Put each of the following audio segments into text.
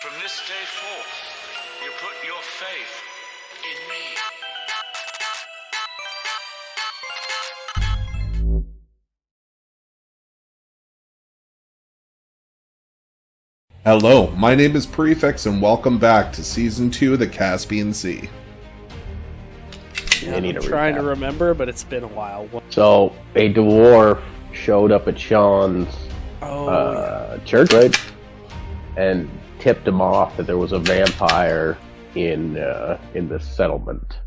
From this day forth, you put your faith in me. Hello, my name is Prefix and welcome back to Season 2 of the Caspian Sea. Yeah, I'm trying to remember, but it's been a while. So, a dwarf showed up at Sean's church, right? And tipped him off that there was a vampire in the settlement.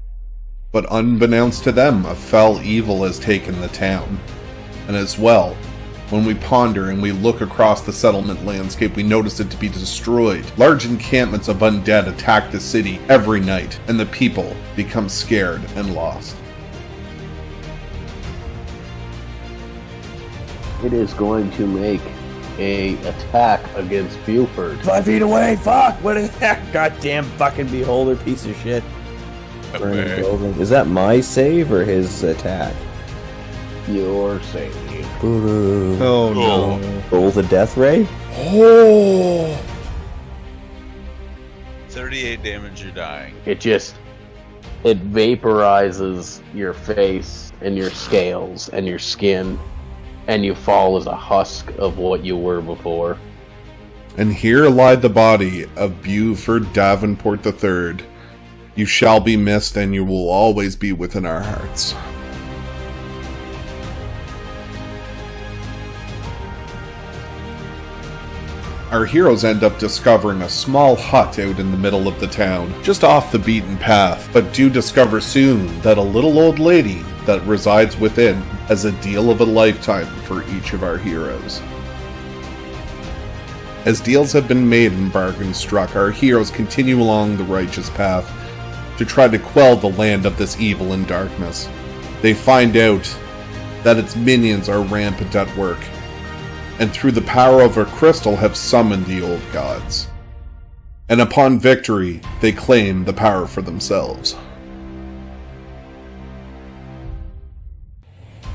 But unbeknownst to them, a fell evil has taken the town. And as well, when we ponder and we look across the settlement landscape, we notice it to be destroyed. Large encampments of undead attack the city every night, and the people become scared and lost. It is going to make a attack against Buford. 5 feet away, fuck! What is that goddamn fucking beholder piece of shit? Okay. Is that my save or his attack? Your save. Oh no. Roll the death ray? Oh! 38 damage, you're dying. It vaporizes your face and your scales and your skin, and you fall as a husk of what you were before. And here lied the body of Buford Davenport III. You shall be missed, and you will always be within our hearts. Our heroes end up discovering a small hut out in the middle of the town, just off the beaten path, but do discover soon that a little old lady that resides within has a deal of a lifetime for each of our heroes. As deals have been made and bargains struck, our heroes continue along the righteous path to try to quell the land of this evil and darkness. They find out that its minions are rampant at work, and through the power of a crystal have summoned the old gods. And upon victory, they claim the power for themselves.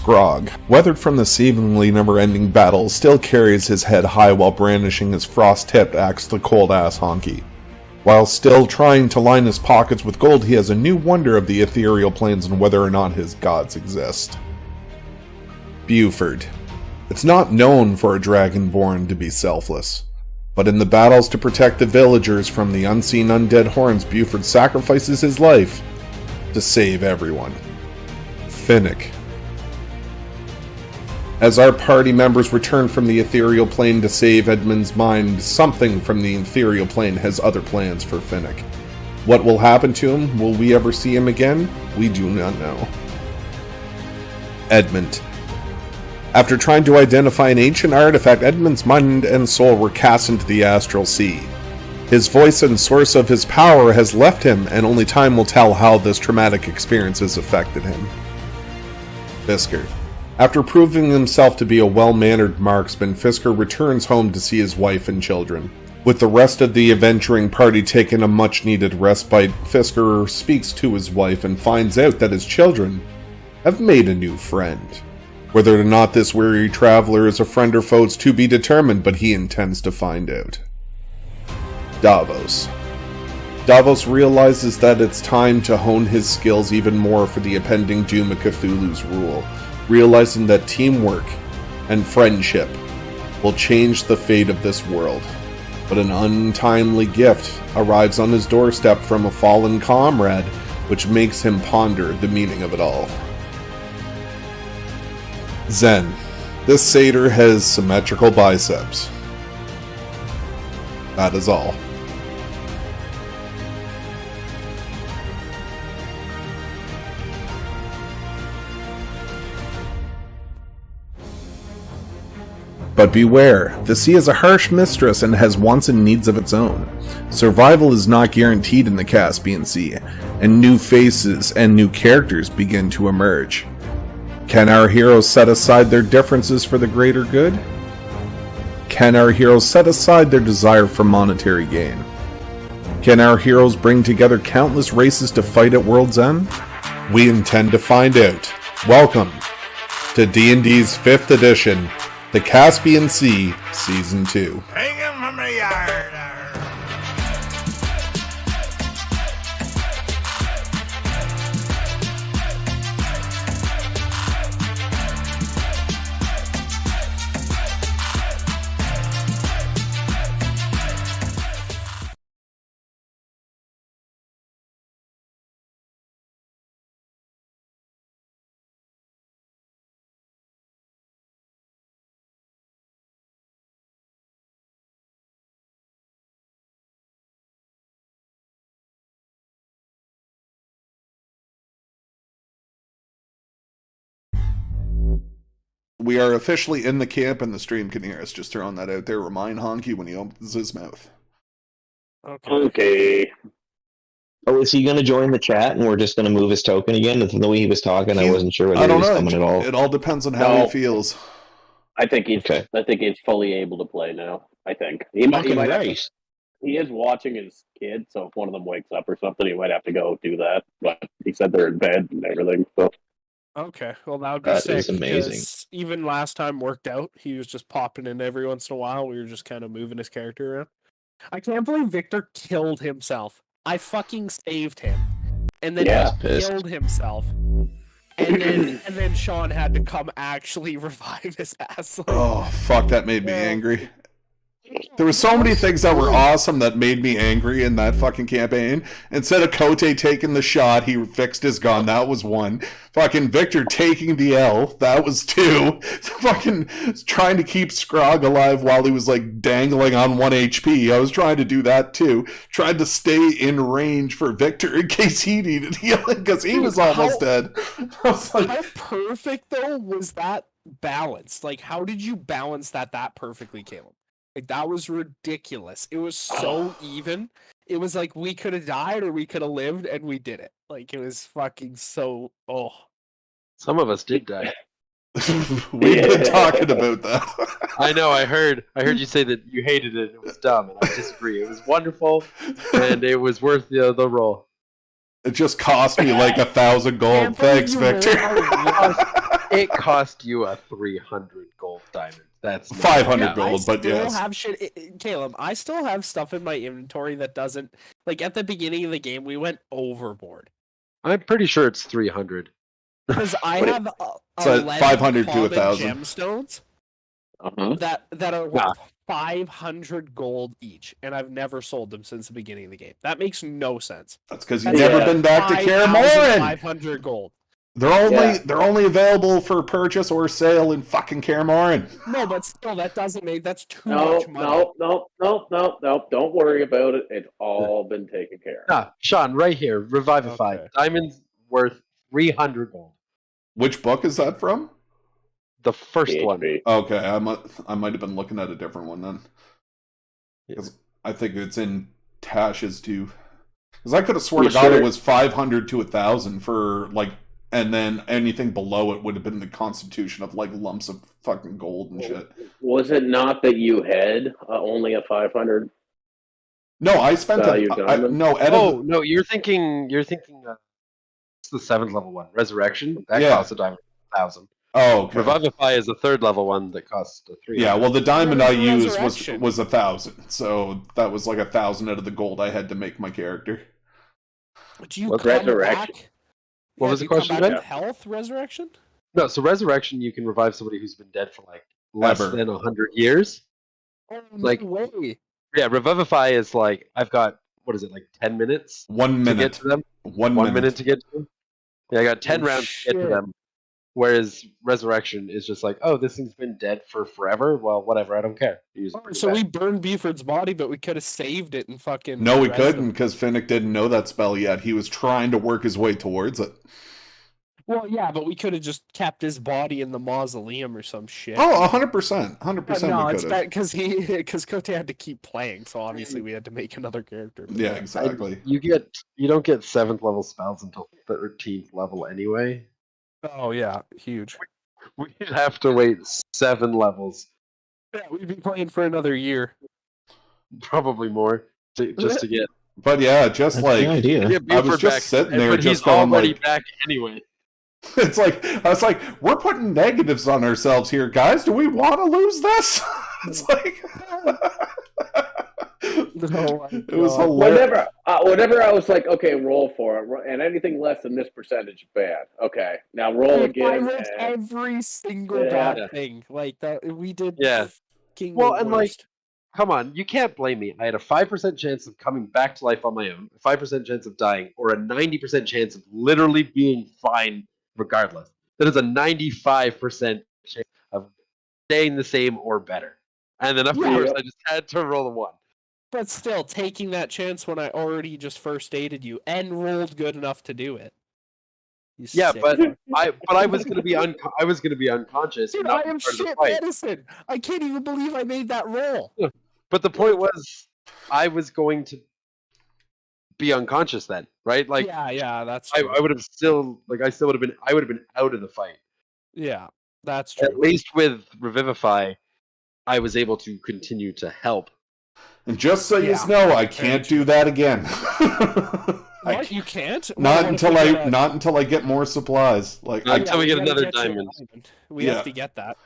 Grog, weathered from the seemingly never-ending battle, still carries his head high while brandishing his frost-tipped axe to cold-ass Honky. While still trying to line his pockets with gold, he has a new wonder of the ethereal planes and whether or not his gods exist. Buford. It's not known for a dragonborn to be selfless, but in the battles to protect the villagers from the unseen undead horns, Buford sacrifices his life to save everyone. Finnick. As our party members return from the ethereal plane to save Edmund's mind, something from the ethereal plane has other plans for Finnick. What will happen to him? Will we ever see him again? We do not know. Edmund. After trying to identify an ancient artifact, Edmund's mind and soul were cast into the astral sea. His voice and source of his power has left him, and only time will tell how this traumatic experience has affected him. Fisker. After proving himself to be a well-mannered marksman, Fisker returns home to see his wife and children. With the rest of the adventuring party taking a much-needed respite, Fisker speaks to his wife and finds out that his children have made a new friend. Whether or not this weary traveler is a friend or foe is to be determined, but he intends to find out. Davos. Davos realizes that it's time to hone his skills even more for the impending doom of Cthulhu's rule, realizing that teamwork and friendship will change the fate of this world. But an untimely gift arrives on his doorstep from a fallen comrade, which makes him ponder the meaning of it all. Zen. This satyr has symmetrical biceps. That is all. But beware, the sea is a harsh mistress and has wants and needs of its own. Survival is not guaranteed in the Caspian Sea, and new faces and new characters begin to emerge. Can our heroes set aside their differences for the greater good? Can our heroes set aside their desire for monetary gain? Can our heroes bring together countless races to fight at World's End? We intend to find out. Welcome to D&D's 5th edition, The Caspian Sea, Season 2. Hang him from the yard. We are officially in the camp and the stream can hear us. Just throwing that out there. Remind Honky when he opens his mouth. Okay. Oh, is he going to join the chat and we're just going to move his token again? The way he was talking, I wasn't sure whether he was coming at all. It all depends on how he feels. I think he's fully able to play now. I think he might he is watching his kid, so if one of them wakes up or something, he might have to go do that. But he said they're in bed and everything. So okay, well that would be sick. That is amazing. Even last time worked out. He was just popping in every once in a while. We were just kind of moving his character around. I can't believe Victor killed himself. I fucking saved him, and then he killed himself. And then Sean had to come actually revive his ass. Like, oh fuck! That made me angry. There were so many things that were awesome that made me angry in that fucking campaign. Instead of Kote taking the shot, he fixed his gun. That was one. Fucking Victor taking the L. That was two. Fucking trying to keep Scrog alive while he was like dangling on 1 HP. I was trying to do that too. Tried to stay in range for Victor in case he needed healing because he was almost dead. I was like, how perfect though was that balance? Like, how did you balance that perfectly, Caleb? Like, that was ridiculous. It was so even. It was like we could have died or we could have lived, and we did it. Like, it was fucking so... Oh. Some of us did die. We've been talking about that. I know, I heard you say that you hated it and it was dumb, and I disagree. It was wonderful, and it was worth the roll. It just cost me like 1,000 gold. Thanks, Victor. It cost you a 300 gold diamond. That's 500 gold, but yes. Have shit, Caleb, I still have stuff in my inventory that doesn't... Like, at the beginning of the game, we went overboard. I'm pretty sure it's 300. Because I have 500 to 1,000 gemstones that are worth 500 gold each, and I've never sold them since the beginning of the game. That makes no sense. That's because you've never been back to Kaer Morhen. 500 gold. They're only available for purchase or sale in fucking Kaer Morhen. No, but still, that doesn't make... That's too much money. No. Don't worry about it. It's all been taken care of. Sean, right here. Revivify. Okay. Diamond's worth 300 gold. Which book is that from? The first one. Okay, I might have been looking at a different one then. Because I think it's in Tash's too. Because I could have sworn to God it was 500 to 1,000 for like... And then anything below it would have been the constitution of like lumps of fucking gold and shit. Was it not that you had only a 500? No, I spent no. You're thinking. It's the 7th level one, Resurrection. That costs a diamond 1,000. Oh, okay. Revivify is the 3rd level one that costs 3. Yeah, well, the diamond I used was 1,000, so that was like 1,000 out of the gold I had to make my character. Do you come back? What was the question? Health resurrection? No, so resurrection, you can revive somebody who's been dead for like less than 100 years. Oh, no way. Yeah, revivify is like I've got 10 minutes? 1 minute to get to them. 1 minute to get to them. Yeah, I got 10 rounds to get to them. Whereas resurrection is just like, oh, this thing's been dead for forever. Well, whatever, I don't care. So we burned Buford's body, but we could have saved it and fucking... No, we couldn't, because Finnick didn't know that spell yet. He was trying to work his way towards it. Well, yeah, but we could have just kept his body in the mausoleum or some shit. Oh, 100%. 100% no, we it's bad because Kote had to keep playing, so obviously we had to make another character. Yeah, exactly. You don't get 7th level spells until 13th level anyway. Oh, yeah, huge. We'd have to wait 7 levels. Yeah, we'd be playing for another year. Probably more, just to get... But yeah, just like... I was just sitting there just going like... back anyway. It's like, I was like, we're putting negatives on ourselves here, guys. Do we want to lose this? It's like... It was hilarious. Whenever I was like, okay, roll for it, and anything less than this percentage, bad. Okay, now roll again. Every single thing like that. We did. Yeah. Well, and like, come on, you can't blame me. I had a 5% chance of coming back to life on my own, a 5% chance of dying, or a 90% chance of literally being fine regardless. That is a 95% chance of staying the same or better. And then of course, I just had to roll a 1. But still, taking that chance when I already just first aided you and rolled good enough to do it. Yeah, but I was gonna be unconscious. Dude, and not I am part of the shit fight. medicine. I can't even believe I made that roll. But the point was, I was going to be unconscious then, right? Like, yeah, that's true. I would have still, like, I would have been out of the fight. Yeah, that's true. At least with Revivify, I was able to continue to help. And just so you know, I can't do that again. What? You can't? Not until I get more supplies. Like until we get another diamond. We have to get that.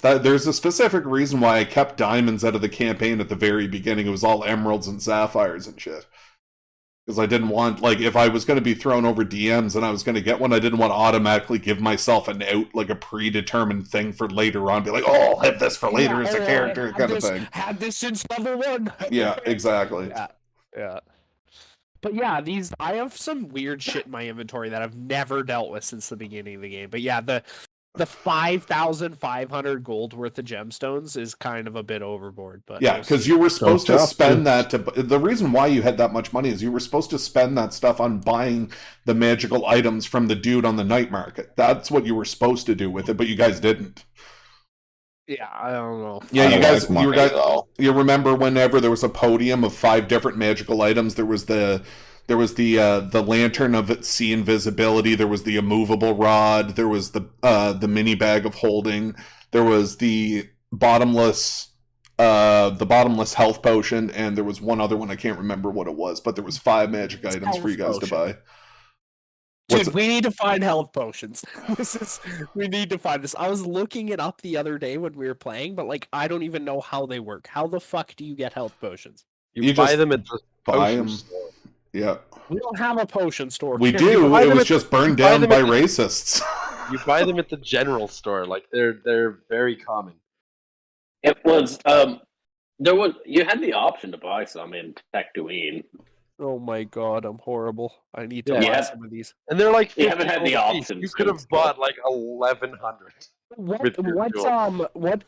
There's a specific reason why I kept diamonds out of the campaign at the very beginning. It was all emeralds and sapphires and shit. Because I didn't want, like, if I was going to be thrown over DMs and I was going to get one, I didn't want to automatically give myself an out, like a predetermined thing for later on. Be like, oh, I'll have this for later as a character kind of thing. Had this since level 1. Yeah, exactly. Yeah. But yeah, I have some weird shit in my inventory that I've never dealt with since the beginning of the game. But yeah, the 5,500 gold worth of gemstones is kind of a bit overboard. But yeah, because you were supposed to spend that to. The reason why you had that much money is you were supposed to spend that stuff on buying the magical items from the dude on the night market. That's what you were supposed to do with it, but you guys didn't. Yeah, I don't know. Yeah, you remember whenever there was a podium of 5 different magical items, there was the lantern of sea invisibility, there was the immovable rod, there was the mini bag of holding, there was the bottomless health potion, and there was one other one I can't remember what it was, but there was 5 magic items for you guys to buy. Dude, we need to find health potions. We need to find this. I was looking it up the other day when we were playing, but like I don't even know how they work. How the fuck do you get health potions? You buy them at the potion store. Yeah. We don't have a potion store. We do. It was just burned down by racists. You buy them at the general store. Like they're very common. It was you had the option to buy some in Tech.2. Oh my god, I'm horrible. I need to buy some of these. And they're like, you haven't had the option. You could have bought like 1,100. What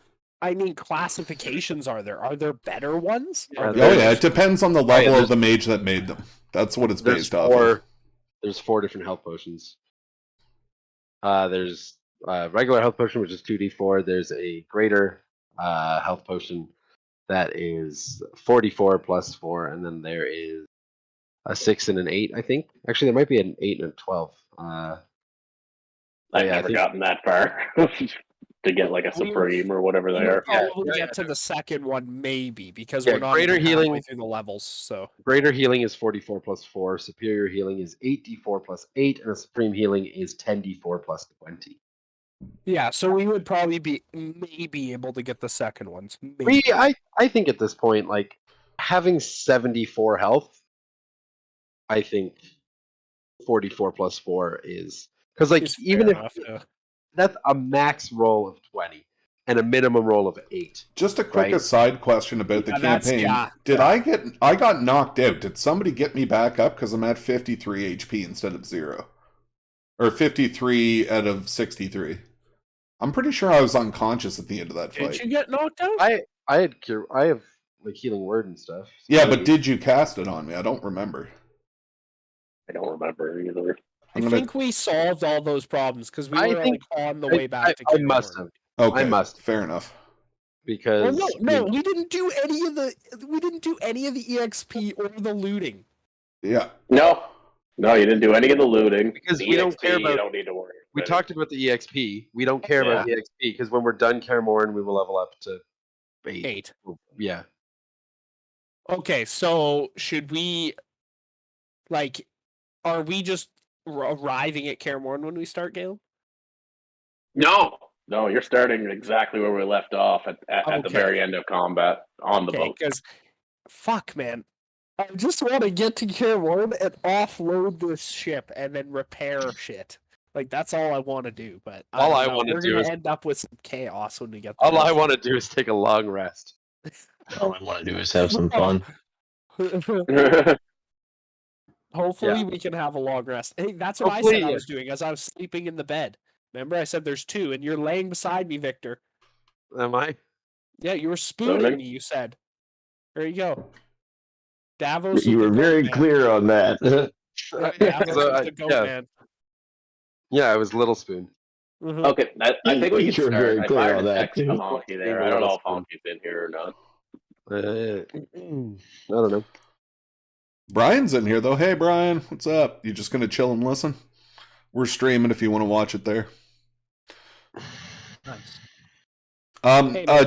classifications are there? Are there better ones? It depends on the level of the mage that made them. That's what it's based off of. There's 4 different health potions. There's regular health potion, which is 2d4. There's a greater health potion that is 44 plus 4, and then there is a 6 and an 8, I think. Actually, there might be an 8 and a 12. I've never gotten that far to get like a Supreme or whatever they are. Probably get to the second one, maybe, because we're not greater healing through the levels. So greater healing is 44 plus 4. Superior healing is 8d4 plus 8, and a supreme healing is 10d4 plus 20. Yeah, so we would probably be maybe able to get the second ones. I think at this point, like having 74 health. I think 44 plus 4 is because, like, even if that's a max roll of 20 and a minimum roll of 8. Just a quick aside question about the campaign. I got knocked out. Did somebody get me back up because I'm at 53 HP instead of 0, or 53 out of 63? I'm pretty sure I was unconscious at the end of that fight. Did you get knocked out? I have like healing word and stuff. So yeah, but did you cast it on me? I don't remember. I don't remember either. I think we solved all those problems because we were on the way back to. I must have. Okay, I must. Fair enough. Because no, we didn't do any of the EXP or the looting. Yeah. No, you didn't do any of the looting because the we EXP, don't care about. You don't need to worry. We talked about the EXP. We don't care about the EXP because when we're done Karamorn, we will level up to 8. Yeah. Okay, so should we like? Are we just arriving at Karamorn when we start, Galen? No, you're starting exactly where we left off at the very end of combat on the boat. Because, fuck, man, I just want to get to Karamorn and offload this ship and then repair shit. Like that's all I want to do. But all I want to do is end up with some chaos when we get there. All I want to do is take a long rest. All I want to do is have some fun. Hopefully we can have a long rest. Hey, that's what I said I was doing as I was sleeping in the bed. Remember I said there's 2 and you're laying beside me, Victor. Am I? Yeah, you were spooning me, you said. There you go. Davos. You were very clear on that. Davos is the goat man. Yeah, it was Little Spoon. Mm-hmm. Okay, I think we You're can very start. I clear fired on a that, text to too. Honky there. I don't know if Honky's in here or not. I don't know. Brian's in here though. Hey Brian, what's up? You just gonna chill and listen? We're streaming if you want to watch it there. Nice.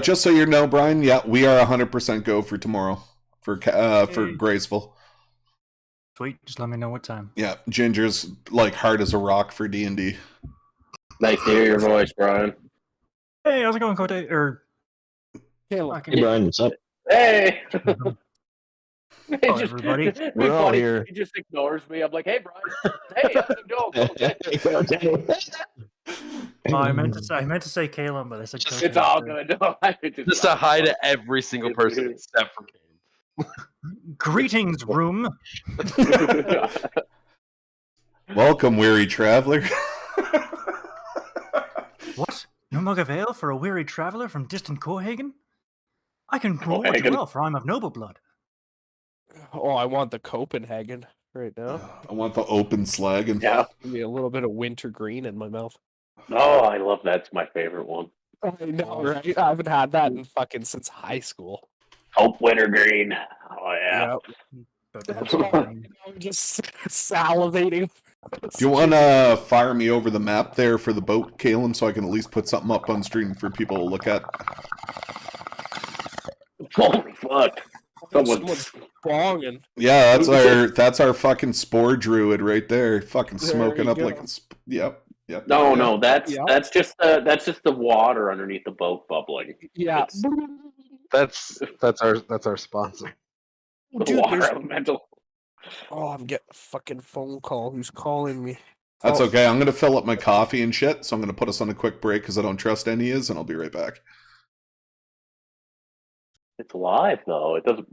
Just so you know, Brian, yeah, we are 100% go for tomorrow for Graceful. Sweet. Just let me know what time. Yeah, Ginger's like hard as a rock for D&D. Nice to hear your voice, Brian. Hey, how's it going, Cote? Hey, Brian, what's up? Hey. Hello, everybody. We're all funny. here. He just ignores me. I'm like, hey, Brian. Hey, how's it going? Oh, I meant to say Caleb, but I said Cote. It's all good. No, Just a hi to every single person except for Caleb. Greetings, room. Welcome, weary traveler. What? No mug of ale for a weary traveller from distant Cohagen? I can grow what well, for I'm of noble blood. Oh, I want the Copenhagen right now. I want the open slag and Yeah. Give me a little bit of wintergreen in my mouth. Oh, I love that. It's my favorite one. I know, right? I haven't had that in fucking since high school. Hope wintergreen. Oh yeah. Yep. I'm just salivating. Do you want to fire me over the map there for the boat, Kalen, so I can at least put something up on stream for people to look at? Holy fuck! Someone's bonging. Yeah, that's our fucking spore druid right there, fucking smoking up like yep. No, that's just the water underneath the boat bubbling. Yeah, that's our sponsor. Dude, water elemental. Oh, I'm getting a fucking phone call. Who's calling me? That's okay. I'm gonna fill up my coffee and shit, so I'm gonna put us on a quick break because I don't trust any is, and I'll be right back. It's live though. It doesn't.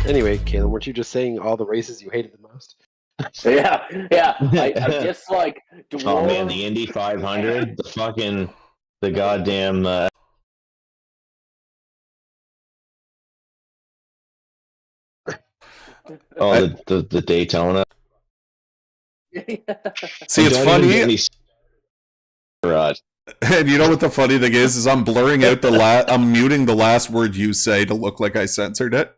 Anyway, Caleb, weren't you just saying all the races you hated the most? Yeah. I just like. Dwarf... Oh man, the Indy 500, the goddamn. The Daytona. See, it's funny. And you know what the funny thing is I'm blurring out I'm muting the last word you say to look like I censored it.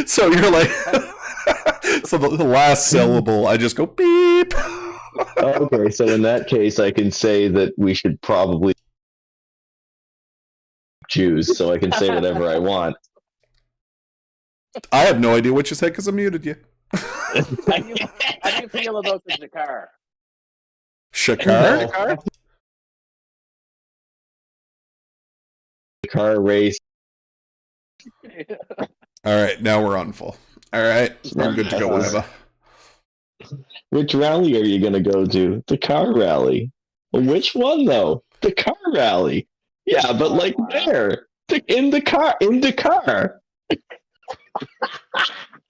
So you're like, so the last syllable, I just go beep. Okay, so in that case, I can say that we should probably choose, so I can say whatever I want. I have no idea what you said because I muted you. How do you feel about the Dakar? Shakar? Car race. All right, now we're on full. All right, I'm good to go whenever. Which rally are you going to go to? The car rally. Which one, though? The car rally. Yeah, but like there, in the car.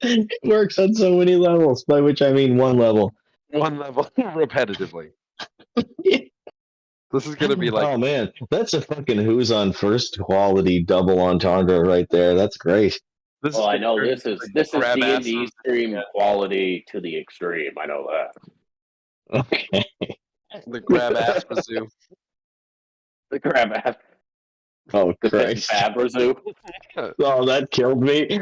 It works on so many levels, by which I mean one level. One level repetitively. Yeah. This is gonna be like, oh man, that's a fucking who's on first quality double entendre right there. That's great. Well, I know this is D&D stream quality to the extreme. I know that. Okay. The grab ass bazoo. The grab ass. Oh The Christ! Fabrazoo. Oh, that killed me.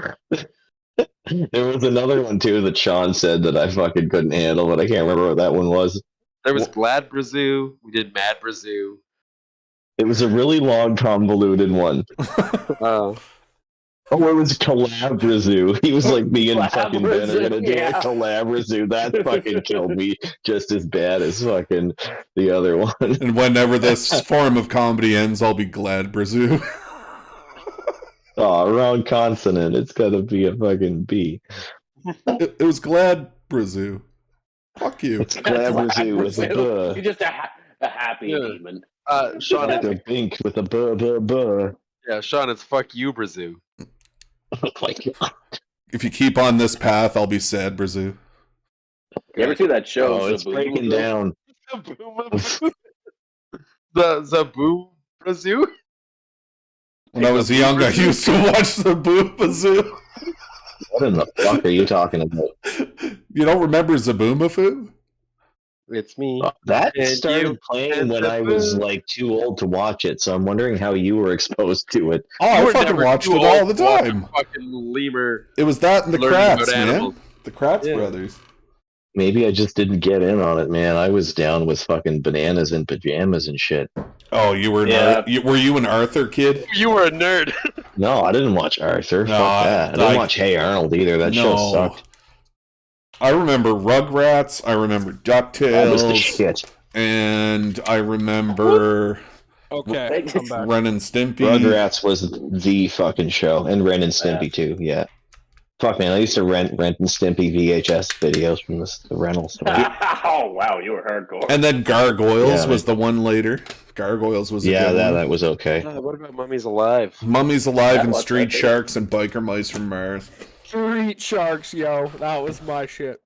There was another one too that Sean said that I fucking couldn't handle, but I can't remember what that one was. There was Glad Brazoo. We did Mad Brazoo. It was a really long, convoluted one. Oh, it was Collabrazoo. He was like, me and fucking Ben are gonna do a Collabrazoo. That fucking killed me just as bad as fucking the other one. And whenever this form of comedy ends, I'll be glad, Brazoo. Oh, wrong consonant. It's gotta be a fucking B. It was glad, Brazoo. Fuck you. It's Glabrazoo with a buh. You're just a happy demon. Sean, like a bink with a buh. Yeah, Sean, it's fuck you, Brazoo. Oh my god. If you keep on this path, I'll be sad, Brazoo. You ever see that show? Oh, it's breaking down. The Zaboo Brazoo? When I was young, I used to watch the Zaboo. What in the fuck are you talking about? You don't remember Zaboomafoo? It's me. That started playing when I was like too old to watch it, so I'm wondering how you were exposed to it. Oh, I fucking watched it all the time. Fucking lemur. It was that and the Kratz, man. The Kratz brothers. Maybe I just didn't get in on it, man. I was down with fucking bananas and pajamas and shit. Oh, you were were you an Arthur kid? You were a nerd. No, I didn't watch Arthur. No, Fuck that. I didn't watch Hey Arnold either. That show sucked. I remember Rugrats. I remember DuckTales. That was the shit. And I remember Okay, come back. Ren and Stimpy. Rugrats was the fucking show, and Ren and Stimpy too. Yeah. Fuck man, I used to rent and Stimpy VHS videos from the rental store. Oh wow, you were hardcore. And then Gargoyles was the one later. Gargoyles was a good one. That was okay. What about Mummies Alive? Mummies Alive and Street Sharks and Biker Mice from Mars. Street Sharks, yo, that was my shit.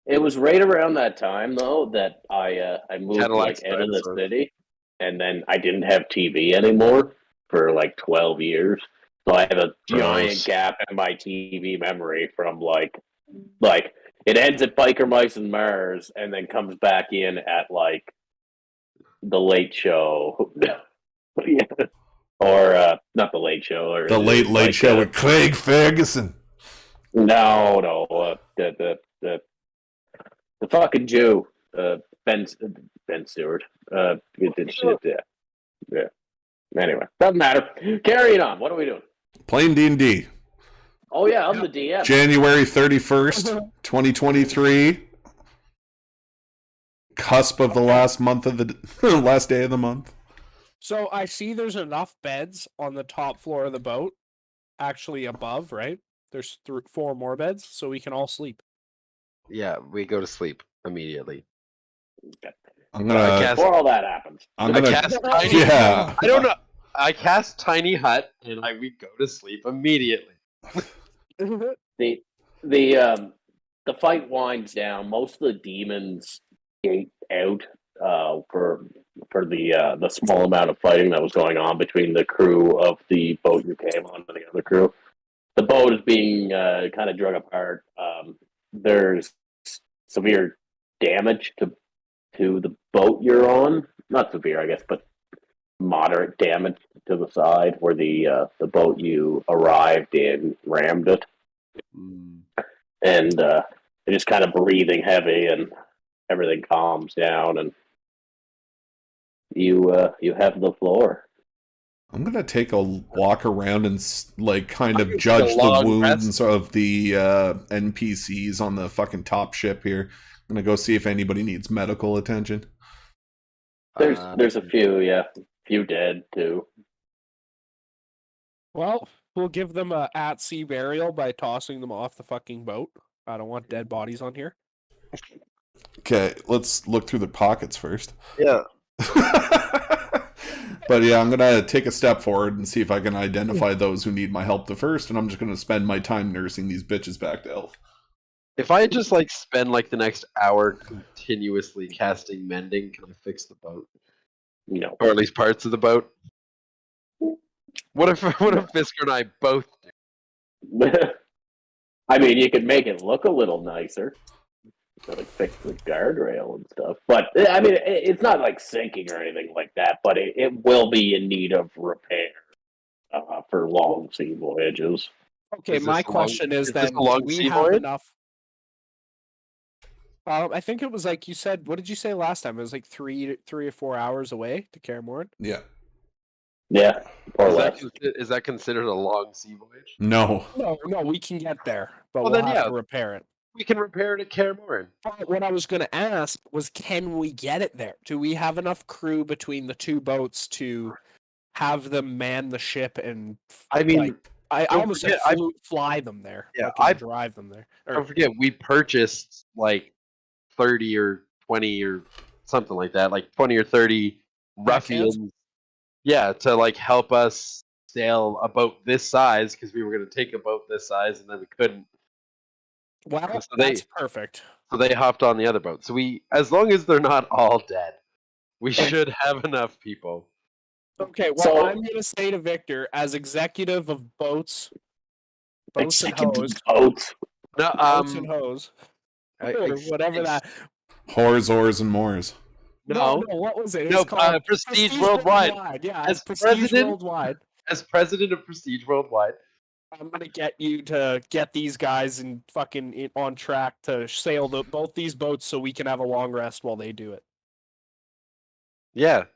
It was right around that time though that I moved like out of the city, and then I didn't have TV anymore for like 12 years. So I have a giant gap in my TV memory from like it ends at Biker Mice and Mars, and then comes back in at like the Late Show, or not the Late Show, or the Late Show with Craig Ferguson. No, the fucking Jew, Ben Stewart. Yeah. Anyway, doesn't matter. Carrying on. What are we doing? Playing D&D. Oh yeah, I'm the DM. January 31st, 2023. Cusp of the last month of the last day of the month. So I see there's enough beds on the top floor of the boat, actually above, right? There's 4 more beds, so we can all sleep. Yeah, we go to sleep immediately. I'm gonna before all that happens. I'm gonna cast Tiny. Yeah. I don't know. I cast Tiny Hut, and we go to sleep immediately. The fight winds down. Most of the demons gate out for the small amount of fighting that was going on between the crew of the boat you came on and the other crew. The boat is being kind of drug apart. There's severe damage to the boat you're on. Not severe, I guess, but moderate damage to the side where the boat you arrived in rammed it. And they're just kind of breathing heavy, and everything calms down, and you have the floor. I'm gonna take a walk around and kind of judge the wounds of the NPCs on the fucking top ship here. I'm gonna go see if anybody needs medical attention. There's a few dead too. Well, we'll give them a at-sea burial by tossing them off the fucking boat. I don't want dead bodies on here. Okay, let's look through the pockets first. Yeah. But yeah, I'm gonna take a step forward and see if I can identify those who need my help the first, and I'm just gonna spend my time nursing these bitches back to health. If I just like spend like the next hour continuously casting mending, can I fix the boat? No. Or at least parts of the boat? What if Fisker and I both do? I mean, you could make it look a little nicer. Like fix the guardrail and stuff. But I mean, it's not like sinking or anything like that. But it will be in need of repair for long sea voyages. Okay, my question is then: do we have enough? I think it was like you said. What did you say last time? It was like 3 or 4 hours away to Karamord. Yeah. Yeah. Or less. Is that considered a long sea voyage? No. No, we can get there, but we'll have to repair it. We can repair it at Karamord. What I was going to ask was, can we get it there? Do we have enough crew between the two boats to have them man the ship and? I mean, I almost said fly them there. Yeah, I drive them there. Don't forget, we purchased like 30 or 20 or something like that, like 20 or 30 ruffians. Yeah, to like help us sail a boat this size because we were going to take a boat this size and then we couldn't. Wow, so that's perfect. So they hopped on the other boat. So as long as they're not all dead, we should have enough people. Okay, well, I'm going to say to Victor, as executive of boats and hose. Boats. No, boats and hose. Or whatever that. Whores, oars, and mores. No, what was it? No, Prestige Worldwide. Yeah, as Prestige Worldwide. As president of Prestige Worldwide. I'm gonna get you to get these guys and fucking on track to sail both these boats so we can have a long rest while they do it. Yeah,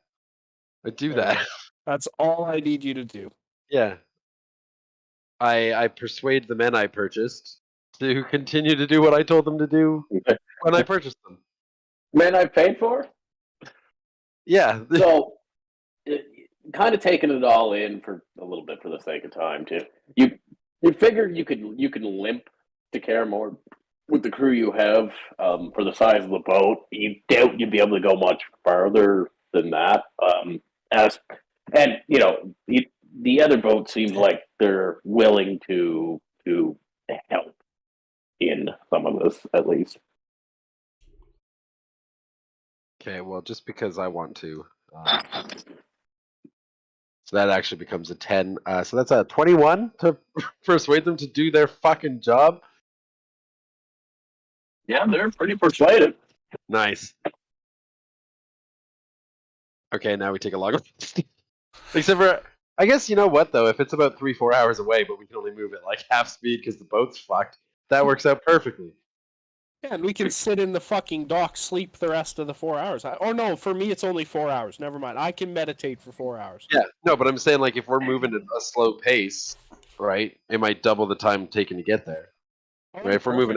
I do that. That's all I need you to do. Yeah, I persuade the men I purchased to continue to do what I told them to do when I purchased them. Men I paid for? Yeah. So, kind of taking it all in for a little bit for the sake of time too. You figure you could limp to Karamord with the crew you have for the size of the boat. You doubt you'd be able to go much farther than that. And you know the other boat seems like they're willing to help in some of this at least. Okay, well, just because I want to. So that actually becomes a 10. So that's a 21 to persuade them to do their fucking job. Yeah, they're pretty persuasive. Nice. Okay, now we take a log. Except for, I guess, you know what, though? If it's about 3-4 hours away, but we can only move at like half speed because the boat's fucked, that works out perfectly. Yeah, and we can sit in the fucking dock, sleep the rest of the 4 hours. Or no, for me it's only 4 hours. Never mind. I can meditate for 4 hours. Yeah, no, but I'm saying like if we're moving at a slow pace, right? It might double the time taken to get there. Right? If we're moving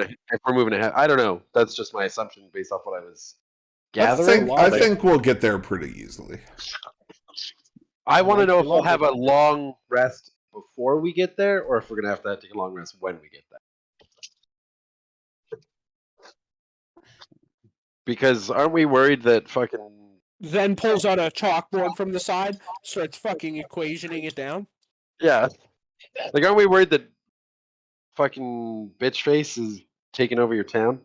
ahead, I don't know. That's just my assumption based off what I was gathering. I think we'll get there pretty easily. I want to know if we'll have a long rest before we get there, or if we're gonna have to take a long rest when we get there. Because aren't we worried that fucking then pulls out a chalkboard from the side, starts fucking equationing it down? Yeah. Like, aren't we worried that fucking bitchface is taking over your town?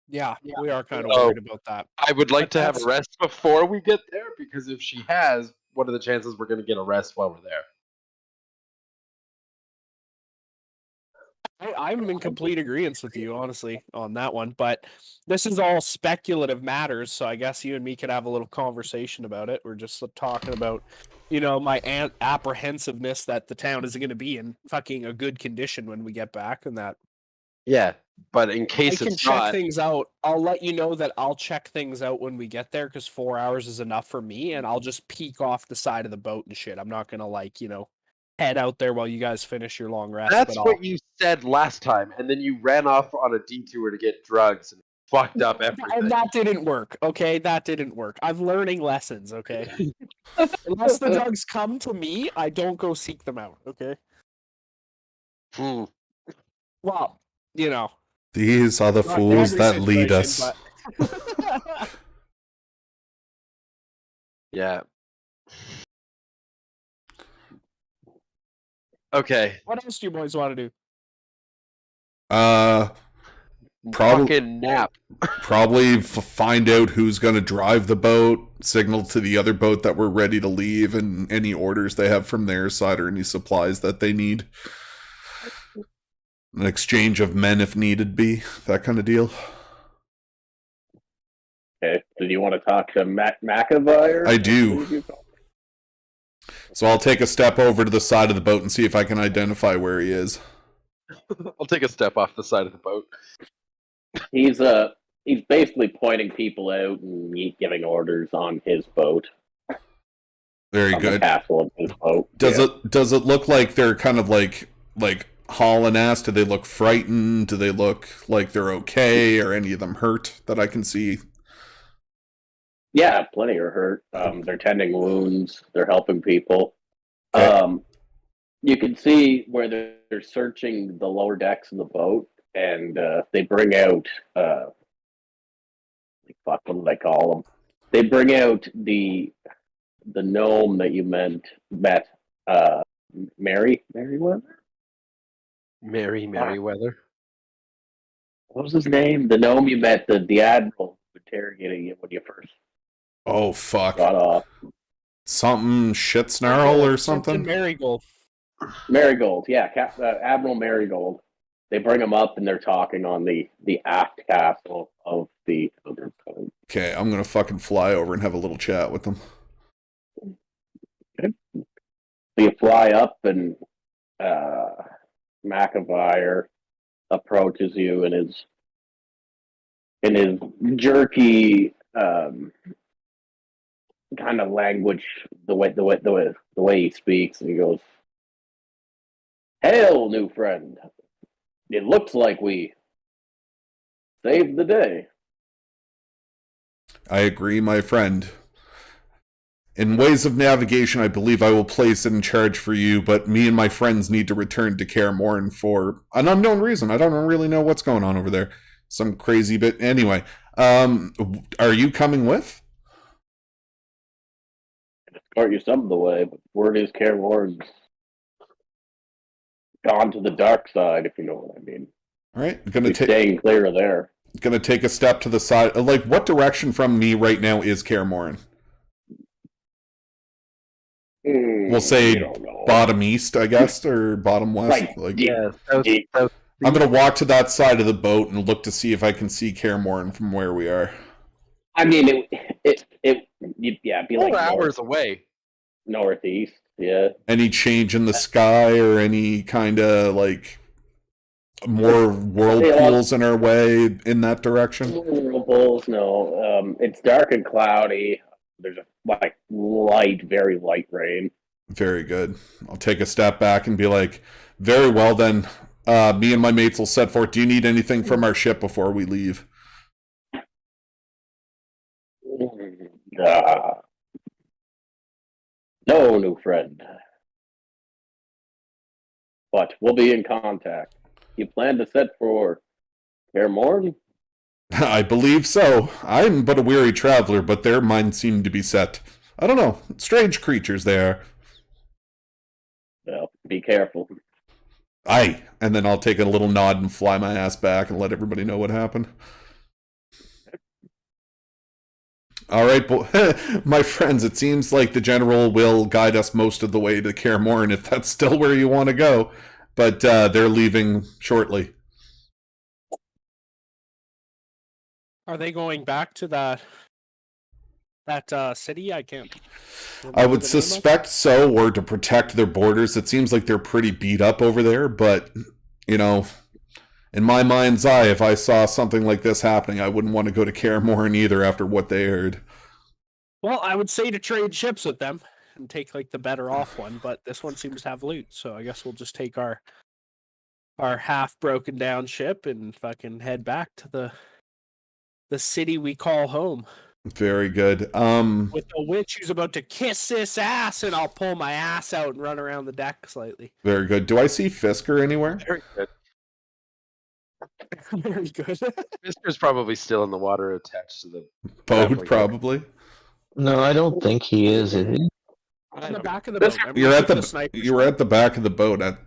Yeah, we are kind of worried about that. I would like to have a rest before we get there, because if she has, what are the chances we're going to get a rest while we're there? I'm in complete agreement with you, honestly, on that one. But this is all speculative matters, so I guess you and me could have a little conversation about it. We're just talking about, my apprehensiveness that the town isn't going to be in fucking a good condition when we get back, and that. Yeah, but in case it's not, I can check things out. I'll let you know that I'll check things out when we get there, because 4 hours is enough for me, and I'll just peek off the side of the boat and shit. I'm not gonna head out there while you guys finish your long rest. That's what you said last time, and then you ran off on a detour to get drugs and fucked up everything. And that didn't work, okay? That didn't work. I'm learning lessons, okay? Unless the drugs come to me, I don't go seek them out, okay? Well, These are the fools that lead us. Yeah. Okay. What else do you boys want to do? Fucking nap. Probably find out who's going to drive the boat, signal to the other boat that we're ready to leave, and any orders they have from their side or any supplies that they need. An exchange of men if needed be, that kind of deal. Okay. Do you want to talk to McAvoy? I do. So I'll take a step over to the side of the boat and see if I can identify where he is. I'll take a step off the side of the boat. He's basically pointing people out and giving orders on his boat. Very good. The castle of his boat. Does it look like they're kind of like hauling ass? Do they look frightened? Do they look like they're okay? Or any of them hurt that I can see? Yeah, plenty are hurt. They're tending wounds. They're helping people. Okay. You can see where they're searching the lower decks of the boat, and they bring out what do they call them? They bring out the gnome that you met, Merryweather. Merryweather. What was his name? The gnome you met, the admiral interrogating you when you first. Oh fuck! Got off. Something shit snarl or something. Marigold. Marigold, yeah, Admiral Marigold. They bring him up and they're talking on the aft castle of the other boat. Okay, I'm gonna fucking fly over and have a little chat with them. Okay. So you fly up and McAvoy approaches you in his jerky kind of language, the way he speaks, and he goes, "Hail, new friend! It looks like we saved the day." I agree, my friend. In ways of navigation, I believe I will place it in charge for you, but me and my friends need to return to Kaer Morhen for an unknown reason. I don't really know what's going on over there. Some crazy bit. Anyway, are you coming with? Escort you some of the way, but word is Kaer Morhen's gone to the dark side, if you know what I mean. All right, staying clear of there. Gonna take a step to the side. Like, what direction from me right now is Kaer Morhen? We'll say bottom east, I guess, or bottom west. Right. Like, yeah. I'm gonna walk to that side of the boat and look to see if I can see Kaer Morhen from where we are. I mean, it'd be 4 like hours away. Northeast, yeah. Any change in the sky or any kind of like more whirlpools in our way in that direction? Whirlpools, no. It's dark and cloudy. There's a very light rain. Very good. I'll take a step back and be like, very well then. Me and my mates will set forth. Do you need anything from our ship before we leave? No, new friend. But we'll be in contact. You plan to set for Kaer Morhen? I believe so. I'm but a weary traveler, but their minds seem to be set. I don't know. Strange creatures they are. Well, be careful. Aye. And then I'll take a little nod and fly my ass back and let everybody know what happened. All right, my friends, it seems like the general will guide us most of the way to Kaer Morhen if that's still where you want to go. But they're leaving shortly. Are they going back to that city? I can't. I would suspect so, or to protect their borders. It seems like they're pretty beat up over there, but, you know, in my mind's eye, if I saw something like this happening, I wouldn't want to go to Kaer Morhen either after what they heard. Well, I would say to trade ships with them and take like the better off one, but this one seems to have loot, so I guess we'll just take our half broken down ship and fucking head back to the city we call home. Very good. With the witch who's about to kiss this ass, and I'll pull my ass out and run around the deck slightly. Very good. Do I see Fisker anywhere? Very good. Very good. Fisker's probably still in the water attached to the boat, probably. No, I don't think he is he? On the back of the boat. You're at you were at the back of the boat at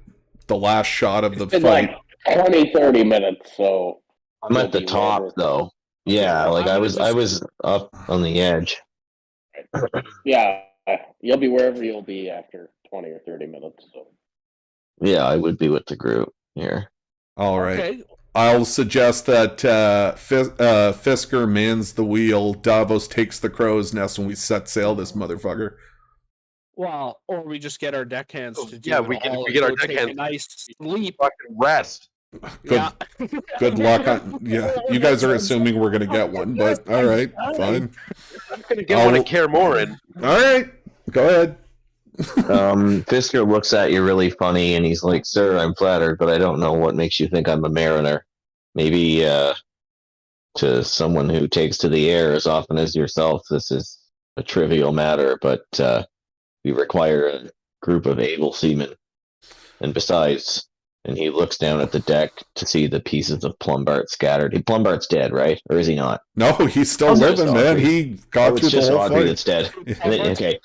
the last shot of the fight. Like 20-30 minutes, so I'm at the top though. Yeah, like I was up on the edge. Yeah, you'll be wherever you'll be after 20 or 30 minutes. So. Yeah, I would be with the group here. All right. Okay. I'll suggest that Fisker mans the wheel, Davos takes the crow's nest, and we set sail this motherfucker. Well, or we just get our deckhands to do we get our deckhands a nice sleep. Fucking rest. Good luck on. Yeah, you guys are assuming we're gonna get one, but all right, fine. I'm gonna get one and care more in. All right, go ahead. Fisker looks at you really funny, and he's like, "Sir, I'm flattered, but I don't know what makes you think I'm a mariner. Maybe to someone who takes to the air as often as yourself, this is a trivial matter, but we require a group of able seamen. And besides," and he looks down at the deck to see the pieces of Plumbart scattered. Plumbart's dead, right? Or is he not? No, he's still living, man. He got through the whole fight. That's dead. Okay.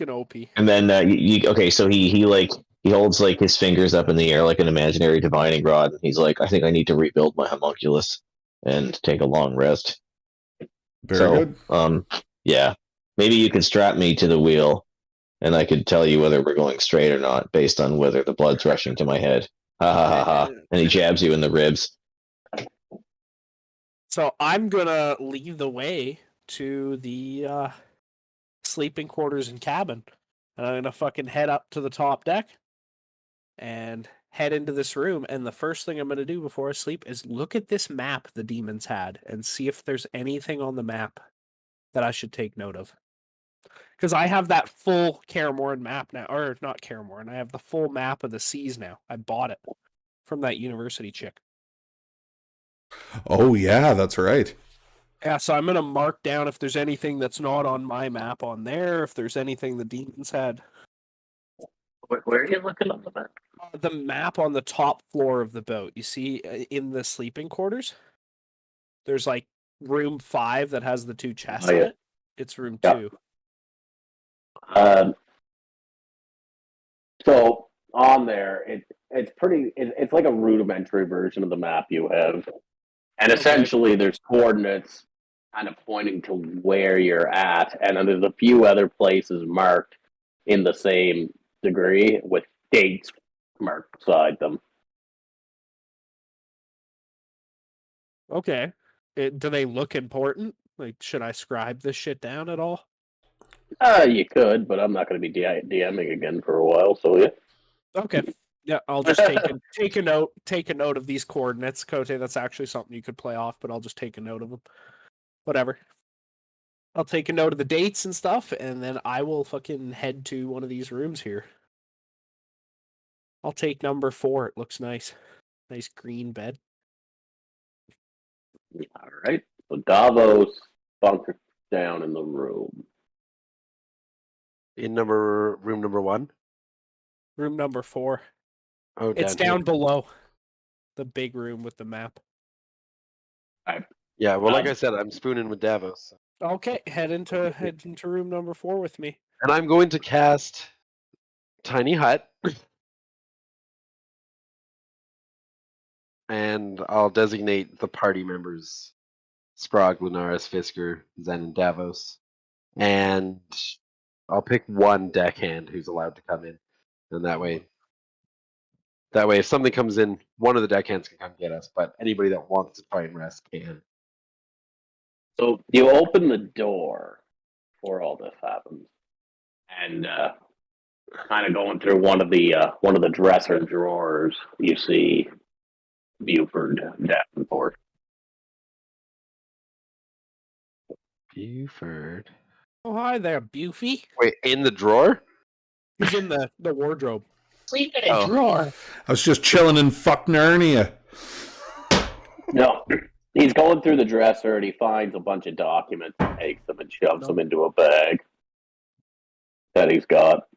OP. And then okay, so he holds like his fingers up in the air like an imaginary divining rod, and he's like, "I think I need to rebuild my homunculus and take a long rest." Very good. Yeah, maybe you could strap me to the wheel, and I could tell you whether we're going straight or not based on whether the blood's rushing to my head. Ha ha ha ha! And he jabs you in the ribs. So I'm gonna lead the way to the sleeping quarters and cabin. And I'm gonna fucking head up to the top deck and head into this room. And the first thing I'm gonna do before I sleep is look at this map the demons had and see if there's anything on the map that I should take note of. Because I have that full Karamorn map now, or not Karamorn. I have the full map of the seas now. I bought it from that university chick. Oh yeah, that's right. Yeah, so I'm going to mark down if there's anything that's not on my map on there, if there's anything the demons had. Where are you looking on the map? The map on the top floor of the boat. You see in the sleeping quarters? There's like room 5 that has the 2 chests in it. It's room 2. So on there, it's like a rudimentary version of the map you have. And essentially there's coordinates kind of pointing to where you're at, and then there's a few other places marked in the same degree with dates marked beside them. Okay. Do they look important? Like, should I scribe this shit down at all? You could, but I'm not going to be DMing again for a while, so yeah. Okay. Yeah, I'll just take a note of these coordinates. Cote, that's actually something you could play off, but I'll just take a note of them. Whatever. I'll take a note of the dates and stuff, and then I will fucking head to one of these rooms here. I'll take number 4. It looks nice. Nice green bed. All right. So Davos bunkered down in the room. In room number 1? Room number 4. Oh, it's down below the big room with the map. Yeah, well, like I said, I'm spooning with Davos. Okay, head into room number 4 with me. And I'm going to cast Tiny Hut. And I'll designate the party members. Sprague, Lunaris, Fisker, Zen, and Davos. And I'll pick one deckhand who's allowed to come in. And that way, if something comes in, one of the deckhands can come get us, but anybody that wants to try and rest can. So you open the door before all this happens, and kind of going through one of the dresser drawers, you see Buford Davenport. Buford. Oh, hi there, Bufy. Wait, in the drawer? He's in the wardrobe. Sleep in a drawer. I was just chilling in fuck Narnia. No, he's going through the dresser and he finds a bunch of documents and takes them and shoves them into a bag that he's got.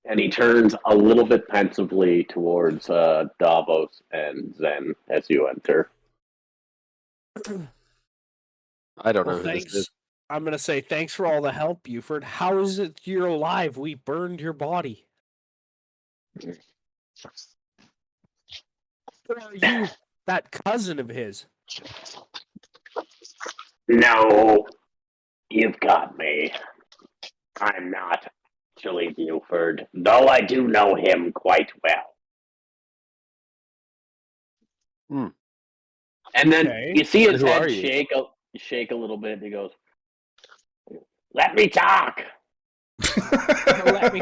And he turns a little bit pensively towards Davos and Zen as you enter. I don't know who this is. I'm gonna say thanks for all the help, Buford. How is it you're alive? We burned your body. Or are you that cousin of his? No, you've got me. I'm not actually Buford, though I do know him quite well. And then you see his head shake a little bit, and he goes, "Let me talk." Let me.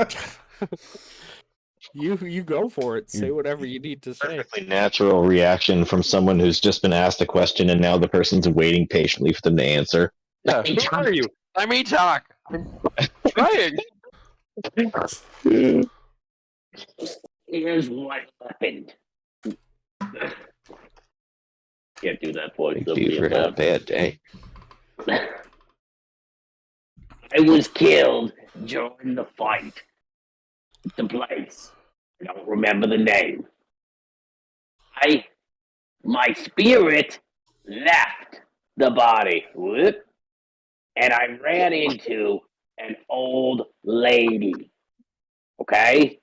You go for it. Say whatever you need to say. Perfectly natural reaction from someone who's just been asked a question and now the person's waiting patiently for them to answer. Yeah, who are you? Let me talk. I'm trying. Here's what happened. Can't do that voice. Buford had a bad day. I was killed during the fight. The place. I don't remember the name. My spirit left the body. Whoop. And I ran into an old lady. Okay?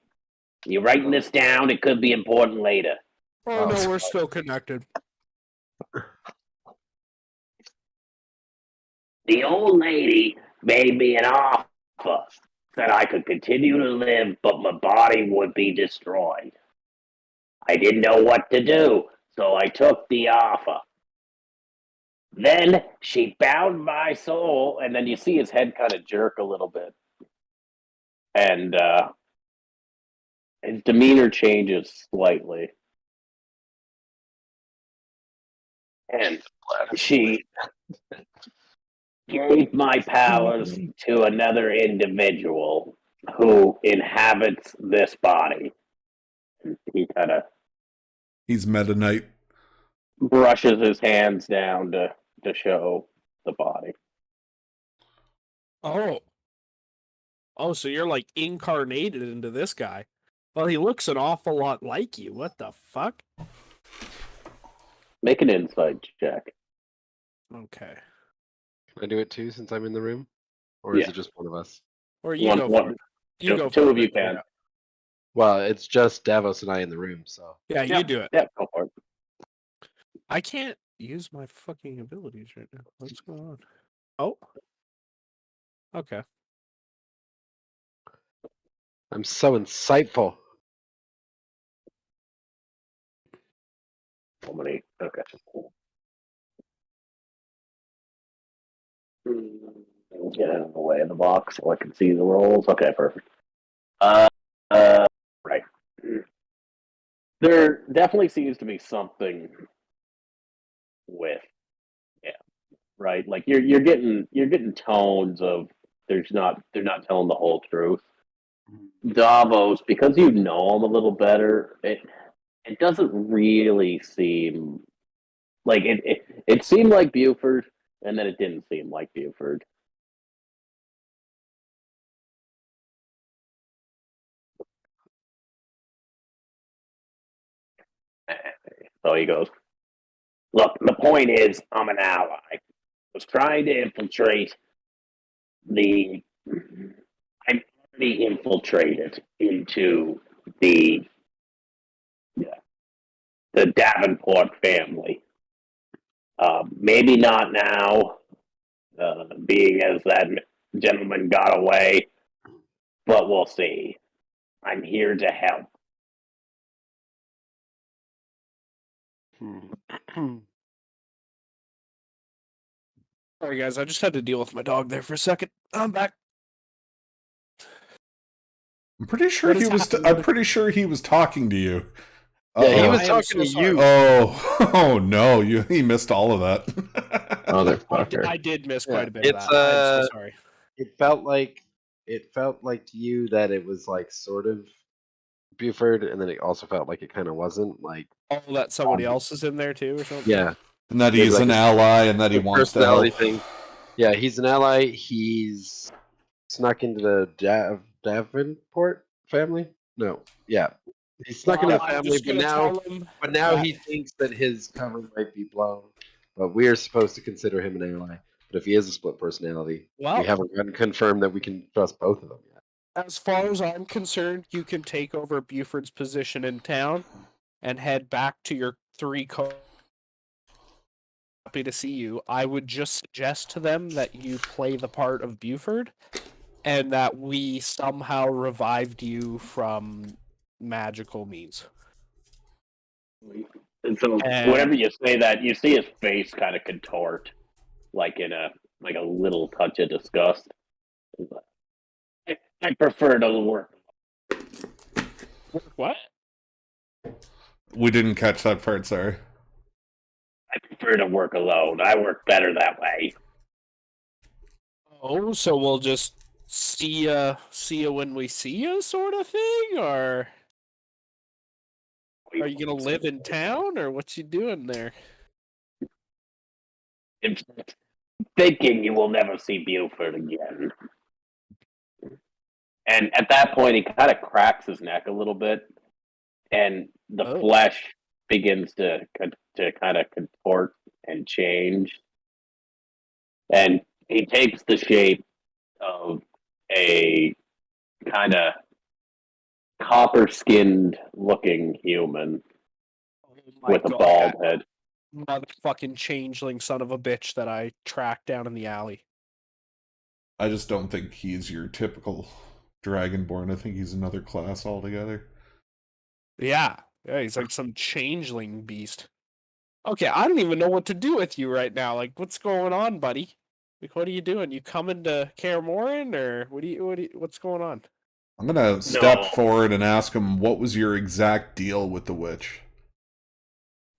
You writing this down? It could be important later. Oh no, we're still connected. The old lady made me an offer that I could continue to live, but my body would be destroyed. I didn't know what to do, so I took the offer. Then she bound my soul, and then you see his head kind of jerk a little bit. And his demeanor changes slightly. And she gave my powers to another individual who inhabits this body. He kind of... He's Meta Knight. Brushes his hands down to show the body. Oh, so you're like incarnated into this guy. Well, he looks an awful lot like you. What the fuck? Make an insight check. Okay. Can I do it too since I'm in the room? Or is it just one of us? Or you go for it. You go for two it. of you can. Yeah. Well, it's just Davos and I in the room, so. Yeah, you do it. Yeah, go for it. I can't use my fucking abilities right now. What's going on? Oh. Okay. I'm so insightful. How many? Okay. Get out of the way of the box so I can see the rolls. Okay, perfect. Right. There definitely seems to be something with, right. Like you're getting tones of they're not telling the whole truth. Davos, because you know him a little better, it doesn't really seem like it seemed like Buford, and then it didn't seem like Buford. So he goes, "Look, the point is, I'm an ally. I was trying to infiltrate I'm already infiltrated into the Davenport family. Maybe not now, being as that gentleman got away, but we'll see. I'm here to help." Sorry, guys. I just had to deal with my dog there for a second. I'm back. I'm pretty sure he was. I'm pretty sure he was talking to you. Yeah, he was talking to you. Oh no! He missed all of that. Motherfucker! I did miss quite a bit of that. I'm so sorry. It felt like to you that it was like sort of Buford, and then it also felt like it kind of wasn't. Like, oh, that somebody else is in there too, or something. Yeah, and that he's an ally, and that he wants to help. Thing. Yeah, he's an ally. He's snuck into the Davenport family. No, yeah, he snuck into the family, but now he thinks that his cover might be blown. But we are supposed to consider him an ally. But if he is a split personality, Well, we haven't gotten confirmed that we can trust both of them yet. As far as I'm concerned, you can take over Buford's position in town and head back to your 3 happy to see you. I would just suggest to them that you play the part of Buford and that we somehow revived you from magical means. And so whenever you say that, you see his face kind of contort, like in a little touch of disgust. I prefer to work. What? We didn't catch that part, sorry. I prefer to work alone. I work better that way. Oh, so we'll just see you when we see you, sort of thing, or are you gonna live in town, or what you doing there? I'm thinking you will never see Buford again. And at that point, he kind of cracks his neck a little bit, and the flesh begins to kind of contort and change. And he takes the shape of a kind of copper-skinned looking human with a bald head. Motherfucking changeling son of a bitch that I tracked down in the alley. I just don't think he's your typical Dragonborn. I think he's another class altogether. Yeah, he's like some changeling beast. Okay, I don't even know what to do with you right now. Like, what's going on, buddy? Like, what are you doing? You coming to Kaer Morhen, or what's going on? I'm gonna step forward and ask him, what was your exact deal with the witch?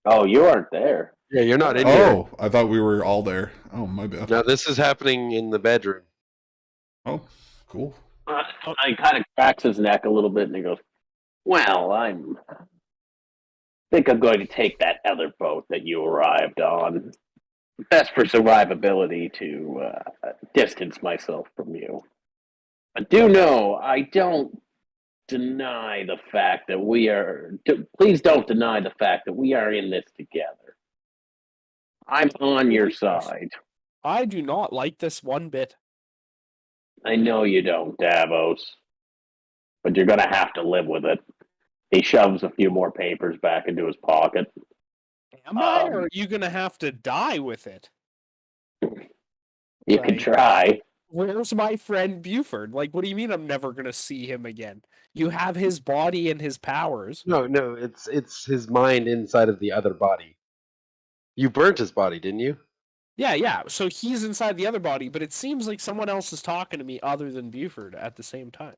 Oh, you aren't there. Yeah, you're not in here. Oh, I thought we were all there. Oh, my bad. No, this is happening in the bedroom. Oh, cool. He kind of cracks his neck a little bit, and he goes, "Well, I think I'm going to take that other boat that you arrived on. Best for survivability to distance myself from you. But do know, I don't deny the fact that we are... Please don't deny the fact that we are in this together. I'm on your side. I do not like this one bit. I know you don't, Davos. But you're going to have to live with it." He shoves a few more papers back into his pocket. Am I, or are you going to have to die with it? You can try. Where's my friend Buford? Like, what do you mean I'm never going to see him again? You have his body and his powers. No, it's his mind inside of the other body. You burnt his body, didn't you? Yeah. So he's inside the other body, but it seems like someone else is talking to me other than Buford at the same time.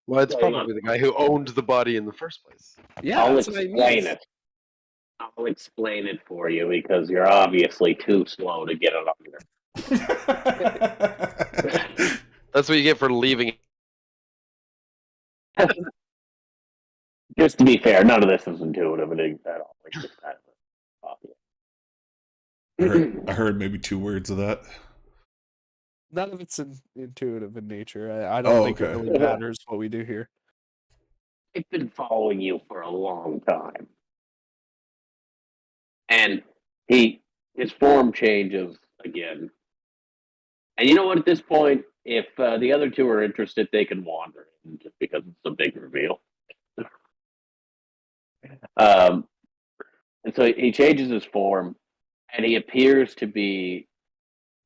Well, it's probably the guy who owned the body in the first place. Yeah, I'll explain it. I'll explain it for you because you're obviously too slow to get it under. That's what you get for leaving. Just to be fair, none of this is intuitive at all. It's just kind of I heard maybe 2 words of that. None of it's intuitive in nature. I don't think it really matters what we do here. I've been following you for a long time. And his form changes again. And you know what, at this point, if the other 2 are interested, they can wander in just because it's a big reveal. And so he changes his form, and he appears to be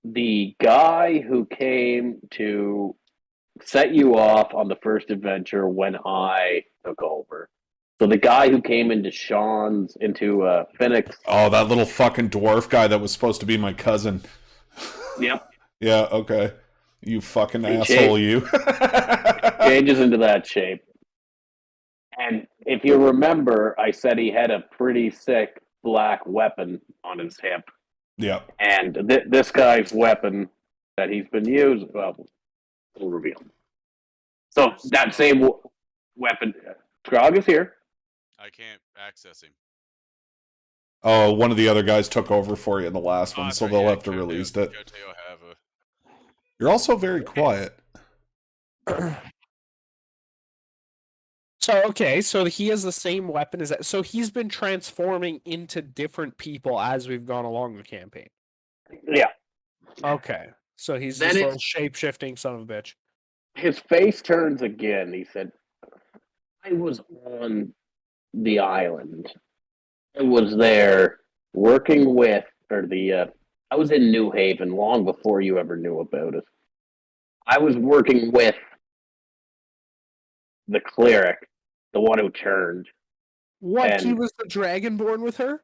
the guy who came to set you off on the first adventure when I took over. So the guy who came into Phoenix. Oh, that little fucking dwarf guy that was supposed to be my cousin. Yep. Yeah, okay. You fucking asshole, you. Changes into that shape. And if you remember, I said he had a pretty sick black weapon on his hip. Yeah. And this guy's weapon that he's been using, well, we'll reveal. So that same weapon, Skrog is here. I can't access him. Oh, one of the other guys took over for you in the last one, so they'll have to release it. You're also very quiet. So he has the same weapon as that. So he's been transforming into different people as we've gone along the campaign. Yeah. Okay, so he's Then this little shape-shifting son of a bitch. His face turns again. He said, I was on the island. I was there working with, I was in New Haven long before you ever knew about it. I was working with the cleric, the one who turned. What? He was the Dragonborn with her?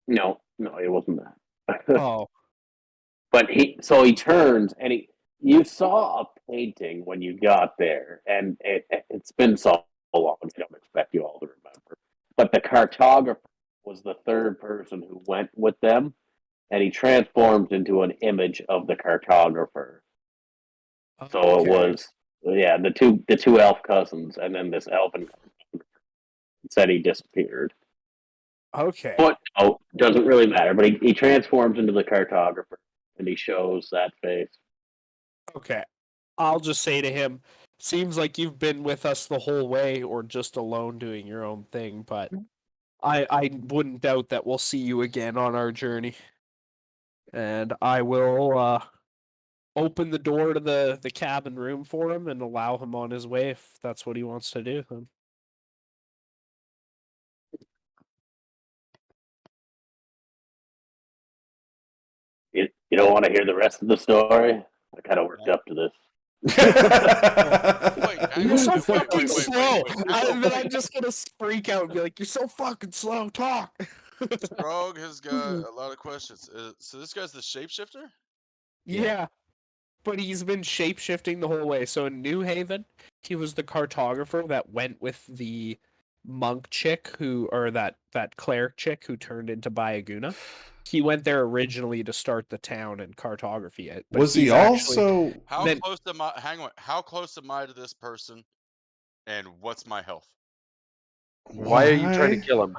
No, it wasn't that. Oh. But he turns and you saw a painting when you got there, and it's been so long, I don't expect you all to remember. But the cartographer was the third person who went with them, and he transformed into an image of the cartographer. Okay. So it was, the two elf cousins, and then this elven said he disappeared. Okay. But doesn't really matter. But he transforms into the cartographer, and he shows that face. Okay. I'll just say to him, seems like you've been with us the whole way or just alone doing your own thing, but I wouldn't doubt that we'll see you again on our journey. And I will open the door to the cabin room for him and allow him on his way if that's what he wants to do. You don't want to hear the rest of the story? I kind of worked up to this. You're so fucking slow. Then I'm just gonna freak out and be like, "You're so fucking slow. Talk." Grog has got a lot of questions. So this guy's the shapeshifter? Yeah, but he's been shape-shifting the whole way. So in New Haven, he was the cartographer that went with the monk chick or that cleric chick who turned into Bayaguna. He went there originally to start the town and cartography it. Was he also? How close am I? Hang on. How close am I to this person? And what's my health? Why are you trying to kill him?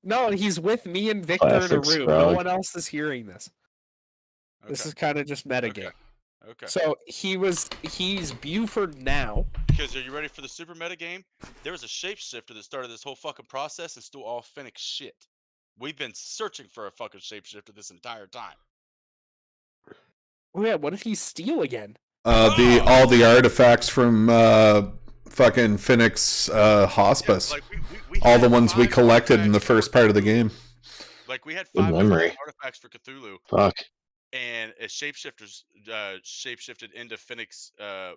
No, he's with me and Victor in a room. No one else is hearing this. Okay. This is kind of just metagame. Okay. So he's Buford now. Because are you ready for the super metagame? There was a shapeshifter that started this whole fucking process and stole all Finnick shit. We've been searching for a fucking shapeshifter this entire time. Oh yeah, what did he steal again? All the artifacts from fucking Finnick's hospice. Yeah, like we all the ones we collected in the first part of the game. Like we had 5 artifacts for Cthulhu. Fuck. And a shapeshifters shapeshifted into Finnick's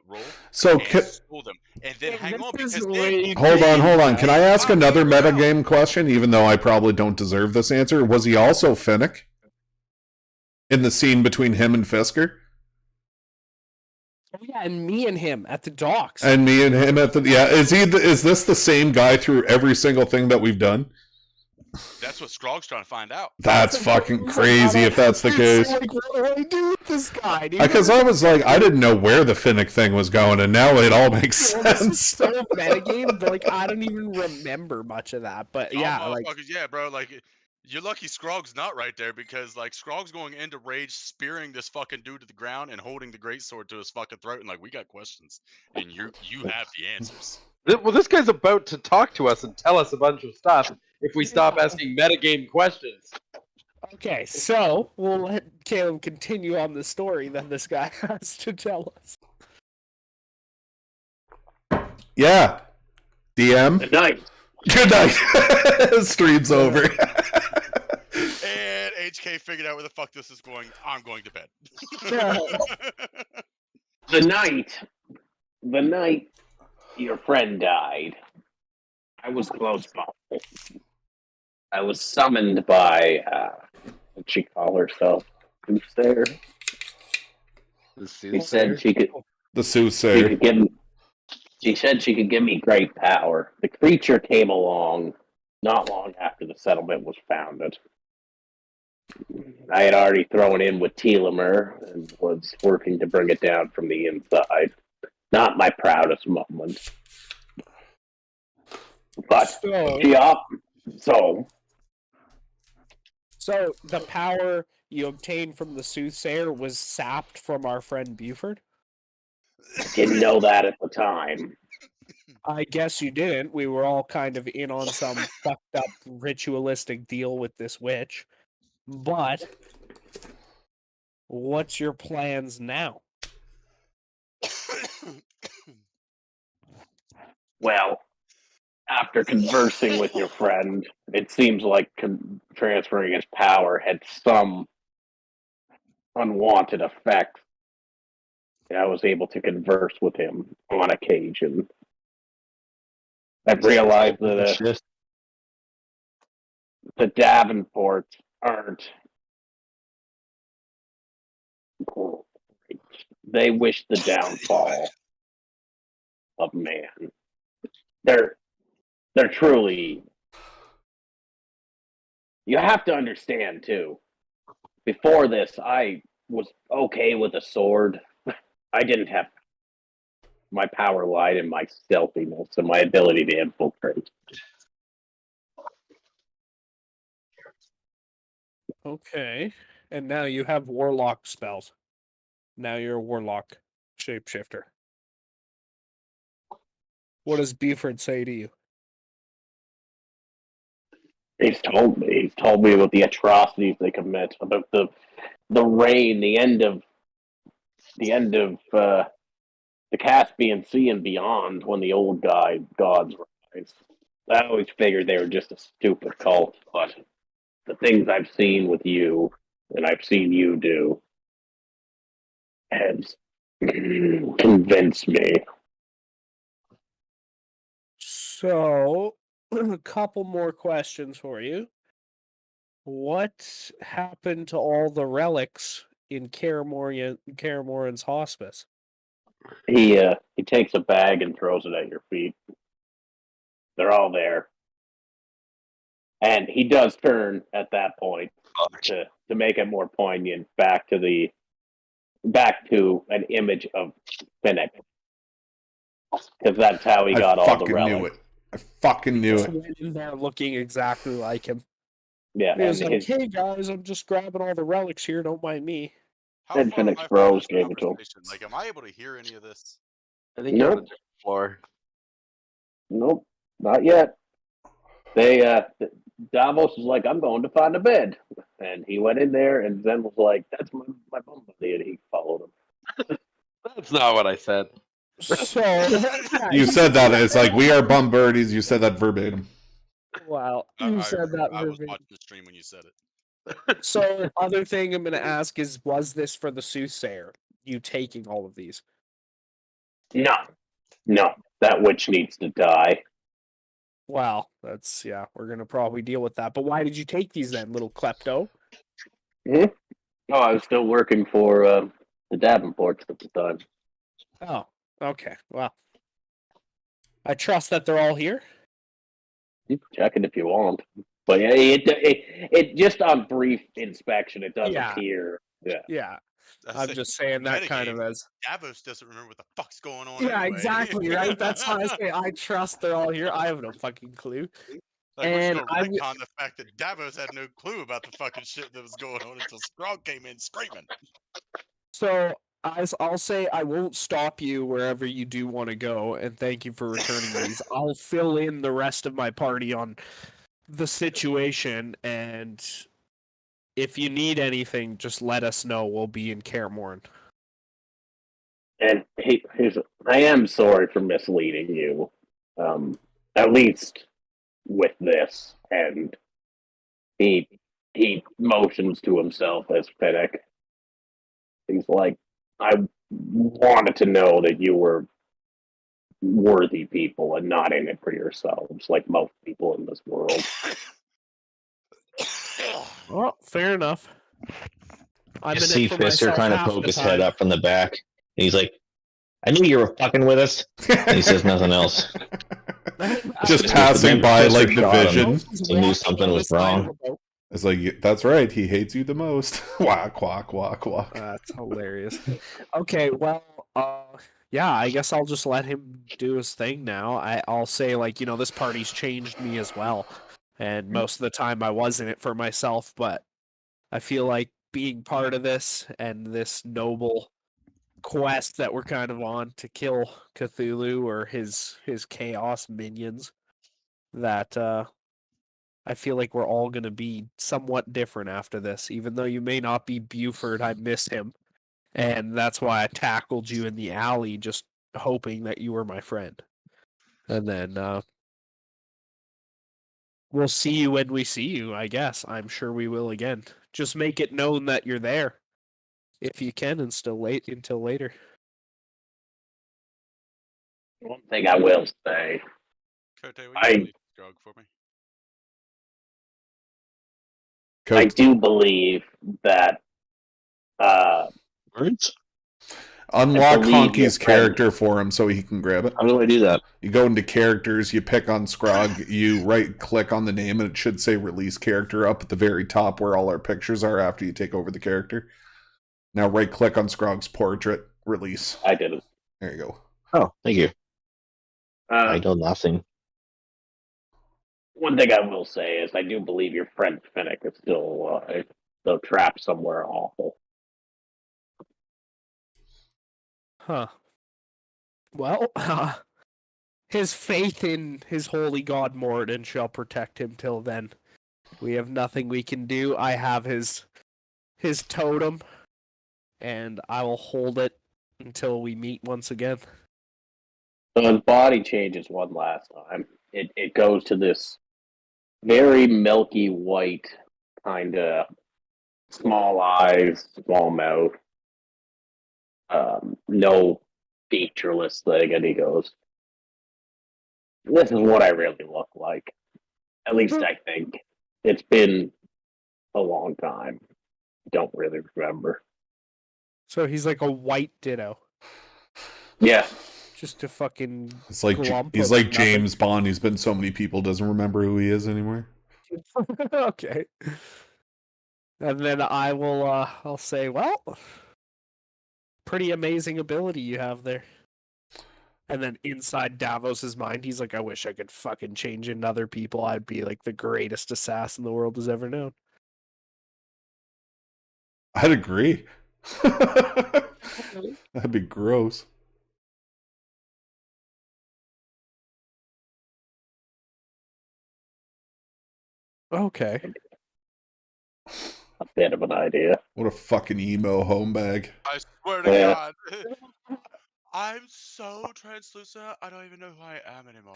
role. So stole them. And then hang on, because hold on. Can I ask another metagame question, even though I probably don't deserve this answer? Was he also Finnick in the scene between him and Fisker? Oh yeah, and me and him at the docks. And me and him at the is this the same guy through every single thing that we've done? That's what Scrog's trying to find out. That's fucking crazy if that's the case. Like, what do I do with this guy? Because I was like, I didn't know where the Finnick thing was going, and now it all makes sense. So metagame, but like I don't even remember much of that. But yeah, yeah, bro, like you're lucky Scrog's not right there, because like Scrog's going into rage, spearing this fucking dude to the ground and holding the greatsword to his fucking throat, and like, we got questions, and you have the answers. Well, this guy's about to talk to us and tell us a bunch of stuff if we stop asking metagame questions. Okay, so we'll let Caleb continue on the story that this guy has to tell us. Yeah. DM. Good night. Good night. Stream's over. And HK figured out where the fuck this is going. I'm going to bed. The night your friend died, I was close by. I was summoned by, what'd she call herself? Soothsayer? She said she could... The Soothsayer. She said she could give me great power. The creature came along not long after the settlement was founded. I had already thrown in with Telemer and was working to bring it down from the inside. Not my proudest moment. But So the power you obtained from the Soothsayer was sapped from our friend Buford? Didn't know that at the time. I guess you didn't. We were all kind of in on some fucked up ritualistic deal with this witch. But What's your plans now? Well, after conversing with your friend, it seems like transferring his power had some unwanted effect. I was able to converse with him on occasion. I've realized that the Davenports aren't. They wish the downfall of man. They're truly. You have to understand too. Before this, I was okay with a sword. I didn't have. My power lied in my stealthiness and my ability to infiltrate. Okay. And now you have warlock spells. Now you're a warlock shapeshifter. What does Beeford say to you? He's told me about the atrocities they commit, about the rain, the end of the Caspian Sea and beyond, when the old gods rise. I always figured they were just a stupid cult, but the things I've seen with you, and I've seen you do, has convinced me. So, a couple more questions for you. What happened to all the relics in Kaer hospice? He takes a bag and throws it at your feet. They're all there. And he does turn at that point to make it more poignant back to an image of Finnick. Because that's how he got all the relics. I fucking knew it. Went in there looking exactly like him. Yeah, he was like, "Hey guys, I'm just grabbing all the relics here. Don't mind me." How far Finnick's bros gave it to him. Like, am I able to hear any of this? I think you're on a different floor. Nope, not yet. They Davos was like, "I'm going to find a bed," and he went in there, and Zen was like, "That's my bum buddy," and he followed him. That's not what I said. So you said that. It's like, we are bum birdies. You said that verbatim. Wow, you said that verbatim. I was watching the stream when you said it. So, other thing I'm going to ask is, was this for the soothsayer? You taking all of these? No, that witch needs to die. Well, that's, yeah, we're going to probably deal with that. But why did you take these then, little klepto? Oh, I was still working for the Davenports at the time. Oh, okay. Well, I trust that they're all here. You can check it if you want. But yeah, it just on brief inspection, it does appear. Yeah. I'm just saying that kind of as Davos doesn't remember what the fuck's going on. Yeah, anyway. exactly, right? That's how I say I trust they're all here. I have no fucking clue. Like, and we're just on the fact that Davos had no clue about the fucking shit that was going on until Scrog came in screaming. So I'll say I won't stop you wherever you do want to go, and thank you for returning these. I'll fill in the rest of my party on the situation, and if you need anything, just let us know. We'll be in Kaer. And I am sorry for misleading you, at least with this. And he motions to himself as Finnick. He's like, I wanted to know that you were worthy people and not in it for yourselves, like most people in this world. Well, fair enough. You see Fister kind of poke his head up from the back. And he's like, I knew you were fucking with us. And he says nothing else. Just passing by like the vision. He knew something was wrong. It's like, that's right, he hates you the most. Quack, quack, quack, quack. That's hilarious. Okay, well, yeah, I guess I'll just let him do his thing now. I'll say, like, this party's changed me as well. And most of the time I was in it for myself, but I feel like being part of this and this noble quest that we're kind of on to kill Cthulhu or his chaos minions, that I feel like we're all going to be somewhat different after this. Even though you may not be Buford, I miss him. And that's why I tackled you in the alley, just hoping that you were my friend. And then we'll see you when we see you, I guess. I'm sure we will again. Just make it known that you're there, if you can, and still wait until later. One thing I will say, Cote, will you please Scrog for me? I do believe that Words? Unlock Honky's character for him so he can grab it. How do I do that? You go into characters, you pick on Scrog, you right click on the name, and it should say release character up at the very top where all our pictures are after you take over the character. Now right click on Scrog's portrait, release. I did it. There you go. Oh, thank you. I know nothing. One thing I will say is I do believe your friend Finnick is still trapped somewhere awful. Huh. Well, his faith in his holy god Morden shall protect him till then. We have nothing we can do. I have his totem, and I will hold it until we meet once again. So his body changes one last time. It goes to this very milky white, kind of small eyes, small mouth, no featureless thing, and he goes, "This is what I really look like. At least I think. It's been a long time. Don't really remember." So he's like a white ditto. Yeah. Just to fucking. It's like he's like James Bond. He's been so many people, doesn't remember who he is anymore. Okay. And then I will. I'll say, well, pretty amazing ability you have there. And then inside Davos's mind, he's like, I wish I could fucking change into other people. I'd be like the greatest assassin the world has ever known. I'd agree. That'd be gross. Okay. A bit of an idea. What a fucking emo home bag. I swear to God. I'm so translucent, I don't even know who I am anymore.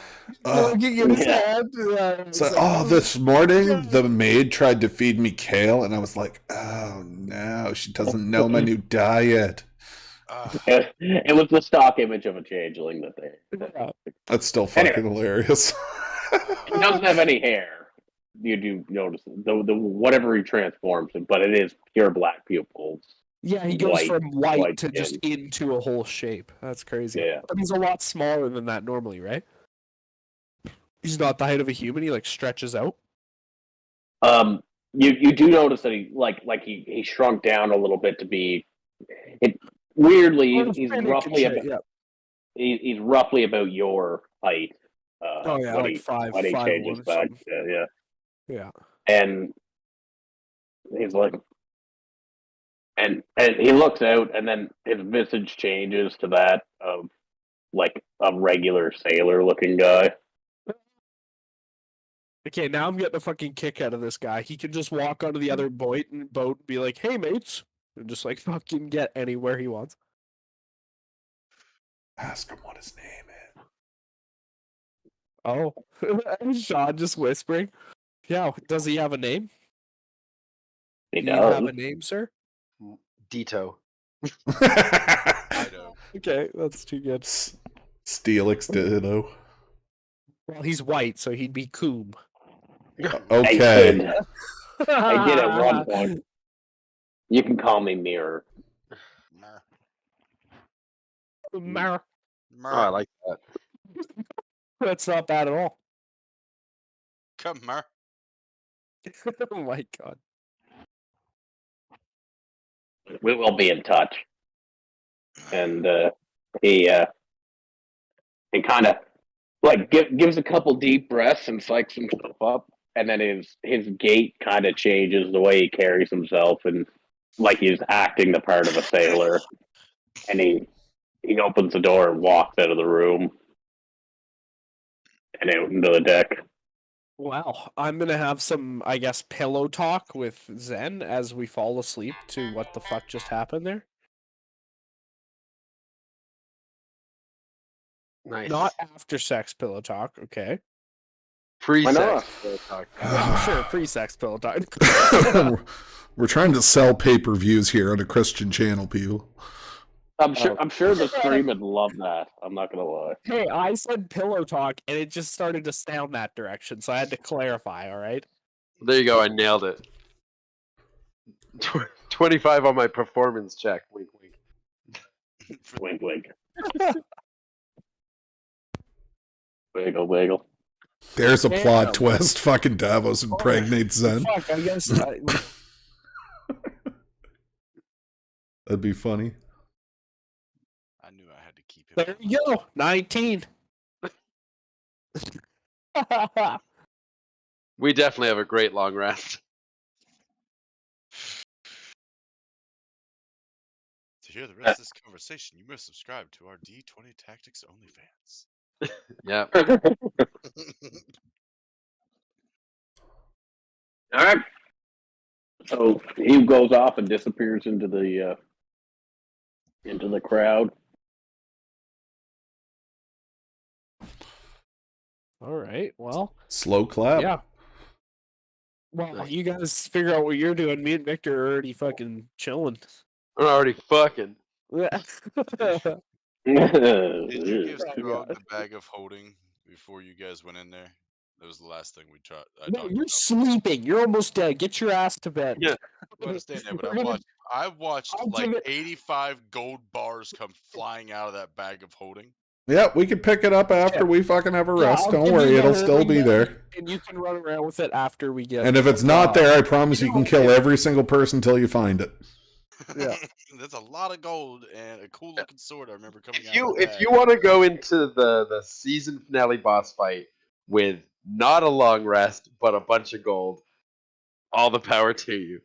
This morning the maid tried to feed me kale, and I was like, oh no, she doesn't know my new diet. It was the stock image of a changeling that they. That's still fucking hilarious. He doesn't have any hair. You do notice the whatever he transforms him, but it is pure black pupils. Yeah, he goes from white to just into a whole shape. That's crazy. Yeah. But he's a lot smaller than that normally, right? He's not the height of a human. He like stretches out. You do notice that he shrunk down a little bit to be. Weirdly, he's roughly about. He's roughly about your height. Like 5'5" when he changes back. Yeah. And he's like, and he looks out, and then his visage changes to that of like a regular sailor-looking guy. Okay, now I'm getting a fucking kick out of this guy. He can just walk onto the other boat and be like, "Hey, mates," and just like fucking get anywhere he wants. Ask him what his name is. Oh, Sean just whispering. Yeah, does he have a name? He does. Do you have a name, sir? Dito. Okay, that's too good. Steelix Ditto. Well, he's white, so he'd be Coom. Okay. I did at one point. You can call me Mirror. Mirror. Oh, I like that. That's not bad at all. Come on. Oh my god. We will be in touch. And he kind of like gives a couple deep breaths and psychs himself up, and then his gait kind of changes, the way he carries himself, and like he's acting the part of a sailor. And he opens the door and walks out of the room and out into the deck. Well, I'm gonna have some, I guess, pillow talk with Zen as we fall asleep to what the fuck just happened there. Nice. Not after sex pillow talk, okay? Pre-sex. Sure, pre-sex pillow talk. We're trying to sell pay-per-views here on a Christian channel, people. I'm sure the stream would love that. I'm not gonna lie. Hey, I said pillow talk, and it just started to sound that direction, so I had to clarify. All right. There you go. I nailed it. 25 on my performance check. Wink, wink. Wink, wink. Wiggle, wiggle. There's a plot twist. Fucking Davos impregnates Zen. Fuck, I guess. That'd be funny. I knew I had to keep it. There you go. 19. We definitely have a great long rest. To hear the rest of this conversation, you must subscribe to our D20 Tactics OnlyFans. Yeah. All right. So he goes off and disappears into the crowd. All right. Well. Slow clap. Yeah. Well, you guys figure out what you're doing. Me and Victor are already fucking chilling. We're already fucking. Did you give Scrog the bag of holding before you guys went in there? That was the last thing we tried. No, you're sleeping. You're almost dead. Get your ass to bed. Yeah. I understand that, but I've watched like 85 gold bars come flying out of that bag of holding. Yeah, we can pick it up after we fucking have a rest. Don't worry, it'll still be there. And you can run around with it after we get. And if it's not there, I promise you can kill every single person till you find it. Yeah. That's a lot of gold and a cool looking sword. I remember coming If you want to go into the season finale boss fight with not a long rest but a bunch of gold, all the power to you.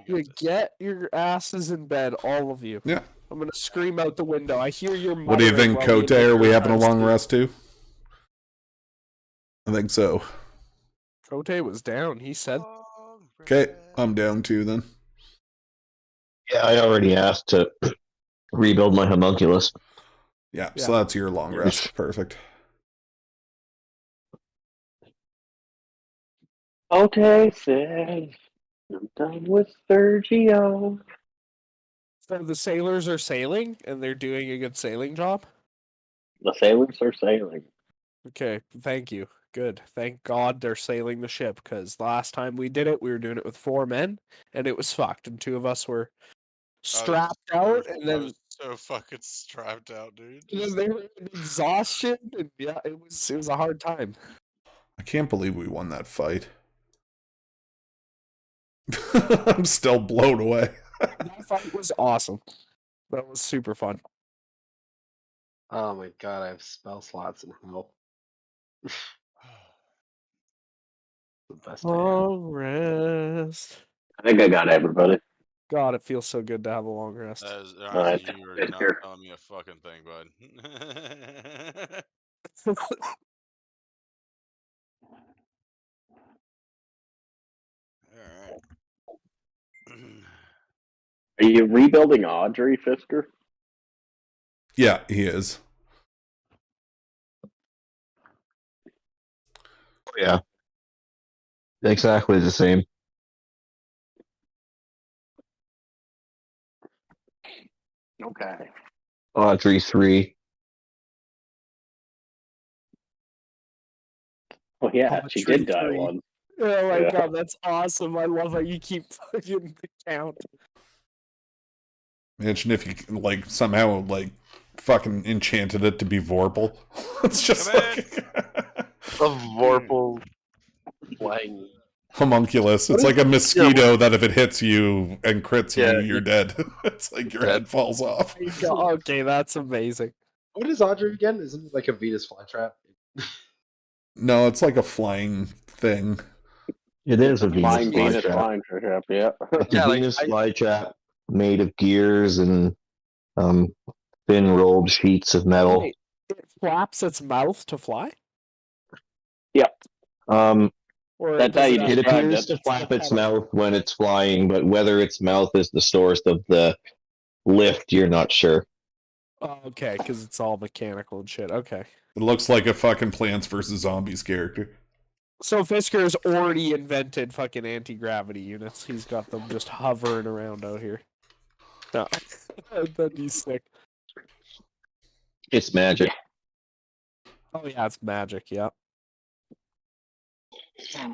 You get your asses in bed, all of you. Yeah. I'm gonna scream out the window. I hear your. What do you think, Kote? Are we having a long rest too? I think so. Kote was down. He said. Okay, I'm down too then. Yeah, I already asked to rebuild my homunculus. Yeah, so that's your long rest. Perfect. Okay, Sid. I'm done with Sergio. So the sailors are sailing, and they're doing a good sailing job? The sailors are sailing. Okay, thank you. Good. Thank God they're sailing the ship, because last time we did it, we were doing it with 4 men, and it was fucked, and 2 of us were strapped out, and then... so fucking strapped out, dude. And then they were in exhaustion, and yeah, it was a hard time. I can't believe we won that fight. I'm still blown away. That fight was awesome. That was super fun. Oh my god, I have spell slots in hell. The best Long rest. I think I got everybody. God, it feels so good to have a long rest. You are not telling me a fucking thing, bud. Alright. Are you rebuilding Audrey, Fisker? Yeah, he is. Yeah. Exactly the same. Okay. Audrey 3. Oh yeah, she did die once. Oh my god, that's awesome. I love how you keep fucking the count. Imagine if you like somehow like fucking enchanted it to be Vorpal. It's just like a Vorpal flying homunculus. It's like a mosquito that if it hits you and crits you, you're dead. It's like your head falls off. Okay, that's amazing. What is Audrey again? Isn't it like a Venus flytrap? No, it's like a flying thing. It is a Venus flytrap. Yeah. It's a Venus flytrap made of gears and thin rolled sheets of metal. Wait, it flaps its mouth to fly? Yep. Or That's how you It described appears it. to flap its mouth when it's flying, but whether its mouth is the source of the lift, you're not sure. Oh, okay, because it's all mechanical and shit. Okay. It looks like a fucking Plants vs. Zombies character. So Fisker's already invented fucking anti-gravity units. He's got them just hovering around out here. No. That'd be sick. It's magic. Oh yeah, it's magic, yeah.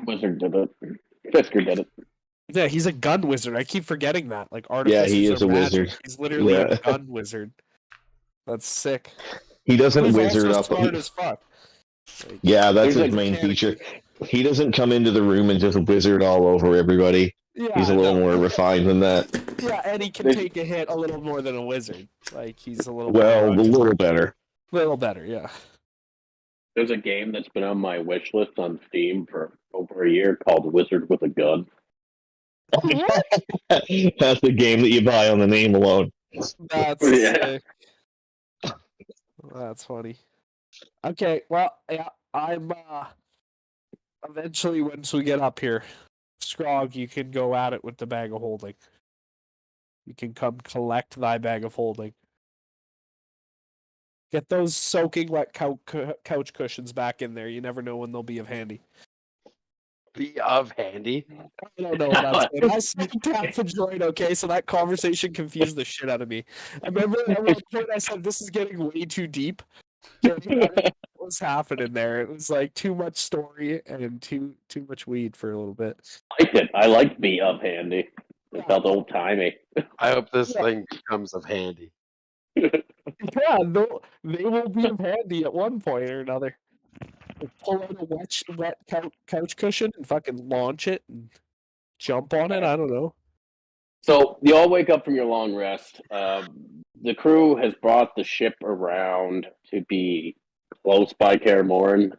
Wizard did it. Fisker did it. Yeah, he's a gun wizard. I keep forgetting that. Like Yeah, artificers he is are a magic. wizard. He's literally Yeah. a gun wizard. That's sick. He doesn't He's wizard also up. smart as fuck. Like, Yeah, that's He's his like main mechanically- feature. He doesn't come into the room and just wizard all over everybody. Yeah, He's a little more refined than that. Yeah, and he can take a hit a little more than a wizard. Like he's a little Well, a more little better. little better, yeah. There's a game that's been on my wish list on Steam for over a year called Wizard with a Gun. That's the game that you buy on the name alone. That's Yeah. sick. That's funny. Okay, well, yeah, I'm eventually once we get up here, Scrog, you can go at it with the bag of holding. You can come collect thy bag of holding. Get those soaking wet couch cushions back in there. You never know when they'll be of handy. Be of handy. I don't know what I'm saying. I said tap the droid, okay? So that conversation confused the shit out of me. I remember at one point I said, this is getting way too deep. What was happening there? It was like too much story and too much weed for a little bit. I liked it. I liked Be Of Handy. It felt old timey. I hope this thing becomes of handy. Yeah, they will be of handy at one point or another. Like, pull out a wet couch cushion and fucking launch it and jump on it. I don't know. So you all wake up from your long rest. The crew has brought the ship around to be close by Kaer Morhen.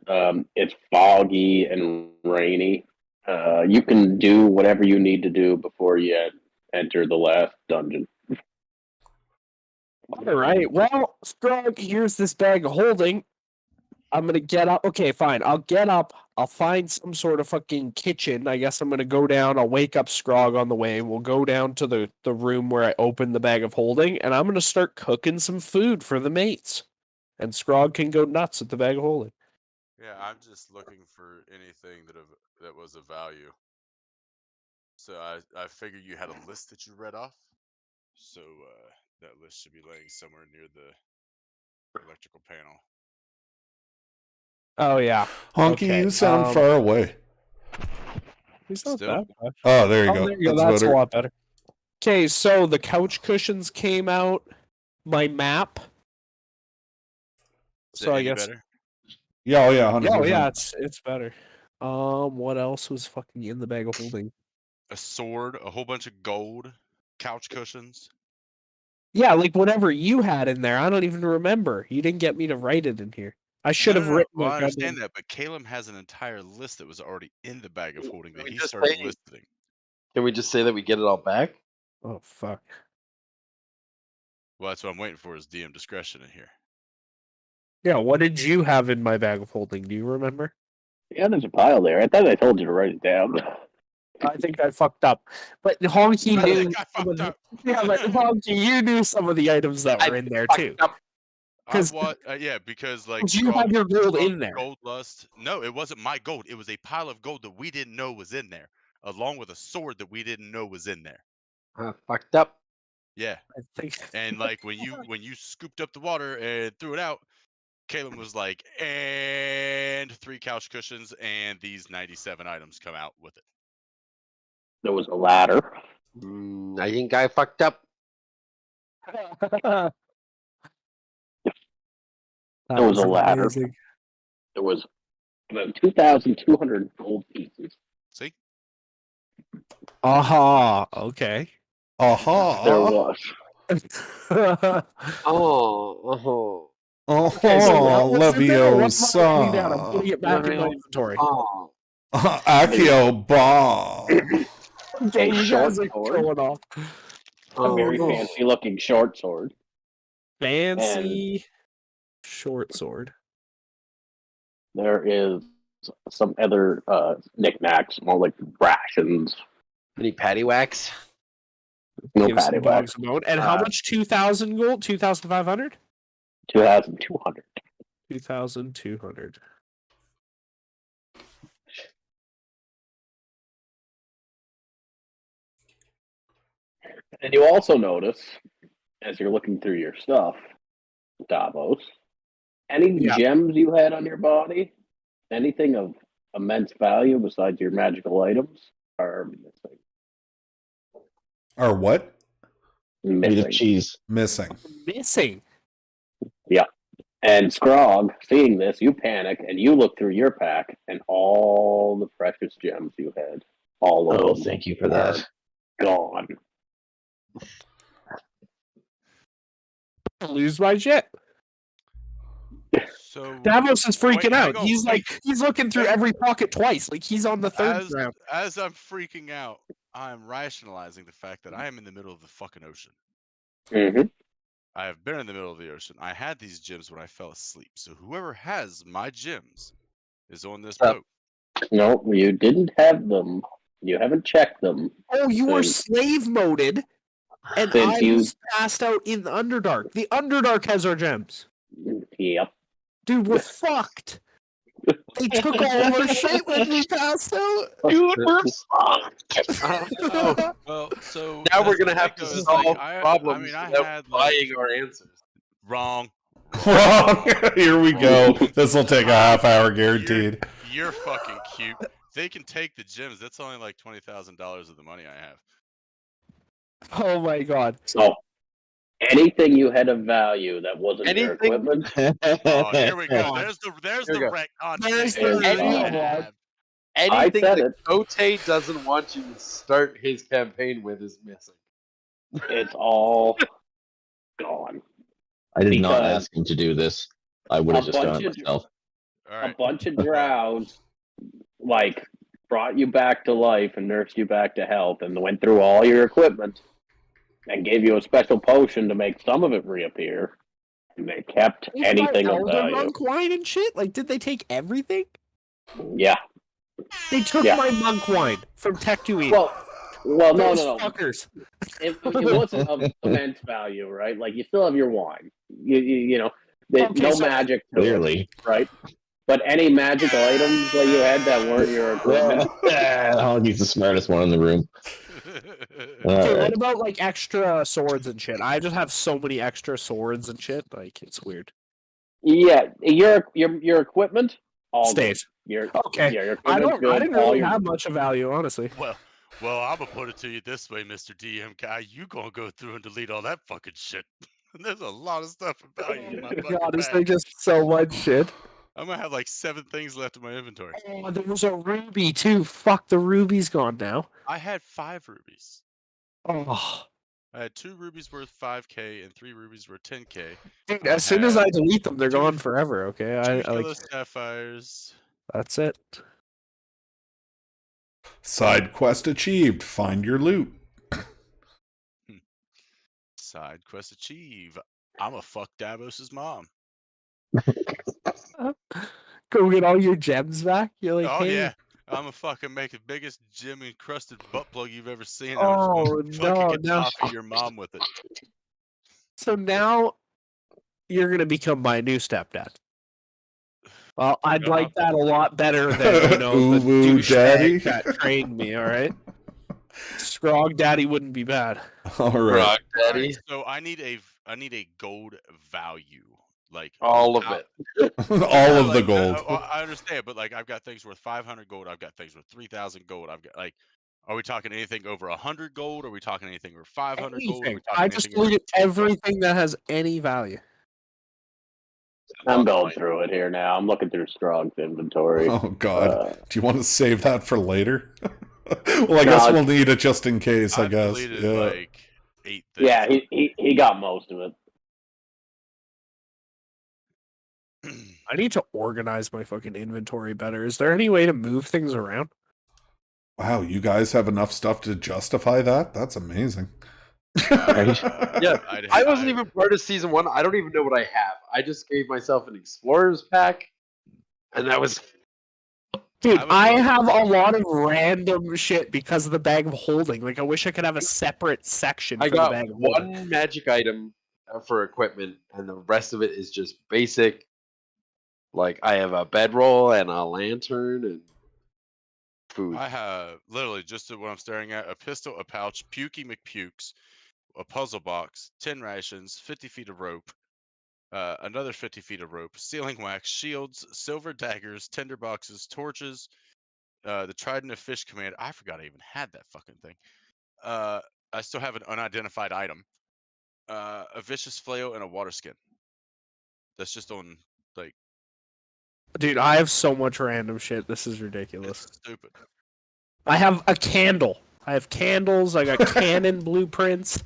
It's foggy and rainy. You can do whatever you need to do before you enter the last dungeon. All right. Well, Scrog, here's this bag of holding. I'm gonna get up. Okay, fine. I'll get up. I'll find some sort of fucking kitchen. I guess I'm gonna go down. I'll wake up Scrog on the way. We'll go down to the room where I opened the bag of holding, and I'm gonna start cooking some food for the mates. And Scrog can go nuts at the bag of holding. Yeah, I'm just looking for anything that was of value. So I figured you had a list that you read off. So that list should be laying somewhere near the electrical panel. Oh yeah. Honky, Okay, you sound far away. He's not Still? that bad. Oh, there you go. There you go. That's That's better. a lot better. Okay, so the couch cushions came out. My map. Is So it I any guess. better? Yeah, oh yeah, 100%. Oh yeah, it's better. What else was fucking in the bag of holding? A sword, a whole bunch of gold, couch cushions. Yeah, like whatever you had in there. I don't even remember. You didn't get me to write it in here. I should have written. Well, it I down. understand that, but Caleb has an entire list that was already in the bag of holding that we he just started say- listing. Can we just say that we get it all back? Oh fuck. Well, that's what I'm waiting for is DM discretion in here. Yeah, what did you have in my bag of holding? Do you remember? Yeah, there's a pile there. I thought I told you to write it down. I think I fucked up. But Honky I knew. think I some of fucked the- up. Yeah, but Honky, you knew some of the items that were in there too. Yeah, because like Did you have your gold in there? Gold lust. No, it wasn't my gold. It was a pile of gold that we didn't know was in there, along with a sword that we didn't know was in there. Fucked up. Yeah, I think. and like when you scooped up the water and threw it out, Caleb was like, and 3 couch cushions and these 97 items come out with it. There was a ladder. I think I fucked up. There was a ladder. There was about 2,200 gold pieces. See? Aha. Okay. Aha. There was. Oh. Okay, so what was in there? What Leviosa. marked me down? I'm putting it back in my inventory. Oh. Accio bomb. Okay, you short guys are sword. going off. A very fancy looking short sword. Fancy short sword. There is some other knickknacks, more like rations. Any patty wax? No Give patty some wax. dogs a bone. And how much? 2,000 gold? 2,500? 2,200. 2,200. And you also notice, as you're looking through your stuff, Davos, any gems you had on your body, anything of immense value besides your magical items, are missing. Are what? Missing. Cheese. Missing. Missing? Yeah. And Scrog, seeing this, you panic and you look through your pack and all the precious gems you had, all of them. Thank you for that. Gone. Lose my shit. So Davos is freaking out. on, He's looking through every pocket twice. Like he's on the third round. As I'm freaking out, I'm rationalizing the fact that I am in the middle of the fucking ocean. Mm-hmm. I have been in the middle of the ocean. I had these gems when I fell asleep. So whoever has my gems is on this boat. No, you didn't have them. You haven't checked them. Oh, you were slave moded, and I was passed out in the Underdark. The Underdark has our gems. Yep. Dude, we're fucked. They took all of our shit when we passed out. Dude, we're fucked. Well, so now we're gonna have to solve problems without had buying our answers. Wrong. Wrong. Here we go. This will take a half hour guaranteed. You're fucking cute. They can take the gems. That's only like $20,000 of the money I have. Oh my god. So anything you had of value that wasn't your equipment. Oh, here we go. There's the retcon. Anything that Kote doesn't want you to start his campaign with is missing. It's all gone. I did not ask him to do this. I would have just done it myself. A bunch of drows, like, brought you back to life and nursed you back to health and went through all your equipment and gave you a special potion to make some of it reappear. And they kept anything of value. Monk wine and shit? Like, did they take everything? Yeah. They took my monk wine from Tech.2. Well, no. Fuckers. It wasn't of immense value, right? Like, you still have your wine. You know, no magic to clearly, right? But any magical items that you had that weren't your equipment. He's the smartest one in the room. Okay, what about like extra swords and shit? I just have so many extra swords and shit. Like, it's weird. Yeah, your equipment all stays. Okay. Yeah, I didn't really have much of value, honestly. Well, I'm gonna put it to you this way, Mr. DM guy. You gonna go through and delete all that fucking shit. There's a lot of stuff of value in my fucking honestly, bag. just so much shit. I'm gonna have like 7 things left in my inventory. Oh, there was a ruby too. Fuck, the ruby's gone now. I had 5 rubies. Oh. I had 2 rubies worth 5k and 3 rubies worth 10k. Dude, as soon as I delete them, they're gone forever. Okay, I like sapphires. That's it. Side quest achieved. Find your loot. Side quest achieve. I'ma fuck Davos's mom. Go get all your gems back. You're like, oh hey. yeah, I'm gonna fucking make the biggest gem encrusted butt plug you've ever seen. Oh no! Get your mom with it. So now you're gonna become my new stepdad. Well, I'd like that a lot better than the douchebag that trained me. All right, Scrog Daddy wouldn't be bad. All right, Daddy. So I need a gold value, like all of it, all of the gold. I understand, but like I've got things worth 500 gold. I've got things worth 3,000 gold. I've got like, are we talking anything over 100 gold? Are we talking anything over 500 gold? I just deleted everything that has any value. I'm going through it here now. I'm looking through Strog's inventory. Oh God! Do you want to save that for later? Well, I guess we'll need it just in case. I guess. Yeah. Like 8 things. Yeah, he got most of it. I need to organize my fucking inventory better. Is there any way to move things around? Wow, you guys have enough stuff to justify that? That's amazing. Yeah, I wasn't even part of season 1. I don't even know what I have. I just gave myself an explorer's pack, and that was Dude, I have a lot of random shit because of the bag of holding. Like, I wish I could have a separate section for I the got bag of holding. one magic item for equipment, and the rest of it is just basic. Like, I have a bedroll and a lantern and food. I have literally just what I'm staring at: a pistol, a pouch, Pukey McPukes, a puzzle box, 10 rations, 50 feet of rope, another 50 feet of rope, sealing wax, shields, silver daggers, tinder boxes, torches, the trident of fish command. I forgot I even had that fucking thing. I still have an unidentified item, a vicious flail, and a water skin. That's just on, like... Dude, I have so much random shit. This is ridiculous. It's stupid. I have a candle. I have candles. I got cannon blueprints.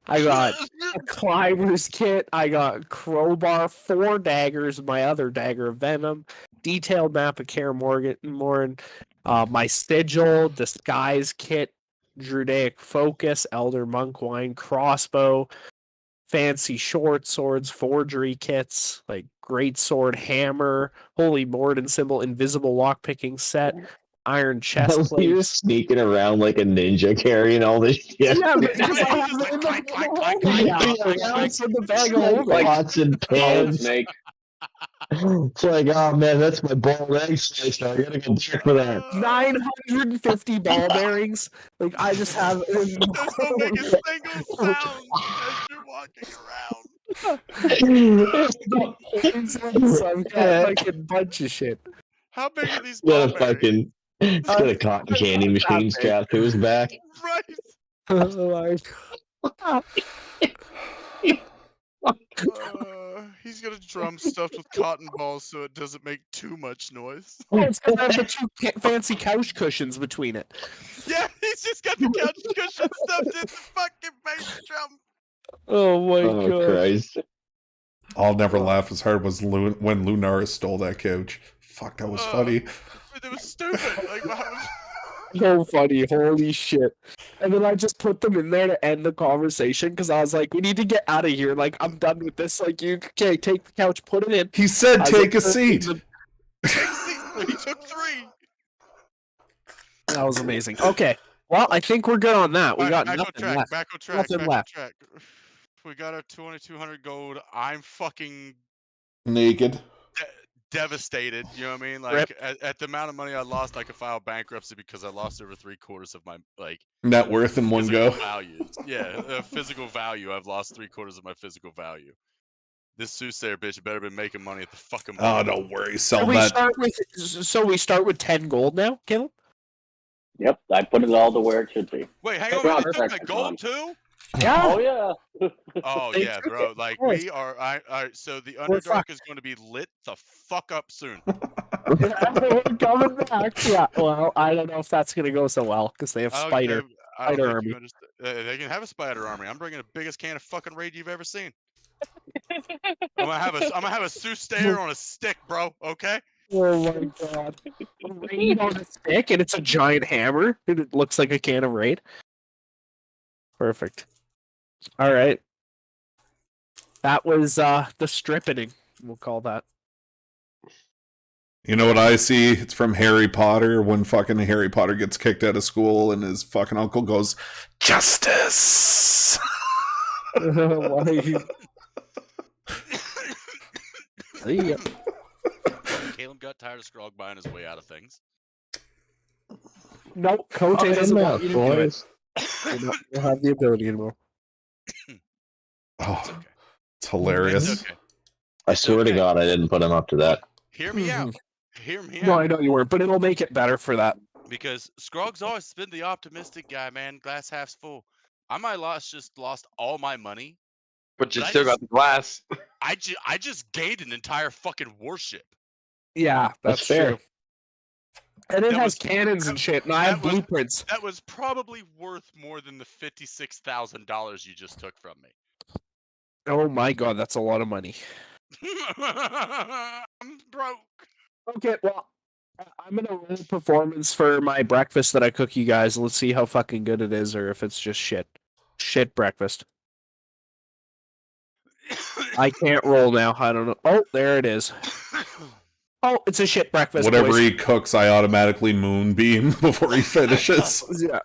I got a climber's kit. I got crowbar, 4 daggers, my other dagger of venom, detailed map of Kaer Morhen, my sigil, disguise kit, Druidic focus, elder monk wine, crossbow, fancy short swords, forgery kits, like great sword, hammer, holy Morden symbol, invisible lockpicking set, iron chest You're plates. sneaking around like a ninja carrying all this shit. Yeah, because I have it in the bag of holding. Pots and pans. Snake. It's like, oh man, that's my bald egg slicer. I gotta go back for that. 950 ball bearings. Like, I just have. There's not making a single sound as you're walking around. I've got like a bunch of shit. How big are these Got ball a fucking, he's got a cotton candy machine strapped to his back. Right. He's got a drum stuffed with cotton balls so it doesn't make too much noise. Oh, it's because I have the 2 fancy couch cushions between it. Yeah, he's just got the couch cushion stuffed in the fucking bass drum. Oh my god. Christ. I'll never laugh as hard was when Lunar stole that couch. Fuck, that was funny. It was stupid. Like, So funny, holy shit. And then I just put them in there to end the conversation because I was like, we need to get out of here. Like, I'm done with this. Like, okay, take the couch, put it in. He said take a seat. He took 3. That was amazing. Okay. Well, I think we're good on that. We got nothing left. Back on track. Nothing left. We got our 2,200 gold. I'm fucking naked. Devastated, you know what I mean? Like at the amount of money I lost, I could file bankruptcy because I lost over 3/4 of my net worth in one go. Values. Yeah, physical value. I've lost 3/4 of my physical value. This soothsayer bitch better been making money at the fucking. Oh, don't worry, sell that. So we start with 10 gold now, Caleb? Yep, I put it all to where it should be. Wait, hang on, you took my gold too? Yeah. Oh yeah. Oh yeah, bro. Like we are. I so the Underdark is going to be lit the fuck up soon. We're coming back. Yeah. Well, I don't know if that's gonna go so well because they have spider army. They can have a spider army. I'm bringing the biggest can of fucking raid you've ever seen. I'm gonna have a soothsayer on a stick, bro. Okay. Oh my god. Raid on a stick, and it's a giant hammer. It looks like a can of raid. Perfect. All right. That was the stripping. We'll call that. You know what I see? It's from Harry Potter when fucking Harry Potter gets kicked out of school and his fucking uncle goes, "Justice." Caleb got tired of Scrog buying his way out of things. Nope, Cote doesn't want you to do it. You don't have the ability anymore. Oh, it's hilarious. It's okay. I swear to God, I didn't put him up to that. Hear me out. Hear me out. No, I know you weren't, but it'll make it better for that. Because Scrog's always been the optimistic guy, man. Glass half full. I might just lost all my money. But you still got the glass. I just gained an entire fucking warship. Yeah, that's fair. True. And it has cannons and shit, and I have blueprints. That was probably worth more than the $56,000 you just took from me. Oh my god, that's a lot of money. I'm broke. Okay, well, I'm gonna roll performance for my breakfast that I cook you guys. Let's see how fucking good it is, or if it's just shit. Shit breakfast. I can't roll now. I don't know. Oh, there it is. Oh, it's a shit breakfast. Whatever boys. he cooks, I automatically moonbeam before he finishes. Yeah.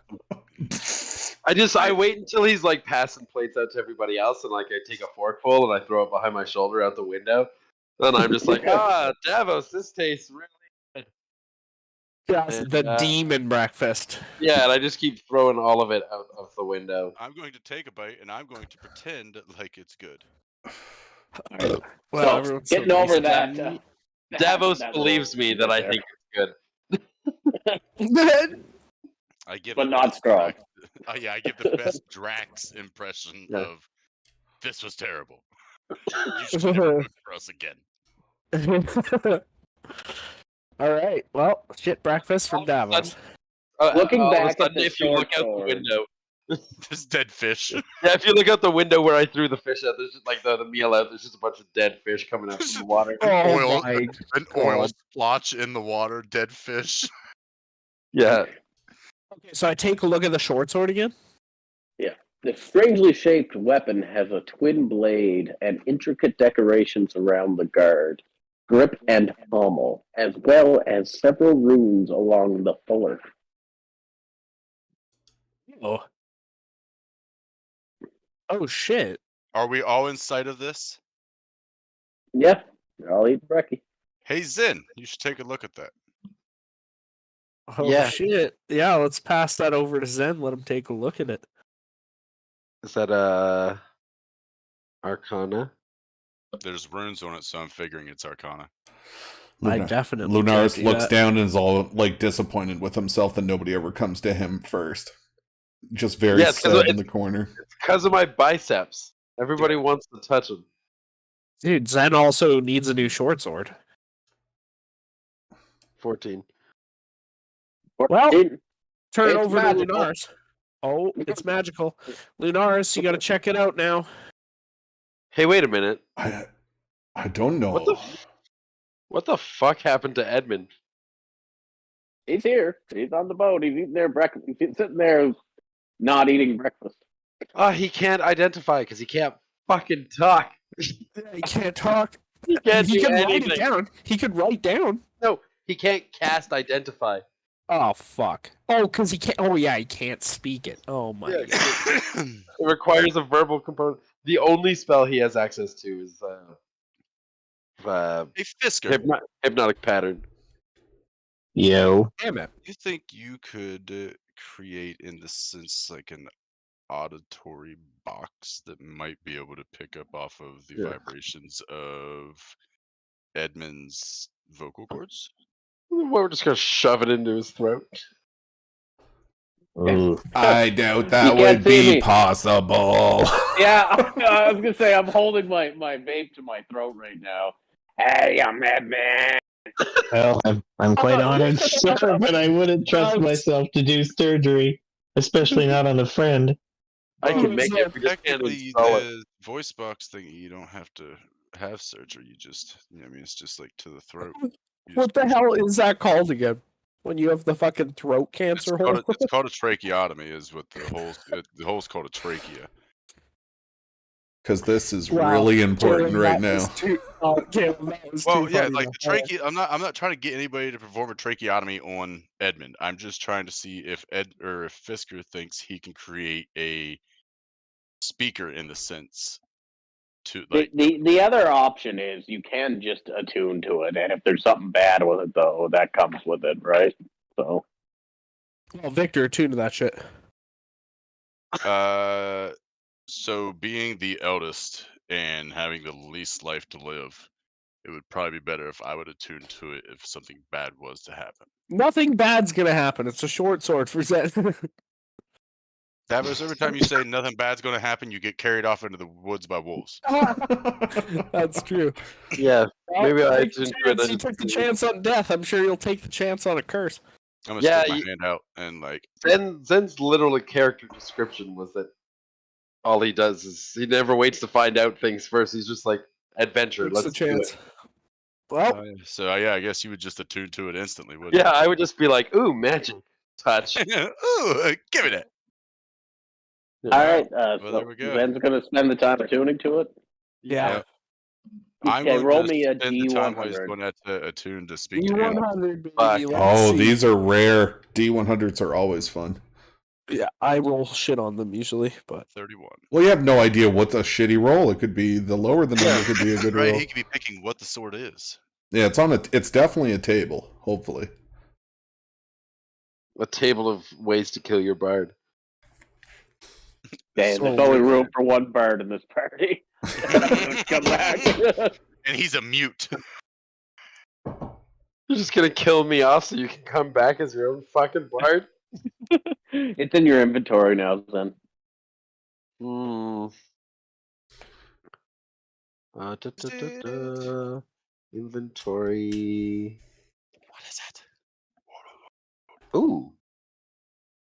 I wait until he's like passing plates out to everybody else, and like I take a forkful and I throw it behind my shoulder out the window. Then I'm just like, Davos, this tastes really good. Yeah, And, the demon breakfast. Yeah, and I just keep throwing all of it out of the window. I'm going to take a bite and I'm going to pretend like it's good. Right. Well, so, getting over that. Davos believes me that I think it's good. I give but not strong. I give the best Drax impression of this was terrible. You should never work for us again. All right. Well, shit breakfast from Davos. Looking back at if you look out the window, this dead fish. Yeah, if you look out the window where I threw the fish out, there's just like the meal out. There's just a bunch of dead fish coming out from the water. An oil splotch in the water, dead fish. Yeah. Okay, so I take a look at the short sword again. Yeah. The strangely shaped weapon has a twin blade and intricate decorations around the guard, grip, and pommel, as well as several runes along the fuller. Oh shit! Are we all in sight of this? Yeah, they're all eating brekkie. Hey Zen, you should take a look at that. Oh shit! Yeah, let's pass that over to Zen. Let him take a look at it. Is that Arcana? There's runes on it, so I'm figuring it's Arcana. I definitely. Lunaris looks down and is all like disappointed with himself that nobody ever comes to him first. Just very sad in the corner. It's because of my biceps. Everybody wants to touch them. Dude, Zen also needs a new short sword. 14. Well, turn It's over magical. to Lunaris. Oh, it's magical. Lunaris, you got to check it out now. Hey, wait a minute. I don't know. What the fuck happened to Edmund? He's here. He's on the boat. He's eating their breakfast. He's sitting there not eating breakfast. He can't identify because he can't fucking talk. He can't talk. He can't He do can write anything. it down. He could write down. No, he can't cast identify. Oh fuck. Oh, because he can't. Oh yeah, he can't speak it. Oh my god. It requires a verbal component. The only spell he has access to is Hey Fisker, hypnotic pattern. Yo. Damn it. you think you could create, in the sense, like an auditory box that might be able to pick up off of the vibrations of Edmund's vocal cords? We're just gonna shove it into his throat. I doubt that would be possible. Yeah, I was gonna say I'm holding my vape to my throat right now. Hey, I'm Edmund. Well, I'm quite honored, sir, but I wouldn't trust myself to do surgery, especially not on a friend. I can make it. We just can't Technically, install it. the voice box thing, you don't have to have surgery. You just, I mean, it's just like to the throat. What the hell is that called again? When you have the fucking throat cancer hole? It's called a tracheotomy, is what the hole's called a trachea. Because this is really important right now. Well, yeah, like the trachea. I'm not trying to get anybody to perform a tracheotomy on Edmund. I'm just trying to see if if Fisker thinks he can create a speaker, in the sense to like The other option is you can just attune to it, and if there's something bad with it, though, that comes with it, right? So, well, Victor, attune to that shit. So being the eldest and having the least life to live, it would probably be better if I would attune to it if something bad was to happen. Nothing bad's gonna happen. It's a short sword for Zen. Davos, every time you say nothing bad's going to happen, you get carried off into the woods by wolves. That's true. Yeah, maybe I You took the chance on death. I'm sure you'll take the chance on a curse. I'm gonna stick my hand out and like. Zen's literal character description was that all he does is he never waits to find out things first. He's just like adventure. Takes Let's the chance. do it. Well, so yeah, I guess you would just attune to it instantly, wouldn't Yeah, I would just be like, "Ooh, magic touch." Ooh, give me that. all right. Well, So there we go. Ben's going to spend the time attuning to it. yeah. I'm Okay, going roll to me a spend the time while he's D100. doing that to attune to speak to animals. D100, baby. Fuck. Let's Oh, see. these are rare. D100s are always fun. Yeah, I roll shit on them usually, but 31. Well, you have no idea what's a shitty roll. It could be the lower the number could be a good Right, roll. he could be picking what the sword is. Yeah, it's definitely a table. Hopefully, A table of ways to kill your bard. Damn, there's only room for one bard in this party. Come back. And he's a mute. You're just gonna kill me off so you can come back as your own fucking bard? It's in your inventory now, then. Inventory. What is it? Ooh.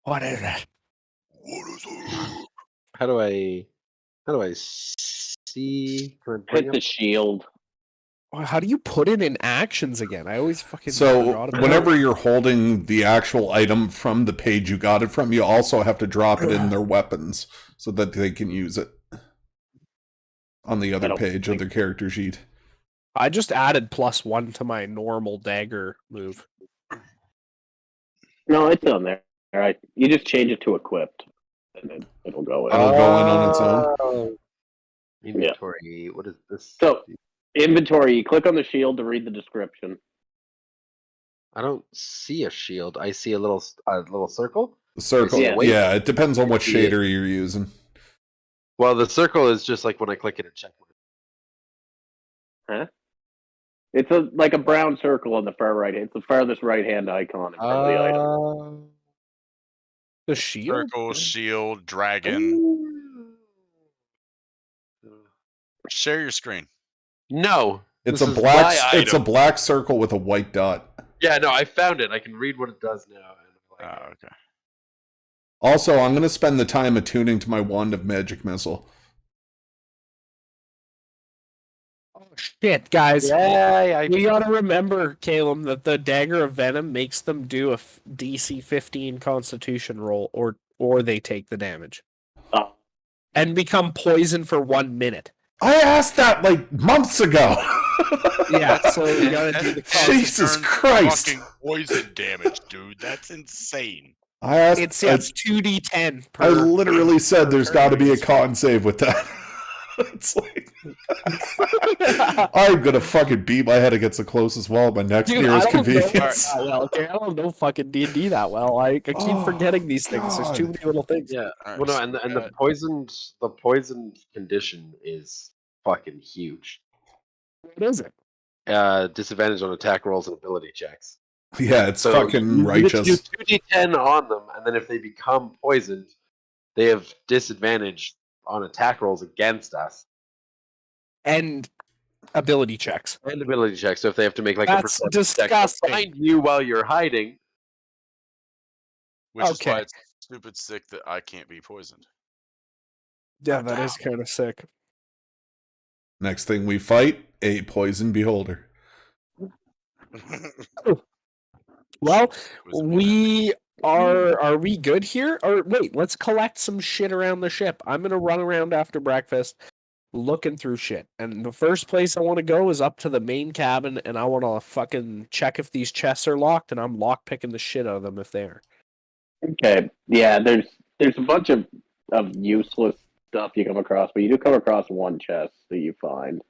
what is that? What is it? How do I see? Hit the shield. How do you put it in actions again? I always fucking so forgot about whenever you're holding the actual item from the page you got it from, you also have to drop it in their weapons so that they can use it on the other page of their character sheet. I just added +1 to my normal dagger move. No, it's on there. All right, you just change it to equipped, and then it'll go in. It'll go in on its own. Inventory. Yeah. What is this? So, inventory. You click on the shield to read the description. I don't see a shield. I see a little circle. The circle. Yeah, it depends on what shader you're using. Well, the circle is just like when I click it and check. Huh? It's like a brown circle on the far right. It's the farthest right hand icon in front of the item. The shield? Circle, shield, dragon. Share your screen. No. It's a black circle with a white dot. Yeah, no, I found it. I can read what it does now. Okay. Also, I'm going to spend the time attuning to my Wand of Magic Missile. Oh, shit, guys. Yeah, we gotta remember, Caleb, that the Dagger of Venom makes them do a DC 15 Constitution roll, or they take the damage. Oh. And become poisoned for 1 minute. I asked that like months ago. Yeah, so you gotta do the Jesus Christ. Fucking poison damage, dude. That's insane. I asked, it's 2d10 per. I literally said there's got to be a con save with that. It's like I'm gonna fucking beat my head against the closest wall at my next nearest convenience. I don't know fucking D&D that well. I keep forgetting these things. There's too many little things. Yeah. Well, no, and the poisoned condition is fucking huge. What is it? Disadvantage on attack rolls and ability checks. Yeah, it's fucking righteous. You 2d10 on them, and then if they become poisoned, they have disadvantage on attack rolls against us. And ability checks. And ability checks. So if they have to make like that's a perception check to find you while you're hiding. Which is why it's stupid sick that I can't be poisoned. Yeah, that is kind of sick. Next thing we fight, a poison beholder. Well, are we good here? Or wait, let's collect some shit around the ship. I'm gonna run around after breakfast looking through shit. And the first place I want to go is up to the main cabin, and I want to fucking check if these chests are locked, and I'm lock picking the shit out of them if they are. Okay. Yeah, there's a bunch of useless stuff you come across, but you do come across one chest that you find.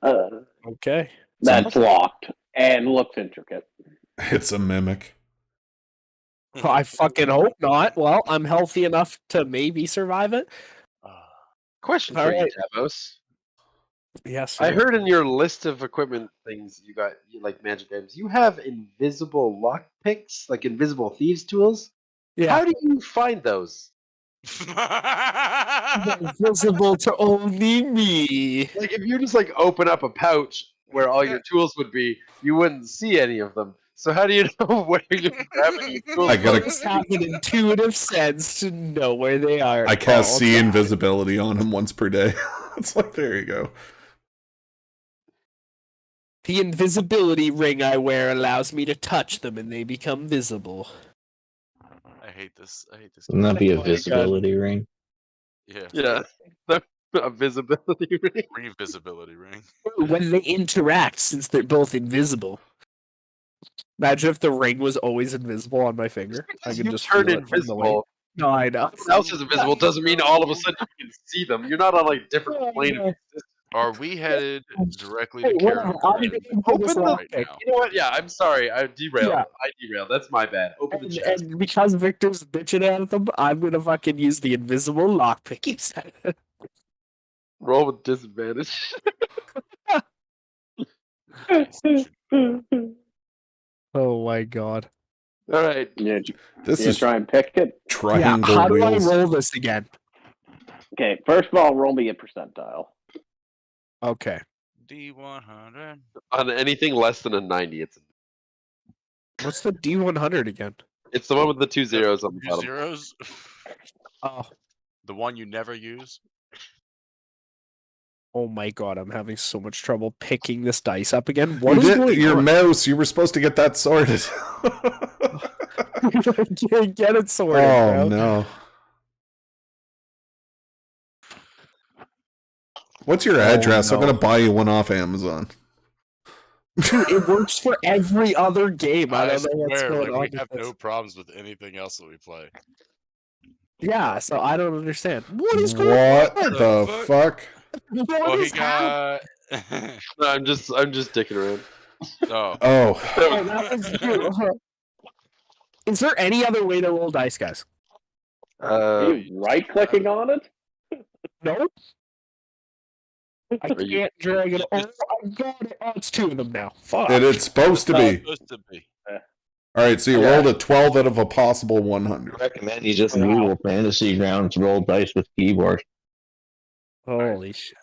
Okay. That's locked and looks intricate. It's a mimic. I fucking hope not. Well, I'm healthy enough to maybe survive it. Question for you, Davos. Yes, sir. I heard in your list of equipment things you got, like magic items, you have invisible lock picks, like invisible thieves tools. Yeah. How do you find those? Invisible to only me. Like if you just like open up a pouch where all your tools would be, you wouldn't see any of them. So how do you know where you're grabbing your tools? I gotta have an intuitive sense to know where they are. I cast see invisibility on him once per day. It's like, there you go. The invisibility ring I wear allows me to touch them and they become visible. I hate this. Wouldn't that be a visibility ring? Yeah. Yeah. A visibility ring. Revisibility ring. When they interact, since they're both invisible. Imagine if the ring was always invisible on my finger. I could You just turn feel it from the way. invisible. No, I know. Someone else is invisible doesn't mean all of a sudden you can see them. You're not on like different plane of existence. Are we headed directly Hey, to whatever. I'm Karen gonna go this Open the right lockpick. now? You know what? Yeah, I'm sorry. I derailed. Yeah. I derailed. That's my bad. Open the chest. And because Victor's bitching at them, I'm gonna fucking use the invisible lockpick. You said it. Roll with disadvantage. Oh my god. All right. This You is try and pick it. triangle How do wheels. I roll this again? Okay, first of all, roll me a percentile. Okay. D100. On anything less than a 90, What's the D100 again? it's the one with the 2 zeros on the Two bottom. zeros. Oh. The one you never use. Oh my god, I'm having so much trouble picking this dice up again. What You is did going your on? mouse. You were supposed to get that sorted. Get it sorted, Oh bro. no. What's your address? I'm no. gonna buy you one off Amazon. Dude, it works for every other game. I I don't know what's swear, going on. we with have this. no problems with anything else that we play. Yeah, so I don't understand. What is going What on? the fuck? What Well, he is happening? got. No, I'm just dicking around. Oh, Oh, Oh, that was you. Is there any other way to roll dice, guys? Are you right-clicking on it? No. I Are you- can't drag it. Oh, I got it. Oh, it's two of them now. Fuck. it's supposed to be. supposed to be. All right, so you rolled a 12 out of a possible 100. I recommend you just Google Fantasy Grounds roll dice with keyboard. Holy shit.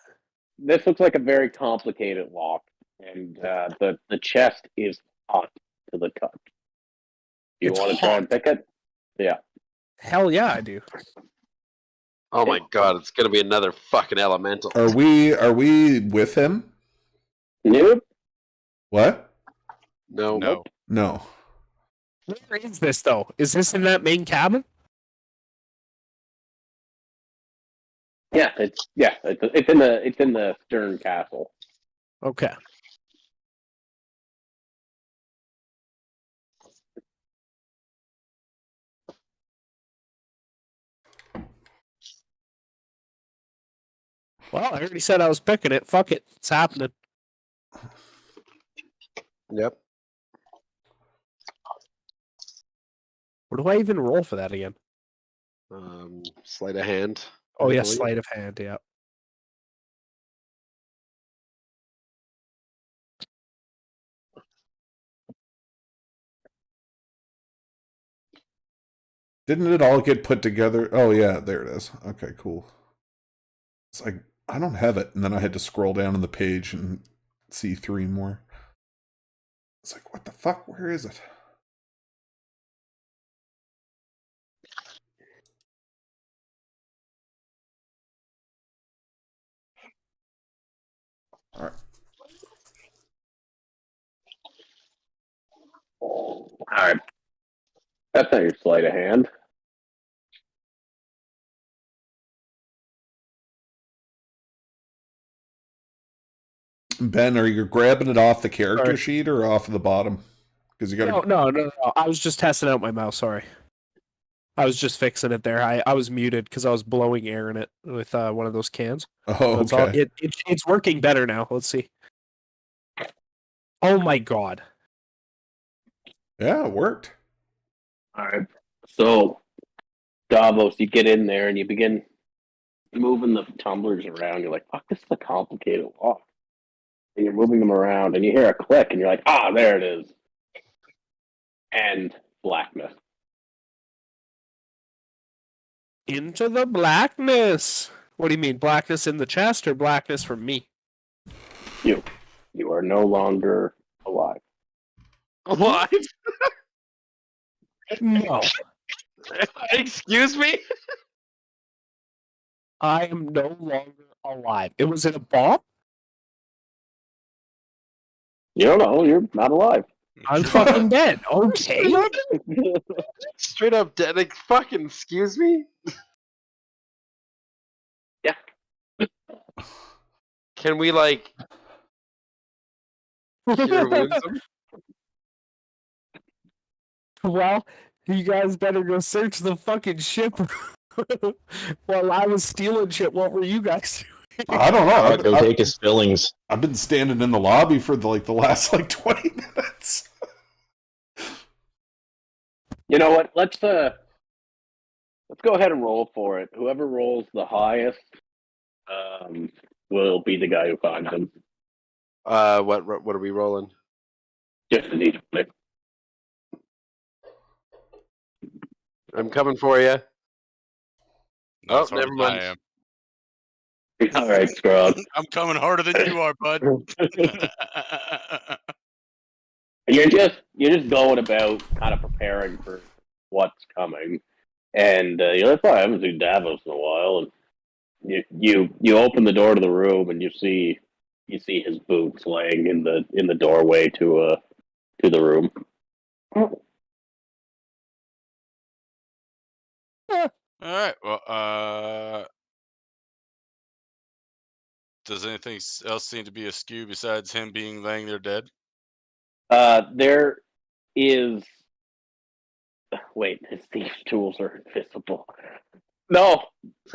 This looks like a very complicated lock, and the chest is hot to the touch. You It's want to try and pick it? Yeah. Hell yeah, I do. Oh my god, it's gonna be another fucking elemental. Are we with him? Nope. What? No. No. No. Where is this though? Is this in that main cabin? Yeah, it's in the Stern Castle. Okay. Well, I already said I was picking it. Fuck it. It's happening. Yep. What do I even roll for that again? Sleight of hand. Oh, yeah, Hopefully. sleight of hand, yeah. Didn't it all get put together? Oh, yeah, there it is. Okay, cool. It's like, I don't have it. And then I had to scroll down on the page and see 3 more. It's like, what the fuck? Where is it? All right. All right. That's not your sleight of hand. Ben, are you grabbing it off the character Sorry. sheet or off of the bottom? Because you got No. I was just testing out my mouse, sorry. I was just fixing it there. I was muted because I was blowing air in it with one of those cans. Oh, That's all. okay. It's working better now. Let's see. Oh my god. Yeah, it worked. All right. So, Davos, you get in there and you begin moving the tumblers around. You're like, fuck, this is a complicated lock. And you're moving them around and you hear a click and you're like, ah, there it is. And blackness. Into the blackness. What do you mean? Blackness in the chest or blackness from me? You are no longer alive. Alive? No. Excuse me? I am no longer alive. It was in a bomb? You don't know. You're not alive. I'm fucking dead. Okay. Straight up dead. Like, fucking excuse me? Yeah. Can we like cure wounds him? Well, you guys better go search the fucking ship. While I was stealing shit, what were you guys doing? I don't know. Go take his fillings. I've been standing in the lobby for the last 20 minutes. You know what? Let's go ahead and roll for it. Whoever rolls the highest will be the guy who finds him. What are we rolling? Just an each play. I'm coming for you. Not Oh, as hard never as mind. I am. All right, Scrog. I'm coming harder than you are, bud. You're just going about kind of preparing for what's coming, and that's why I haven't seen Davos in a while. And you open the door to the room, and you see his boots laying in the doorway to the room. All right. Well, does anything else seem to be askew besides him being laying there dead? There is. Wait, his thief's tools are invisible. No,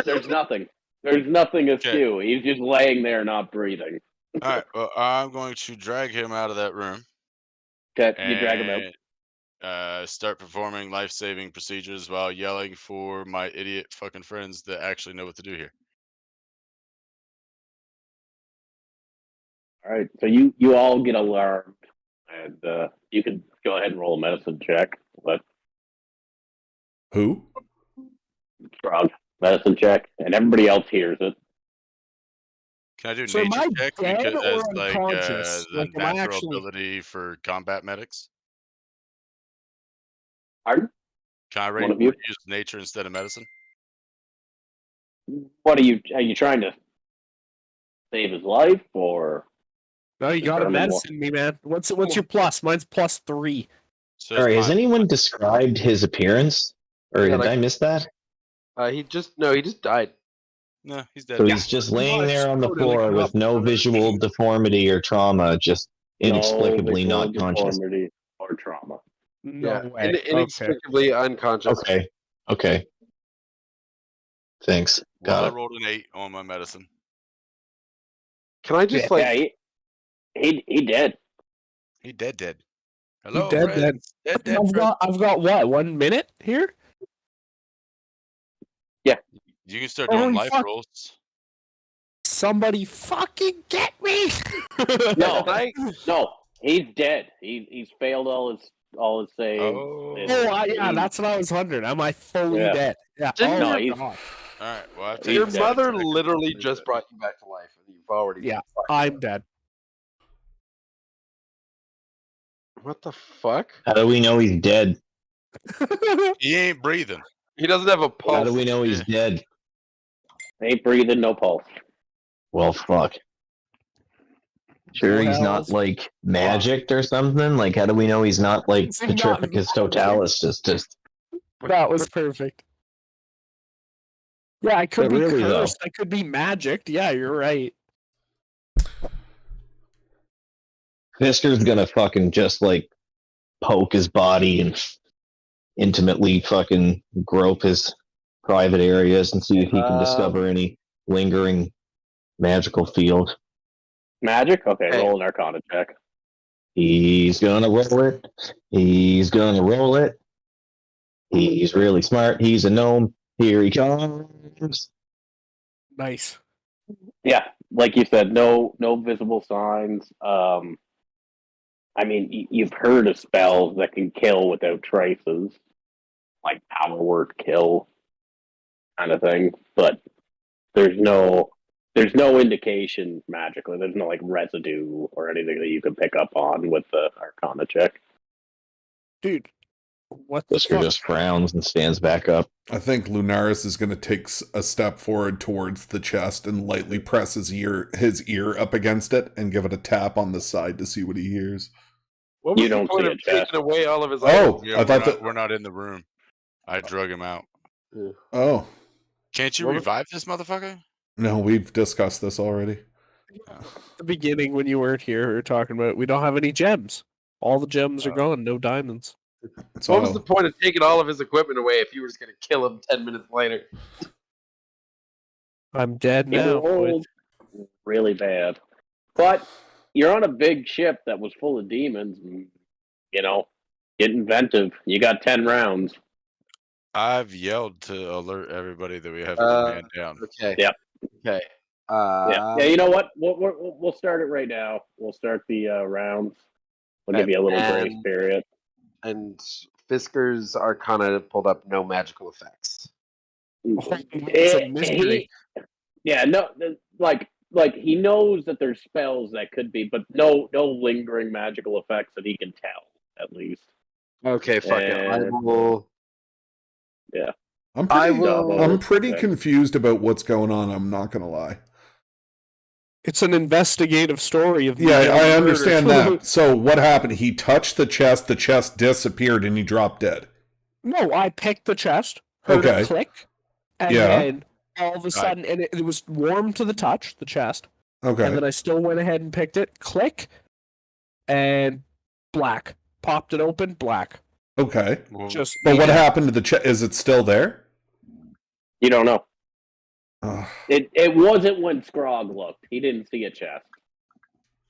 there's nothing. There's nothing askew. He's just laying there, not breathing. All right. Well, I'm going to drag him out of that room. Okay, you drag him out. Start performing life-saving procedures while yelling for my idiot fucking friends that actually know what to do here. All right, so you all get alarmed, and you can go ahead and roll a medicine check. But Who? Frog medicine check, and everybody else hears it. Can I do So am nature I check dead because or as unconscious? the Like, am I natural actually- ability for combat medics? Pardon? Can I One of you? use nature instead of medicine? What are you trying to save his life, or? No, you got to determine medicine me, man. What's your plus? Mine's +3. So Sorry, has mine. anyone described his appearance? Or Yeah, did I miss that? He just died. No, he's dead. So he's just laying there on the floor with no visual deformity or trauma, just inexplicably no not conscious. deformity or trauma. No way. Inexplicably unconscious. Okay. Thanks. Well, Got I it. rolled an 8 on my medicine. Can I just Yeah, he dead. He dead. Hello, dead, friends. Dead, I've got what? 1 minute here? Yeah. You can start doing Holy life fuck. rolls. Somebody fucking get me! No, he's dead. He's failed all his saves. Oh. Yeah, that's what I was wondering. Am I fully dead? Yeah. Didn't oh, know God. All right. Well, I've Your taken mother 7 seconds. literally just brought you back to life, and you've already. Yeah, I'm dead. What the fuck? How do we know he's dead? He ain't breathing. He doesn't have a pulse. How do we know he's dead? Ain't breathing, no pulse. Well, fuck. Sure, he's not like magicked or something. Like, how do we know he's not like Is he not Petrificus Totalis? Just That was perfect. Yeah, I could But be really, though- cursed. I could be magicked. Yeah, you're right. Fisker's gonna fucking just like poke his body and intimately fucking grope his private areas and see if he can discover any lingering magical field. Magic? Okay, Hey. roll an Arcana check. He's gonna roll it. He's gonna roll it. He's really smart. He's a gnome. Here he comes. Nice. Yeah, like you said, no visible signs. I mean, you've heard of spells that can kill without traces, like power word kill, kind of thing. But there's no indication magically. There's no like residue or anything that you can pick up on with the Arcana check. Dude, what the Fisker fuck? just frowns and stands back up. I think Lunaris is going to take a step forward towards the chest and lightly press his ear up against it and give it a tap on the side to see what he hears. What was You the don't point see of a chest. taking away all of his Oh, Yeah, I thought we're not in the room. I drug him out. Oh, Can't you What- revive this motherfucker? no, we've discussed this already. At the beginning, when you weren't here, we were talking about we don't have any gems. All the gems are gone. No diamonds. What was the point of taking all of his equipment away if you were just going to kill him 10 minutes later? I'm dead now. Really bad. But you're on a big ship that was full of demons. And, get inventive. You got 10 rounds. I've yelled to alert everybody that we have to man down. Okay. Yep. Okay. Yeah. You know what? We'll start it right now. We'll start the rounds. We'll give you a little grace period. And Fisker's Arcana pulled up no magical effects. It's a mystery. Like he knows that there's spells that could be, but no lingering magical effects that he can tell, at least. Okay, fuck it. I will. Yeah. I'm pretty confused about what's going on, I'm not gonna lie. It's an investigative story of I understand that. So what happened? He touched the chest disappeared, and he dropped dead. No, I picked the chest, heard it click, and then all of a sudden, and it was warm to the touch, the chest. Okay. And then I still went ahead and picked it, click, and black. Popped it open, black. Okay. But what happened to the chest? Is it still there? You don't know. It wasn't when Scrog looked. He didn't see a chest.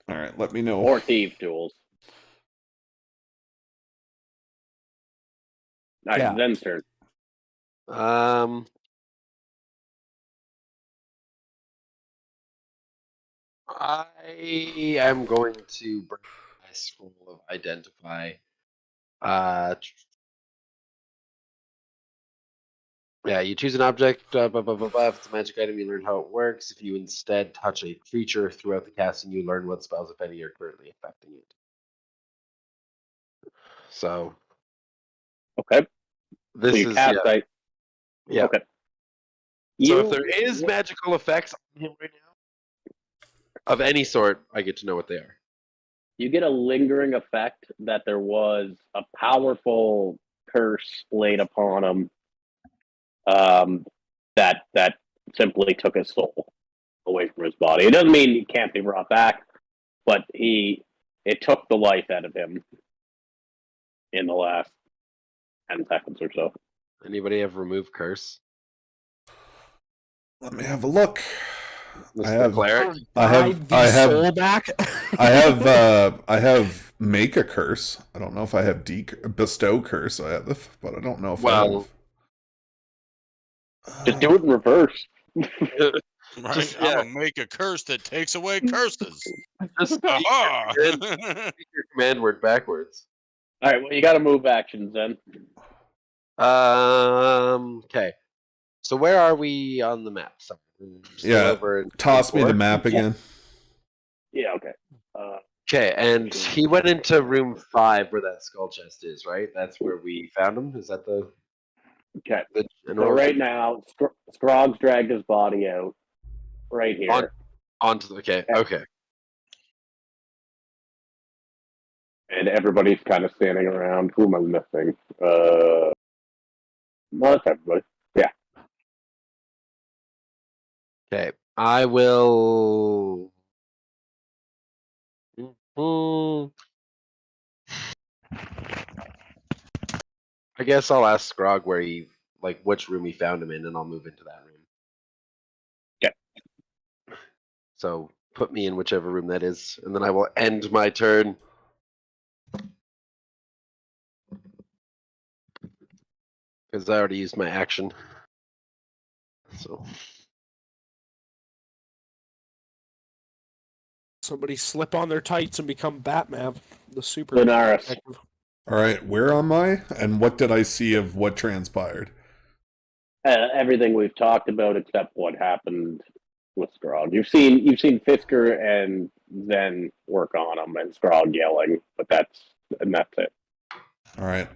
All right, let me know. Or thieves' tools. All right, Zen's turn. I am going to bring my scroll of identify. Yeah, you choose an object, If it's a magic item, you learn how it works. If you instead touch a creature throughout the casting, you learn what spells, if any, are currently affecting it. So. Okay. This is yeah. Okay. So if there is magical effects on him right now, of any sort, I get to know what they are. You get a lingering effect that there was a powerful curse laid upon him. That simply took his soul away from his body. It doesn't mean he can't be brought back, but it took the life out of him in the last 10 seconds or so. Anybody have remove curse? Let me have a look. I have soul back. I have make a curse. I don't know if I have bestow curse. But I don't know if I have. Just do it in reverse. Right? I'm gonna make a curse that takes away curses. Just speak your command word backwards. All right, well, you got to move actions then. Okay. So where are we on the map? Toss me the map again. Yeah. Okay. Okay, and he went into room 5 where that skull chest is, right? That's where we found him. Is that the? Okay. So right now, Scrog's dragged his body out. Right here. Onto the okay. And everybody's kind of standing around. Who am I missing? No, that's everybody. Yeah. Okay. I will. I guess I'll ask Scrog where which room he found him in, and I'll move into that room. Yeah. So put me in whichever room that is, and then I will end my turn. Because I already used my action. So. Somebody slip on their tights and become Batman, the super detective. All right, where am I, and what did I see of what transpired? Everything we've talked about, except what happened with Scrog. You've seen Fisker and Zen work on him, and Scrog yelling, but that's it. All right.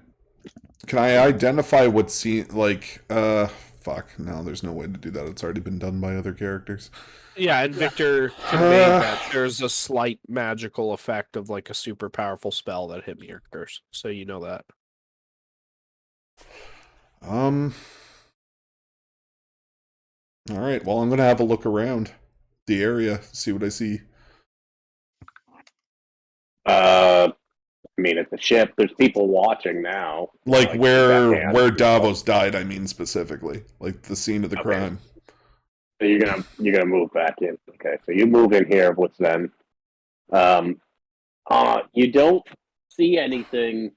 Can I identify what scene? Fuck. No, there's no way to do that. It's already been done by other characters. Yeah, and Victor conveyed that there's a slight magical effect of a super powerful spell that hit me or curse. So you know that. All right. Well, I'm gonna have a look around. the area, see what I see. I mean, it's a ship. There's people watching now. Like where Davos died, I mean specifically, like the scene of the crime. So you're gonna move back in. Okay, so you move in here. What's then? You don't see anything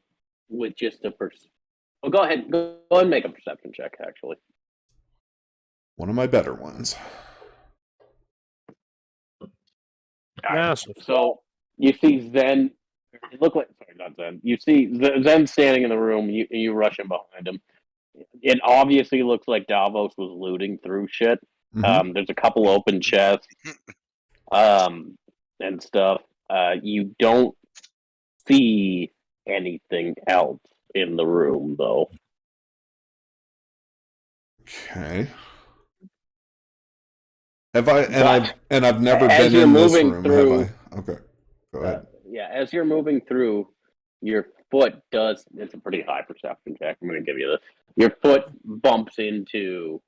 with just a Well, go ahead and make a perception check. Actually, one of my better ones. Yes. So you see Zen. It looked like not Zen. You see Zen standing in the room. You rush in behind him. It obviously looks like Davos was looting through shit. Mm-hmm. There's a couple open chests, and stuff. You don't see anything else in the room, though. Okay. Have I? I've never been in this room. Through, have I? Okay. Go ahead. Yeah, as you're moving through, your foot does. It's a pretty high perception check. I'm going to give you this. Your foot bumps into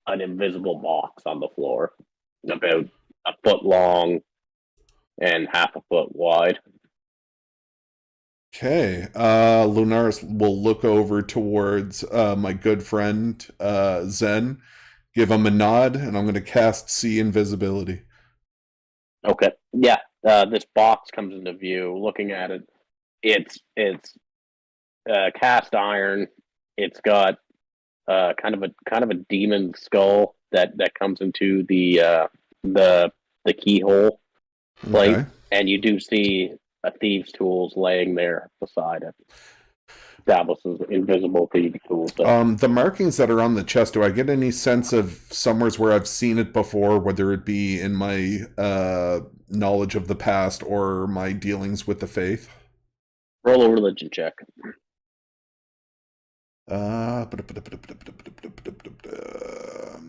an invisible box on the floor, about a foot long and half a foot wide. Okay. Lunaris will look over towards my good friend Zen, give him a nod, and I'm going to cast See Invisibility. Okay. Yeah. This box comes into view. Looking at it, it's cast iron. It's got kind of a demon skull that comes into the keyhole plate, Okay. and you do see a thieves' tools laying there beside it. Davos's invisible thieves' tools. The markings that are on the chest, do I get any sense of somewheres where I've seen it before, whether it be in my knowledge of the past or my dealings with the faith? Roll a religion check. I'm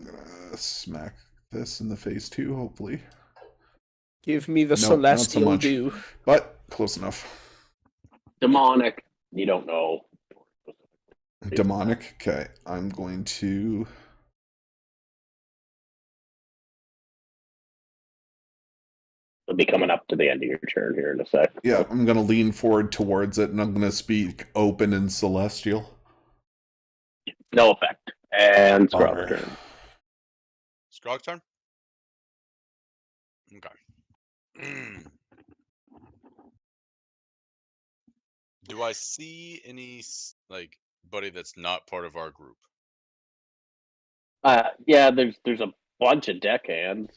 gonna smack this in the face too, hopefully. Give me the celestial dew. But close enough. Demonic. You don't know. Demonic. Okay, I'm going to. It'll be coming up to the end of your turn here in a sec. Yeah, I'm going to lean forward towards it, and I'm going to speak open and celestial. No effect. And Scrog's turn. Scrog's turn? Okay. Do I see any, like, buddy that's not part of our group? Yeah, there's a bunch of deckhands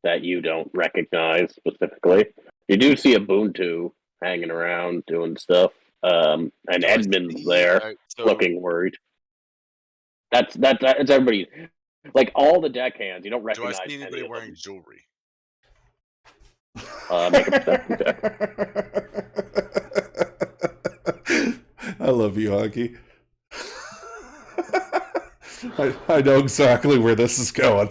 that you don't recognize specifically. You do see Ubuntu hanging around doing stuff, and Edmund's there looking worried. That's everybody. Like all the deckhands, you don't recognize. Do I see anybody wearing jewelry? Make a perception check. I love you, Hockey. I know exactly where this is going.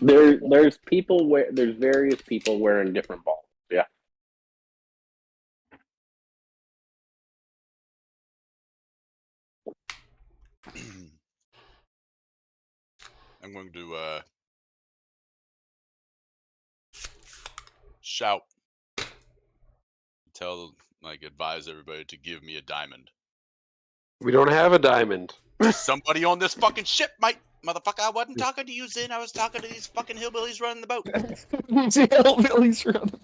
There's various people wearing different balls. Yeah. I'm going to shout, advise everybody to give me a diamond. We don't have a diamond. Somebody on this fucking ship, mate. Motherfucker, I wasn't talking to you, Zin. I was talking to these fucking hillbillies running the boat. Hillbillies running.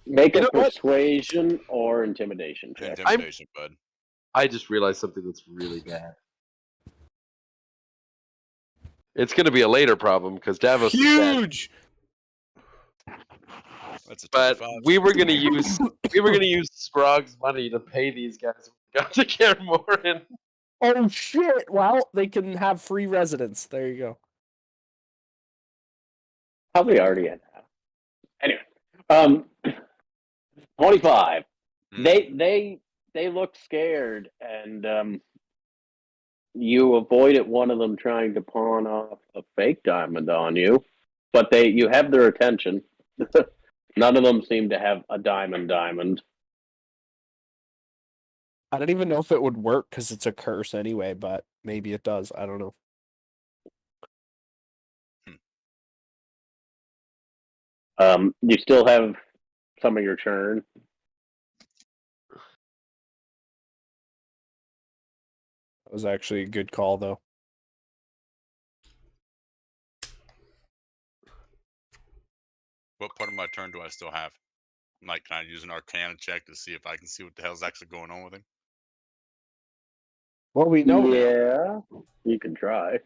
Make a persuasion or intimidation check. Intimidation, bud. I just realized something that's really bad. It's going to be a later problem because Davos is huge. But we were going to use Scrog's money to pay these guys. We got to get more in. Oh shit! Well, they can have free residence. There you go. Probably already in now. Anyway, 25. They look scared, and you avoided one of them trying to pawn off a fake diamond on you, but you have their attention. None of them seem to have a diamond. I don't even know if it would work because it's a curse anyway, but maybe it does. I don't know. You still have some of your churn. That was actually a good call, though. What part of my turn do I still have? Like, can I use an Arcana check to see if I can see what the hell's actually going on with him? Well, we know. Yeah, you can try.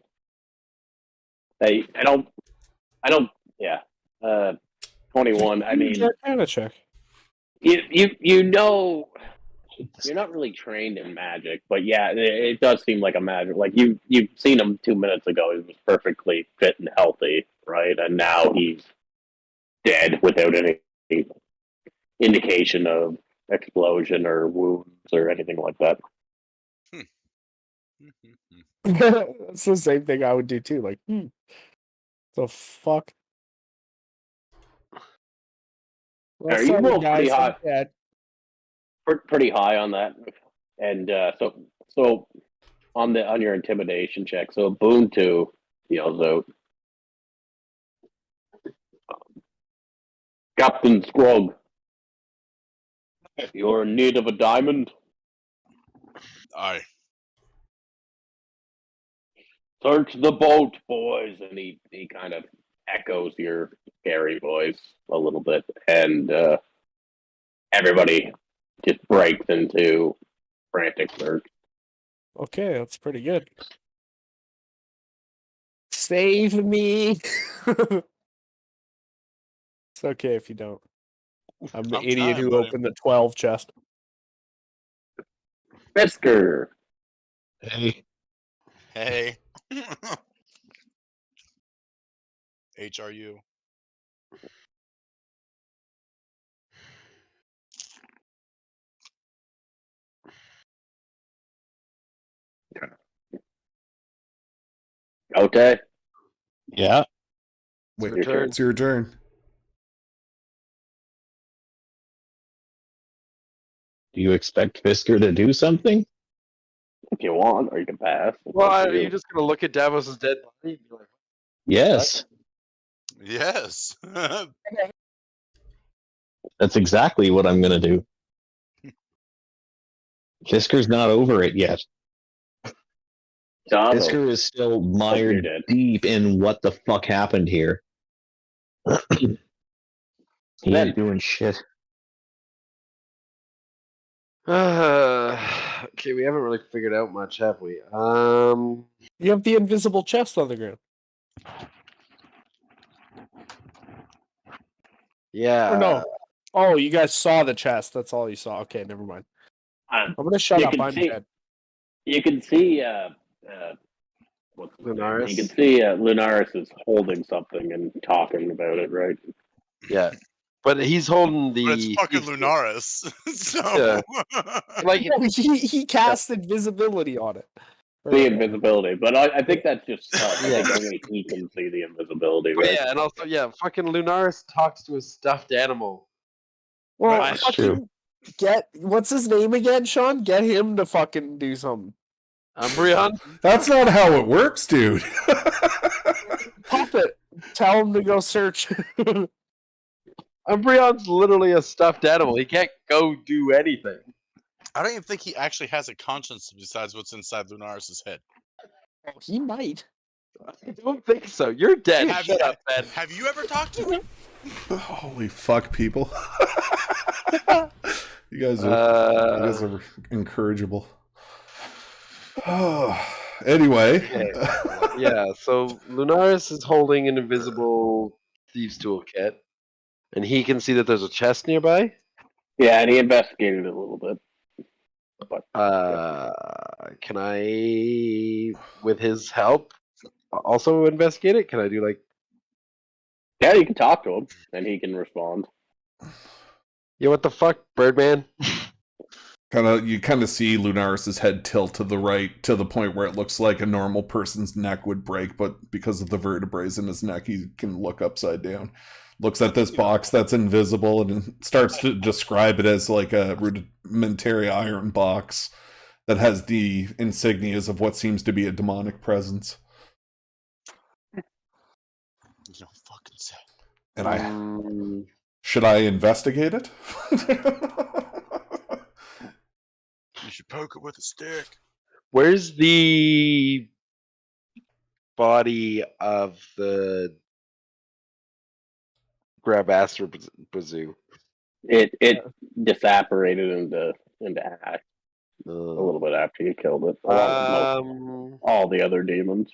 Hey, I don't. Yeah. 21. I mean, Arcana check. You know, you're not really trained in magic, but yeah, it does seem like a magic. Like you've seen him 2 minutes ago; he was perfectly fit and healthy, right? And now he's dead without any indication of explosion or wounds or anything like that. That's the same thing I would do too. Like, the fuck. Well, you rolled pretty high. Pretty high on that, and so on your intimidation check. So Ubuntu yells out, "Captain Squog, you're in need of a diamond." Aye. Search the boat, boys, and he kind of echoes your scary voice a little bit, and everybody just breaks into frantic search. Okay, that's pretty good. Save me! It's okay if you don't. I'm the idiot who opened the 12 chest. Fisker! Hey. Hey. HRU. Okay. Yeah. Wait, Your turn. it's your turn. Do you expect Fisker to do something? If you want, or you can pass. Well, are you just gonna look at Davos's dead body and be like, Yes. Yes. That's exactly what I'm going to do. Fisker's not over it yet. Fisker is still mired deep in what the fuck happened here. He ain't doing shit. okay, we haven't really figured out much, have we? You have the invisible chest on the ground. Yeah. Or no. Oh, you guys saw the chest. That's all you saw. Okay, never mind. I'm gonna shut up. I'm dead. You can see Lunaris. You can see Lunaris is holding something and talking about it, right? Yeah. But he's holding the. But it's fucking Lunaris. So like he cast invisibility on it. The invisibility, but I think that's just I think only he can see the invisibility, right? Yeah, and also fucking Lunaris talks to a stuffed animal. Well, That's fucking true. What's his name again, Sean? Get him to fucking do something. Umbreon? That's not how it works, dude. Puppet. Tell him to go search. Umbreon's literally a stuffed animal. He can't go do anything. I don't even think he actually has a conscience besides what's inside Lunaris' head. Oh, he might. I don't think so. You're dead. Shut up, Ben. Have you ever talked to him? Holy fuck, people. You guys are incorrigible. Anyway. Yeah, so Lunaris is holding an invisible thieves toolkit, and he can see that there's a chest nearby. Yeah, and he investigated it a little bit. But can I, with his help, also investigate it? Can I do Yeah, you can talk to him, and he can respond. Yeah, what the fuck, Birdman? You kind of see Lunaris' head tilt to the right to the point where it looks like a normal person's neck would break, but because of the vertebrae in his neck, he can look upside down. Looks at this box that's invisible and starts to describe it as like a rudimentary iron box. that has the insignias of what seems to be a demonic presence. You don't fucking say. And should I investigate it? You should poke it with a stick. Where's the body of the Grabasser Bazoo? It disapparated into ash a little bit after you killed it. All the other demons.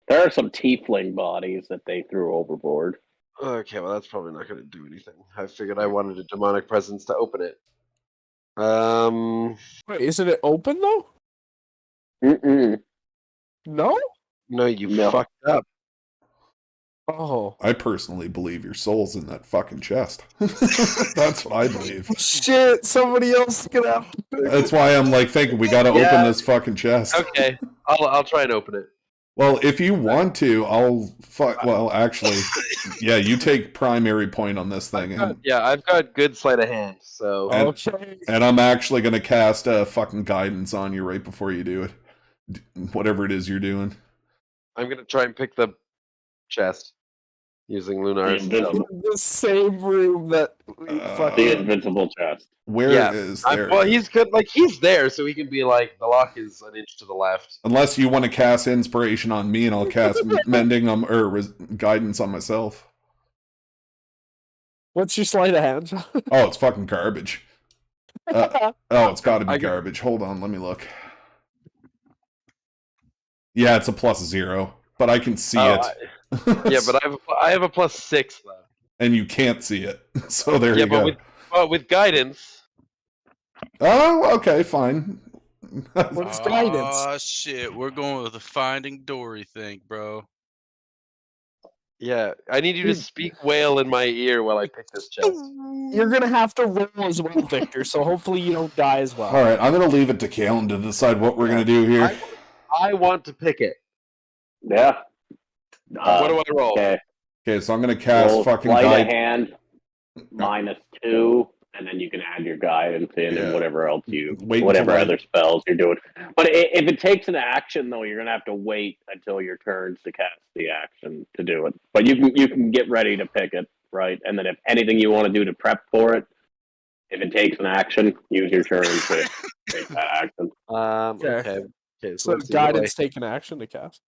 There are some tiefling bodies that they threw overboard. Okay, well that's probably not going to do anything. I figured I wanted a demonic presence to open it. Wait, isn't it open though? No? No, you fucked up. Oh. I personally believe your soul's in that fucking chest. That's what I believe. Shit, somebody else is gonna have to pick That's why I'm like thinking we gotta open this fucking chest. Okay, I'll try and open it. Well, if you want to, well, actually, yeah, you take primary point on this thing. I've got good sleight of hand, so... And I'm actually going to cast a fucking guidance on you right before you do it. Whatever it is you're doing. I'm going to try and pick the chest using Lunaris. The same room that we the invincible chest. Where is there? Well, he's good. Like, he's there, so he can be like, the lock is an inch to the left. Unless you want to cast inspiration on me, and I'll cast mending or guidance on myself. What's your sleight of hand? Oh, it's fucking garbage. It's got to be garbage. Hold on, let me look. Yeah, it's a +0, but I can see it. Yeah, but I have a +6 though. And you can't see it, so there you go. But with guidance. Oh, okay, fine. What's guidance? Oh shit, we're going with the Finding Dory thing, bro. Yeah, I need you to speak whale in my ear while I pick this chest. You're gonna have to roll as well, Victor. So hopefully you don't die as well. All right, I'm gonna leave it to Kalen to decide what we're gonna do here. I want to pick it. Yeah. What do I roll? Okay, so I'm gonna cast roll fucking sleight guide. of hand -2, and then you can add your guidance in and whatever else other spells you're doing. But if it takes an action, though, you're gonna have to wait until your turns to cast the action to do it. But you can get ready to pick it, right? And then if anything you want to do to prep for it, if it takes an action, use your turn to take that action. Okay. So guidance take an action to cast?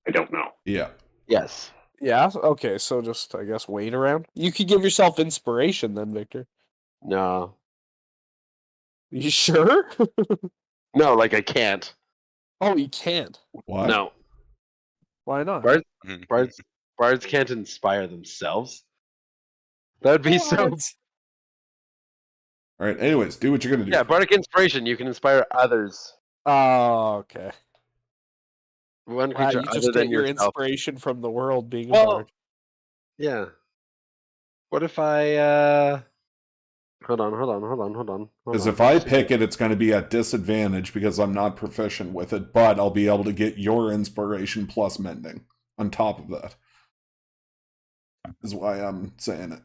I don't know. Yeah. Yes. Yeah. Okay. So just I guess wait around. You could give yourself inspiration then, Victor. No. You sure? No, like I can't. Oh, you can't. Why? No. Why not? Bards can't inspire themselves. That would be so. All right. Anyways, do what you're gonna do. Yeah, bardic inspiration. You can inspire others. Oh, okay. One Wow, creature you other just than get your yourself. inspiration from the world being a Well, bard. Yeah. What if I? Hold on. Because if I pick it, it's going to be at disadvantage because I'm not proficient with it, but I'll be able to get your inspiration plus mending on top of that. Is why I'm saying it.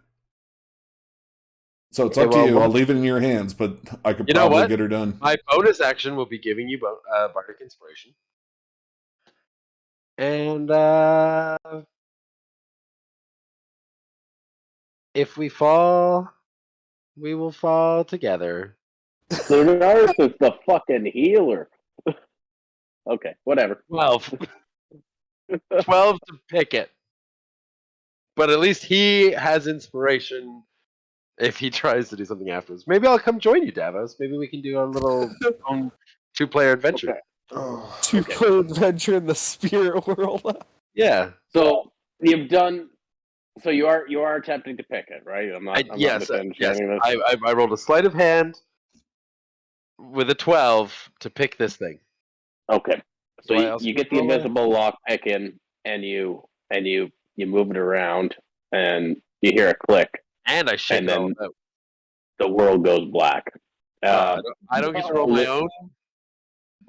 So it's up to you. I'll leave it in your hands, but I could probably get her done. My bonus action will be giving you bardic inspiration. And if we fall, we will fall together. Lunaris is the fucking healer. Okay, whatever. 12. 12 to pick it. But at least he has inspiration if he tries to do something afterwards. Maybe I'll come join you, Davos. Maybe we can do our little two-player adventure. Okay. Two-player adventure in the spirit world. Yeah. So you've done. So you are attempting to pick it, right? I'm not. Yes. I rolled a sleight of hand with a 12 to pick this thing. Okay. So you get the invisible lock pick in, and you move it around, and you hear a click, and I shake it all out. The world goes black. I don't get to roll my own.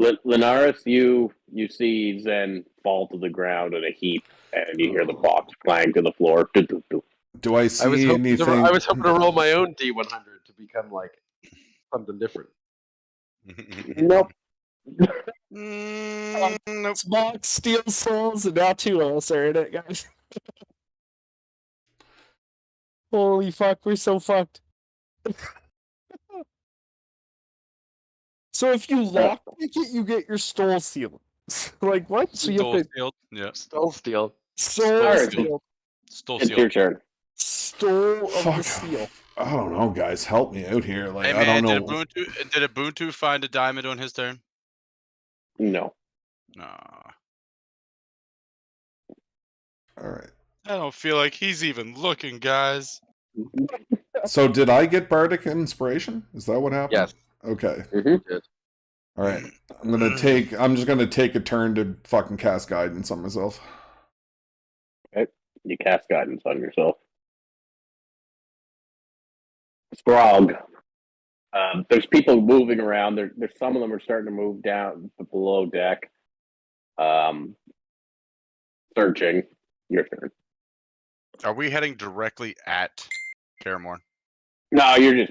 Lunaris, you see Zen fall to the ground in a heap, and you hear the box clang to the floor. Do I see anything? I was hoping to roll my own D100 to become like something different. Nope. Nope. Smog, Steel Souls, and now 2 of us are in it, guys. Holy fuck, we're so fucked. So if you lock pick it, you get your Stole Seal. Like, what? So you have to... Steel. Yeah. Stole Steel. Soul Steel. Seal. Stole It's Seal. your turn. Stole of Fuck. the Seal. I don't know, guys. Help me out here. Like, Hey I man, don't know. did Ubuntu find a diamond on his turn? No. Nah. All right. I don't feel like he's even looking, guys. So did I get Bardic Inspiration? Is that what happened? Yes. Okay. Mm-hmm. All right. I'm just gonna take a turn to fucking cast guidance on myself. Okay. You cast guidance on yourself. Sprog. There's people moving around. There's some of them are starting to move down below deck. Searching. Your turn. Are we heading directly at Caramorn? No, you're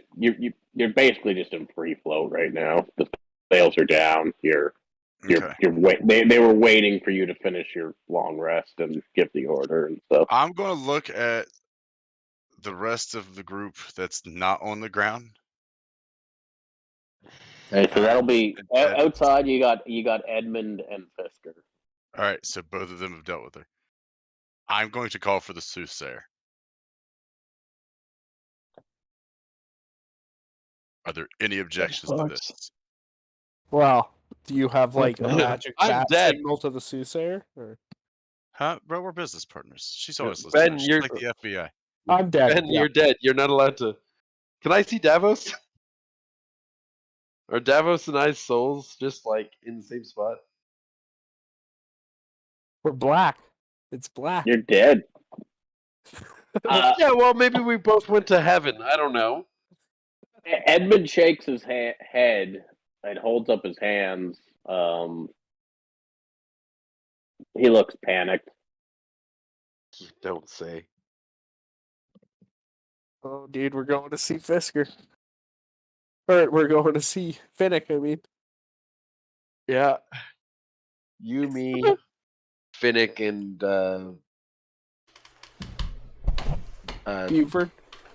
basically just in free float right now. The sails are down. You're they were waiting for you to finish your long rest and give the order and stuff. I'm going to look at the rest of the group that's not on the ground. Okay, so that'll be outside. You got Edmund and Fisker. All right, so both of them have dealt with her. I'm going to call for the soothsayer. Are there any objections to this? Well, do you have like a magic I'm bat dead. signal to the soothsayer? Or... Huh? Bro, we're business partners. She's always Ben, listening. She's you're- like the FBI. I'm dead. Ben, you're dead. You're not allowed to. Can I see Davos? Are Davos and I's souls just like in the same spot? We're black. It's black. You're dead. Yeah, well, maybe we both went to heaven. I don't know. Edmund shakes his head and holds up his hands. He looks panicked. Don't say. Oh, dude, we're going to see Fisker. Or we're going to see Finnick, I mean. Yeah. You, me, Finnick, and Buford.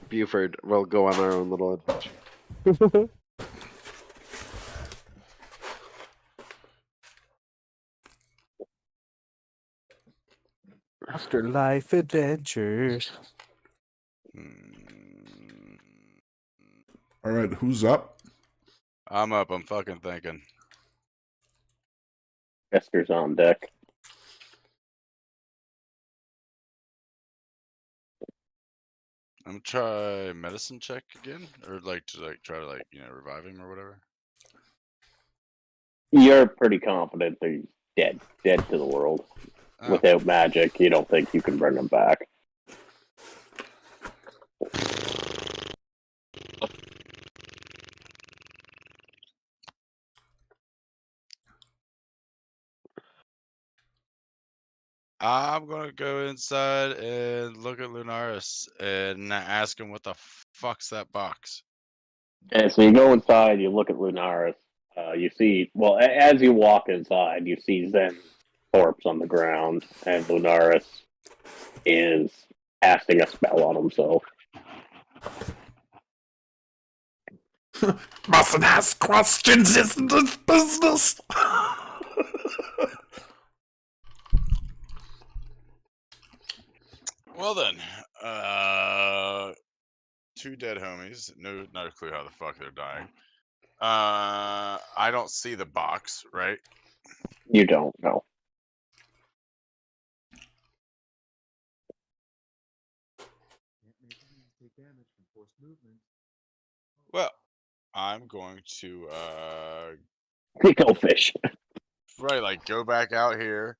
Buford will go on our own little adventure. Afterlife adventures. All right, who's up? I'm up. I'm fucking thinking. Fisker's on deck. I'm gonna try medicine check again, or like to try to revive him or whatever. You're pretty confident that he's dead to the world. Oh. Without magic, you don't think you can bring him back. I'm gonna go inside and look at Lunaris and ask him what the fuck's that box. Okay, so you go inside, you look at Lunaris. You see, well, as you walk inside, you see Zen's corpse on the ground, and Lunaris is casting a spell on himself. Mustn't ask questions, isn't this business? Well then, two dead homies. No clue how the fuck they're dying. I don't see the box, right? You don't know. Well, I'm going to Go fish. right, like go back out here,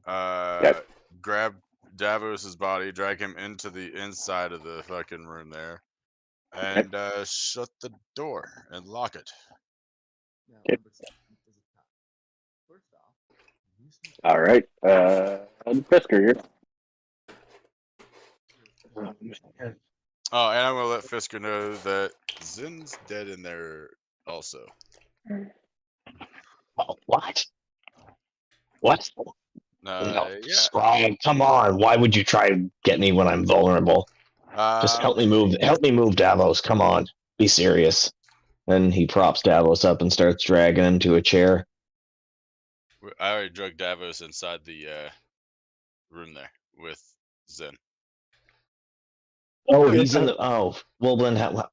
grab Davos's body, drag him into the inside of the fucking room there, and shut the door and lock it. Okay. All right, Fisker here. Oh, and I'm gonna let Fisker know that Zen's dead in there also. Oh, what? What? No, Yeah. Scrog, come on. Why would you try and get me when I'm vulnerable? Just help me move. Help me move, Davos. Come on, be serious. Then he props Davos up and starts dragging him to a chair. I already drugged Davos inside the room there with Zen. Oh, he's in the. Oh, well then. All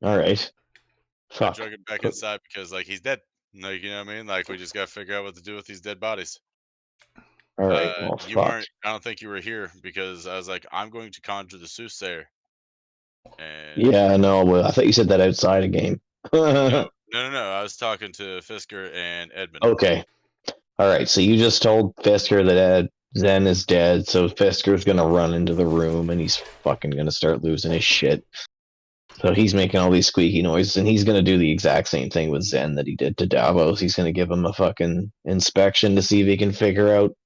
right. I drug him back inside because like he's dead. Like, you know what I mean? Like we just gotta figure out what to do with these dead bodies. All right. Well, you weren't. I don't think you were here because I was like, I'm going to conjure the soothsayer. And yeah, no. Well, I thought you said that outside a game. no. I was talking to Fisker and Edmund. Okay. All right. So you just told Fisker that Zen is dead, so Fisker's gonna run into the room and he's fucking gonna start losing his shit. So he's making all these squeaky noises, and he's gonna do the exact same thing with Zen that he did to Davos. He's gonna give him a fucking inspection to see if he can figure out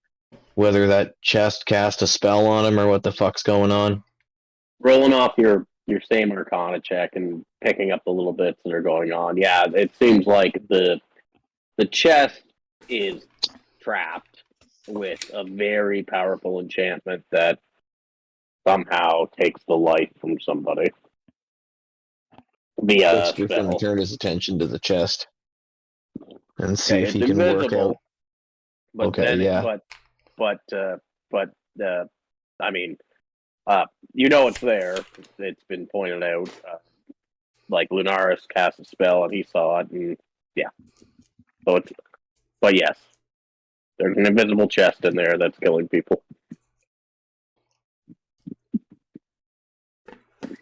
whether that chest cast a spell on him or what the fuck's going on. Rolling off your same Arcana check and picking up the little bits that are going on. Yeah, it seems like the chest is trapped with a very powerful enchantment that somehow takes the life from somebody. Via Fisker's gonna turn his attention to the chest and see if he can work out. But okay, then yeah. I mean, you know it's there. It's been pointed out. Like Lunaris cast a spell and he saw it, and yeah. So it's, but yes, there's an invisible chest in there that's killing people.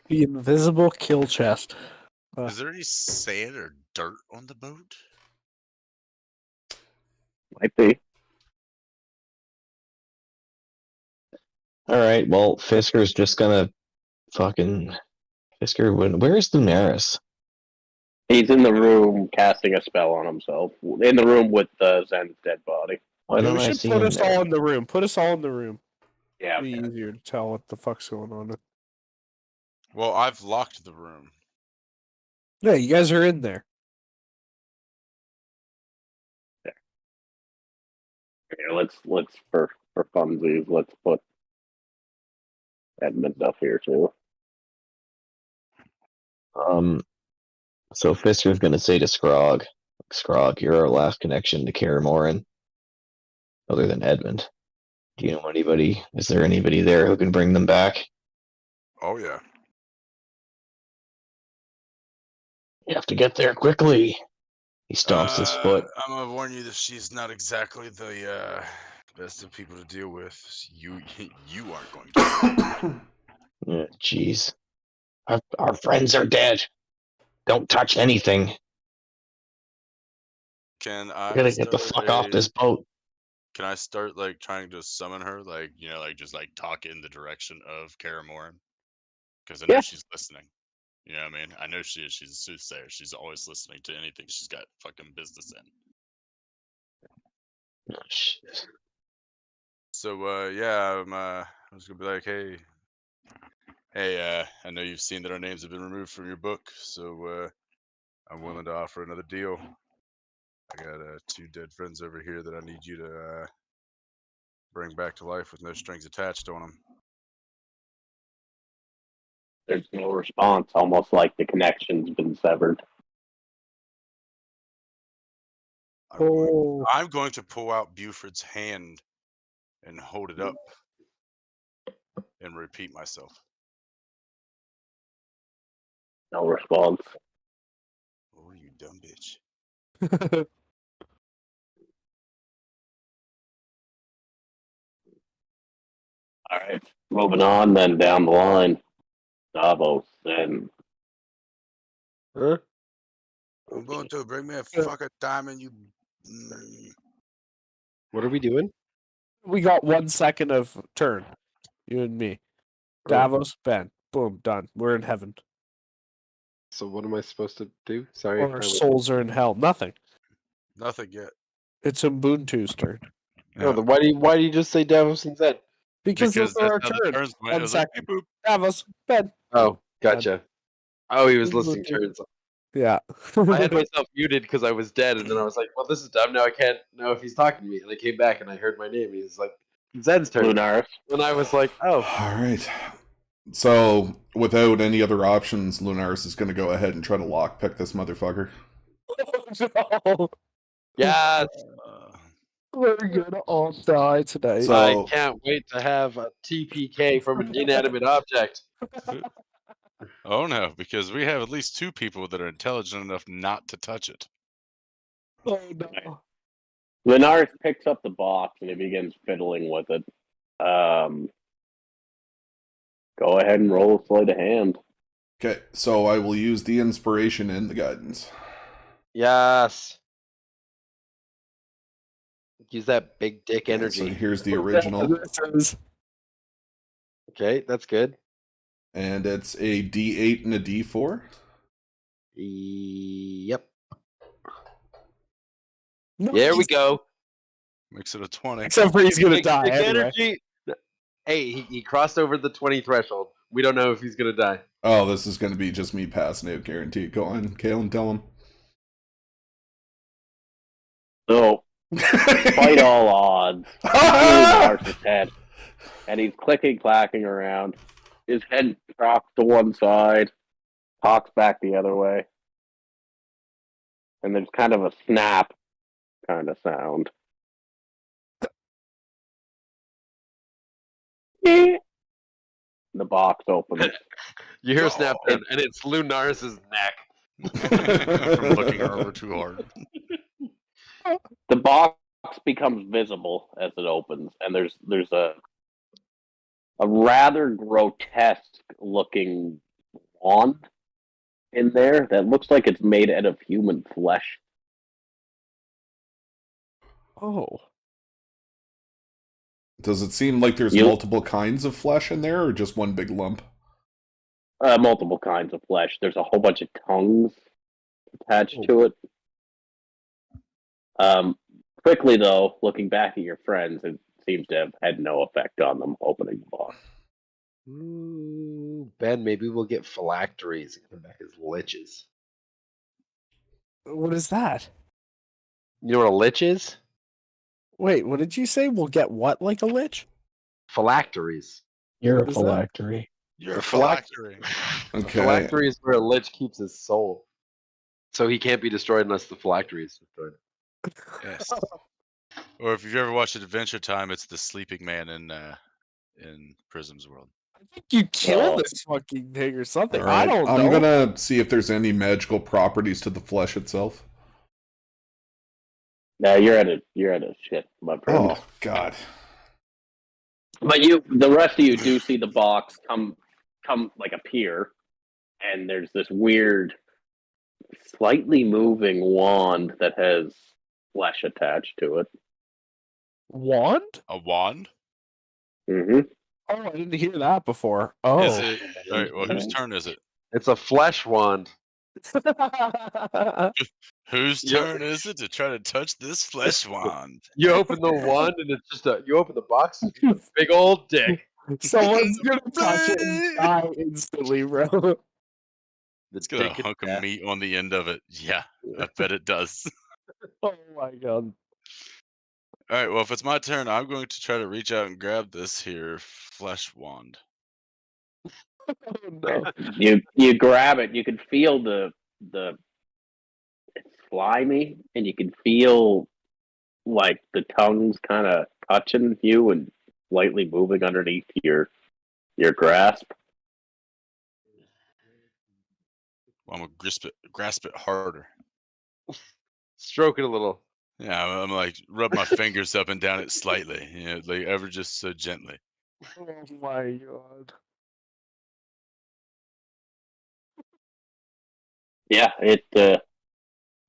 The invisible kill chest. Is there any sand or dirt on the boat? Might be. All right. Well, Fisker's just gonna fucking Fisker. Where is Lunaris? He's in the room casting a spell on himself. In the room with Zen's dead body. Why don't we I should see put him us there? all in the room. Put us all in the room. Yeah. It'd be easier to tell what the fuck's going on. Well, I've locked the room. Yeah, you guys are in there. Yeah, let's for funsies, let's put Edmund up here too. So Fisker's gonna say to Scrog, you're our last connection to Kaer Morhen, other than Edmund. Do you know anybody? Is there anybody there who can bring them back? Oh yeah. You have to get there quickly. He stomps his foot. I'm gonna warn you that she's not exactly the best of people to deal with. You aren't going to. Jeez. Our friends are dead. Don't touch anything. Can I gotta get the fuck off this boat. Can I start like trying to summon her, like, you know, like just like talk in the direction of Kaer Morhen? Because I know she's listening. You know what I mean? I know she is. She's a soothsayer. She's always listening to anything she's got fucking business in. Oh, shit. So yeah, I was gonna be like, hey, I know you've seen that our names have been removed from your book, so I'm willing to offer another deal. I got 2 dead friends over here that I need you to bring back to life with no strings attached on them. There's no response, almost like the connection's been severed. I'm going to pull out Buford's hand and hold it up and repeat myself. No response. Oh, you dumb bitch. All right, moving on then down the line. Davos then. Huh? I'm going to bring me a fucking diamond, you. What are we doing? We got 1 second of turn. You and me. Davos, Ben. Boom, done. We're in heaven. So what am I supposed to do? Sorry. Or our souls are in hell. Nothing. Nothing yet. It's Ubuntu's turn. No, then why do you just say Davos and Zen? Because those are our turns. 1 second. Davos, Ben. Oh, gotcha. Oh, he was listing turns. Yeah. I had myself muted because I was dead, and then I was like, well, this is dumb. Now I can't know if he's talking to me. And I came back and I heard my name. He's like, Zen's turn. Lunaris. And I was like, oh. All right. So, without any other options, Lunaris is going to go ahead and try to lockpick this motherfucker. No. Yes. We're gonna all die tonight. So- I can't wait to have a TPK from an inanimate object. Oh no, because we have at least 2 people that are intelligent enough not to touch it. Oh no. Lunaris picks up the box and he begins fiddling with it. Go ahead and roll a sleight of hand. Okay, so I will use the inspiration and the guidance. Yes. Use that big dick Okay, energy. so here's the original. Okay, that's good. And it's a D8 and a D4. Yep. No, There we go. Makes it a 20. Except for he's gonna Big die dick anyway. energy. Hey, he crossed over the 20 threshold. We don't know if he's gonna die. Oh, this is going to be just me passing out, guaranteed. Go on, Kalen, tell him. So, despite all odds, Lunaris' head, and he's clicking, clacking around. His head drops to one side, cocks back the other way, and there's kind of a snap kind of sound. The box opens. You hear a snap down, and it's Lunaris' neck. From looking over too hard. The box becomes visible as it opens, and there's a rather grotesque looking wand in there that looks like it's made out of human flesh. Oh. Does it seem like there's multiple kinds of flesh in there, or just one big lump? Multiple kinds of flesh. There's a whole bunch of tongues attached to it. Quickly though, looking back at your friends, it seems to have had no effect on them opening the box. Ooh, Ben, maybe we'll get phylacteries and come back as liches. What is that? You know what a lich is? Wait, what did you say? We'll get what like a lich? Phylacteries. You're What a is that? phylactery. You're a phylactery. Okay. Phylactery is where a lich keeps his soul. So he can't be destroyed unless the phylactery is destroyed. Yes. Or if you've ever watched Adventure Time, it's the sleeping man in Prism's world. I think you killed this fucking thing or something. All right. I don't know. I'm gonna see if there's any magical properties to the flesh itself. No, you're at a shit, my friend. Oh God. But the rest of you do see the box come like appear, and there's this weird, slightly moving wand that has flesh attached to it. Wand? A wand? Mm-hmm. Oh, I didn't hear that before. Oh. Is it? All right, well, whose turn is it? It's a flesh wand. Whose turn is it to try to touch this flesh wand? You open the wand and it's just you open the box, it's a big old dick. Someone's gonna touch it and die instantly, bro. It's got a hunk of meat on the end of it. Yeah, I bet it does. Oh my God. All right, well, if it's my turn, I'm going to try to reach out and grab this here flesh wand. Oh, no. You grab it. You can feel the it's slimy, and you can feel like the tongues kind of touching you and slightly moving underneath your grasp. Well, I'm gonna grasp it harder. Stroke it a little. Yeah, I'm like rub my fingers up and down it slightly, like ever just so gently. Oh my God. Yeah,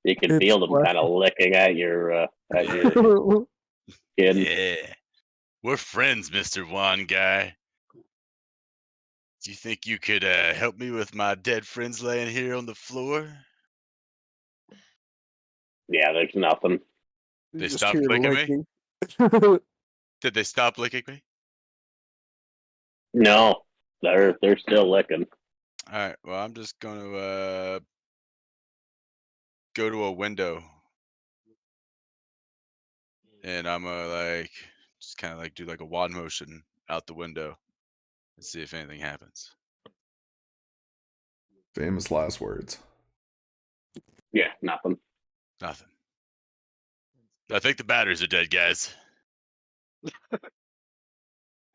you can feel them kind of licking at your skin. Yeah, we're friends, Mr. Wand Guy. Do you think you could help me with my dead friends laying here on the floor? Yeah, there's nothing. They stopped licking me? Did they stop licking me? No, they're still licking. Alright, well, I'm just gonna go to a window. And I'm gonna, like, just kind of, like, do, like, a wand motion out the window and see if anything happens. Famous last words. Yeah, nothing. Nothing. I think the batteries are dead, guys. And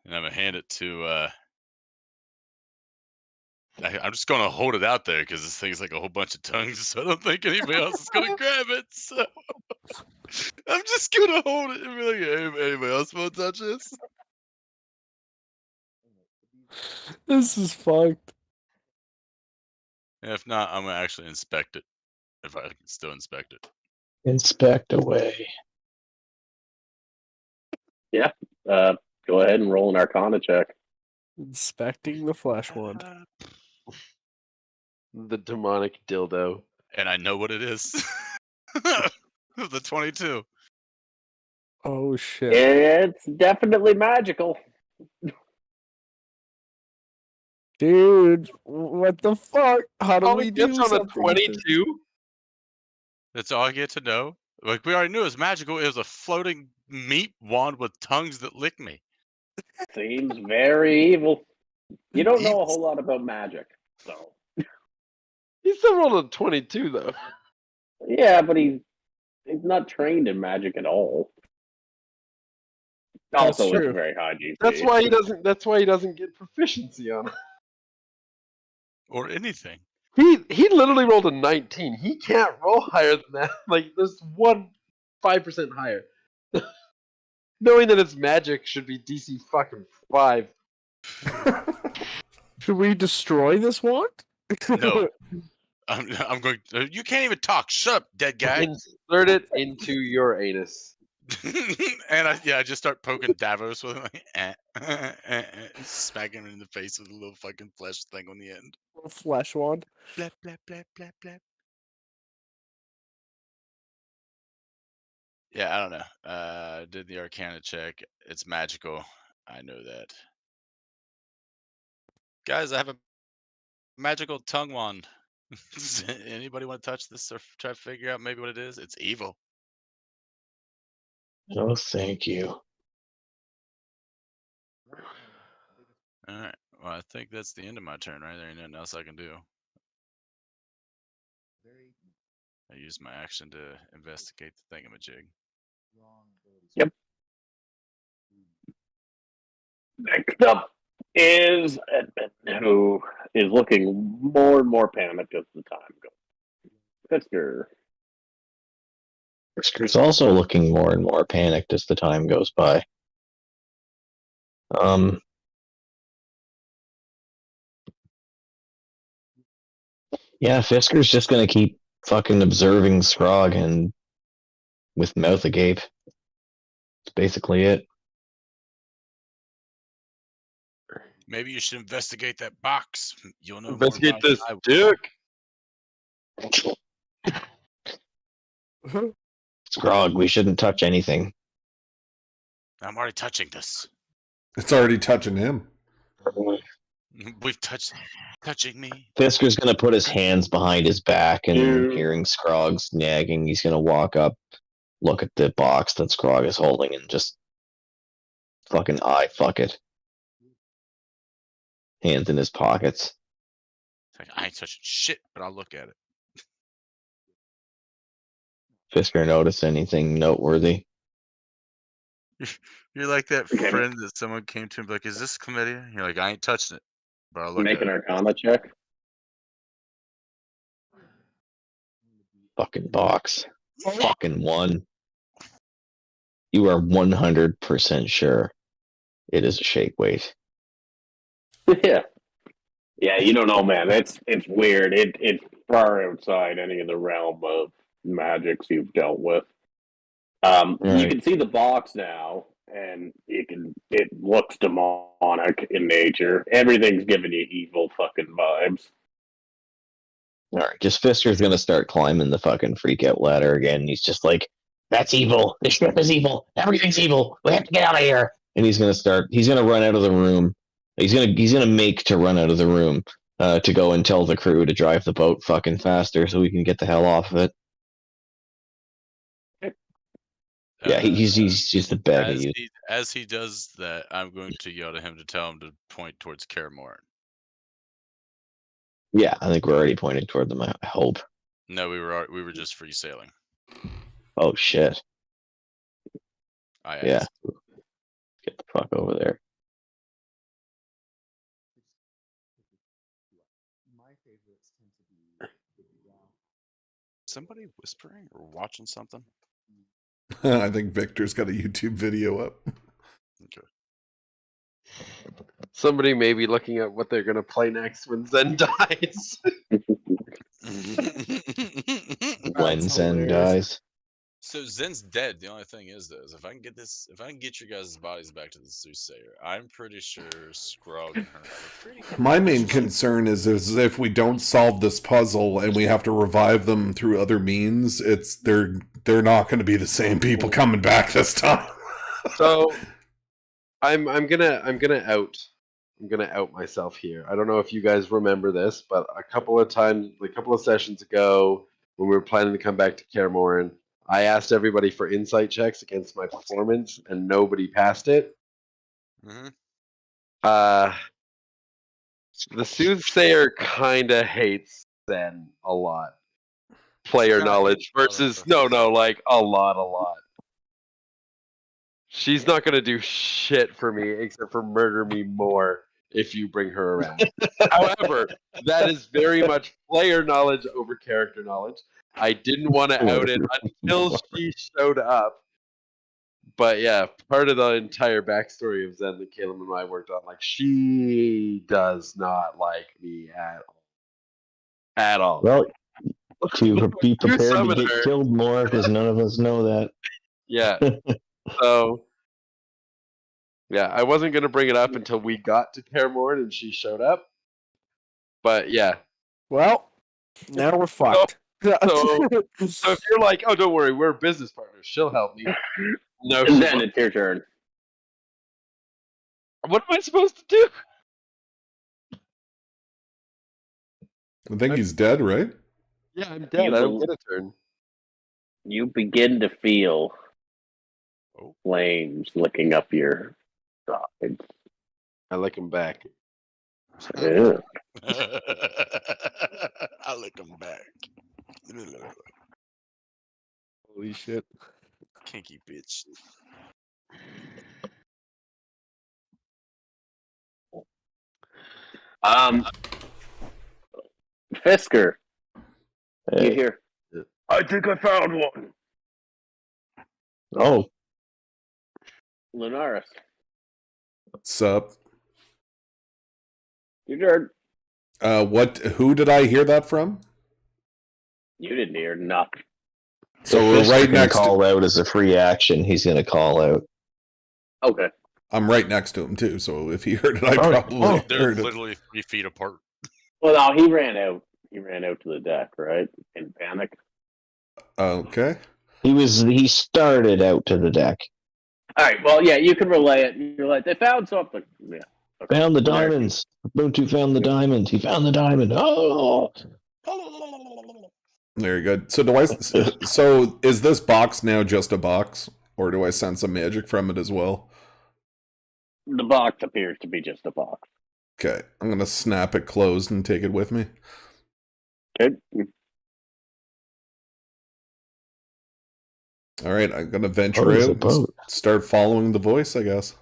I'm gonna hand it to, I'm just gonna hold it out there because this thing's like a whole bunch of tongues, so I don't think anybody else is gonna grab it. So I'm just gonna hold it and be like, hey, anybody else want to touch this? This is fucked. And if not, I'm gonna actually inspect it. If I can still inspect it. Inspect away. Yeah. Go ahead and roll an Arcana check. Inspecting the flesh wand. The demonic dildo. And I know what it is. The 22. Oh shit. It's definitely magical. Dude, what the fuck? How do we do gets on a something? 22? That's all I get to know. Like, we already knew it was magical. It was a floating meat wand with tongues that lick me. Seems very evil. You don't know a whole lot about magic, so. He still rolled a 22, though. Yeah, but he's not trained in magic at all. That's Also, true. it's very high GP. That's why he doesn't. That's why he doesn't get proficiency on it. Or anything. He literally rolled a 19. He can't roll higher than that. Like, there's 5% higher. Knowing that it's magic should be DC fucking 5. Should we destroy this wand? No. I'm going. You can't even talk. Shut up, dead guy. Insert it into your anus. And I just start poking Davos with it, like, smacking him in the face with a little fucking flesh thing on the end. Little flesh wand. Blap, blap, blap, blap, blap. Yeah, I don't know. Did the Arcana check. It's magical. I know that. Guys, I have a magical tongue wand. Does anybody want to touch this or try to figure out maybe what it is? It's evil. No, thank you. Alright. Well, I think that's the end of my turn, right? There ain't nothing else I can do. I used my action to investigate the thingamajig. Yep. Next up is Edmund, who is looking more and more panicked as the time goes. Fisker. Fisker's also looking more and more panicked as the time goes by. Yeah, Fisker's just gonna keep fucking observing Scrog and with mouth agape. That's basically it. Maybe you should investigate that box. You'll know. Investigate this dick. Scrog, we shouldn't touch anything. I'm already touching this. It's already touching him. We've touching me. Fisker's gonna put his hands behind his back and hearing Scrog's nagging, he's gonna walk up, look at the box that Scrog is holding, and just fucking fuck it. Hands in his pockets. Like, I ain't touching shit, but I'll look at it. Fisker notice anything noteworthy? You're like that friend that someone came to and be like, is this chlamydia? You're like, I ain't touching it, but I'll look Make at an it. Arcana check. Fucking box. Fucking one. You are 100% sure it is a shake weight. Yeah. Yeah, you don't know, man. It's weird. It's far outside any of the realm of magics you've dealt with. You can see the box now, and it looks demonic in nature. Everything's giving you evil fucking vibes. Alright, just Fisker's gonna start climbing the fucking freak out ladder again. He's just like, that's evil. This ship is evil. Everything's evil. We have to get out of here. And he's gonna run out of the room. He's gonna make to run out of the room. to go and tell the crew to drive the boat fucking faster so we can get the hell off of it. Yeah, he's just a bag. As he does that, I'm going to yell to him to tell him to point towards Karamorn. Yeah, I think we're already pointing toward them. I hope. No, we were just free sailing. Oh shit! Yeah. Get the fuck over there. Somebody whispering or watching something? I think Victor's got a YouTube video up. Okay. Somebody may be looking at what they're going to play next when Zen dies. When Zen dies. So Zen's dead. The only thing is, though, is if I can get your guys' bodies back to the Soothsayer, I'm pretty sure Scrog and her have a pretty good My main concern is if we don't solve this puzzle and we have to revive them through other means, they're not going to be the same people coming back this time. So I'm gonna out myself here. I don't know if you guys remember this, but a couple of sessions ago, when we were planning to come back to Karamorn, I asked everybody for insight checks against my performance, and nobody passed it. Mm-hmm. The Soothsayer kind of hates Zen a lot. Player knowledge versus like a lot. She's not gonna do shit for me except for murder me more if you bring her around. However, that is very much player knowledge over character knowledge. I didn't want to out it until she showed up. But yeah, part of the entire backstory of Zen that Caleb and I worked on, like, she does not like me at all. Well, to be prepared to get killed more, because none of us know that. Yeah. So, yeah, I wasn't going to bring it up until we got to Karamorn and she showed up. But yeah. Well, now we're fucked. So if you're like, oh, don't worry, we're business partners, she'll help me. No, and then it's your turn. What am I supposed to do? I think he's dead, right? Yeah, I'm dead. I don't get a turn. You begin to feel flames licking up your sides. I lick them back. Yeah. I lick them back. Holy shit. Kinky bitch. Fisker. Hey. You hear? I think I found one. Oh. Lunaris. What's up? Your turn. Who did I hear that from? You didn't hear nothing. So we're right next call out as a free action. He's going to call out. Okay. I'm right next to him too, so if he heard it, I probably they're heard it. literally 3 feet apart. Well, no, he ran out. He ran out to the deck, right? In panic. Okay. He started out to the deck. All right. Well, yeah, you can relay it. You're like, they found something. Yeah. Okay. Found the diamonds. Ubuntu found the diamond. He found the diamond. Oh. Very good. So is this box now just a box, or do I sense some magic from it as well? The box appears to be just a box. Okay, I'm gonna snap it closed and take it with me. Good. All right, I'm gonna venture out and start following the voice, I guess.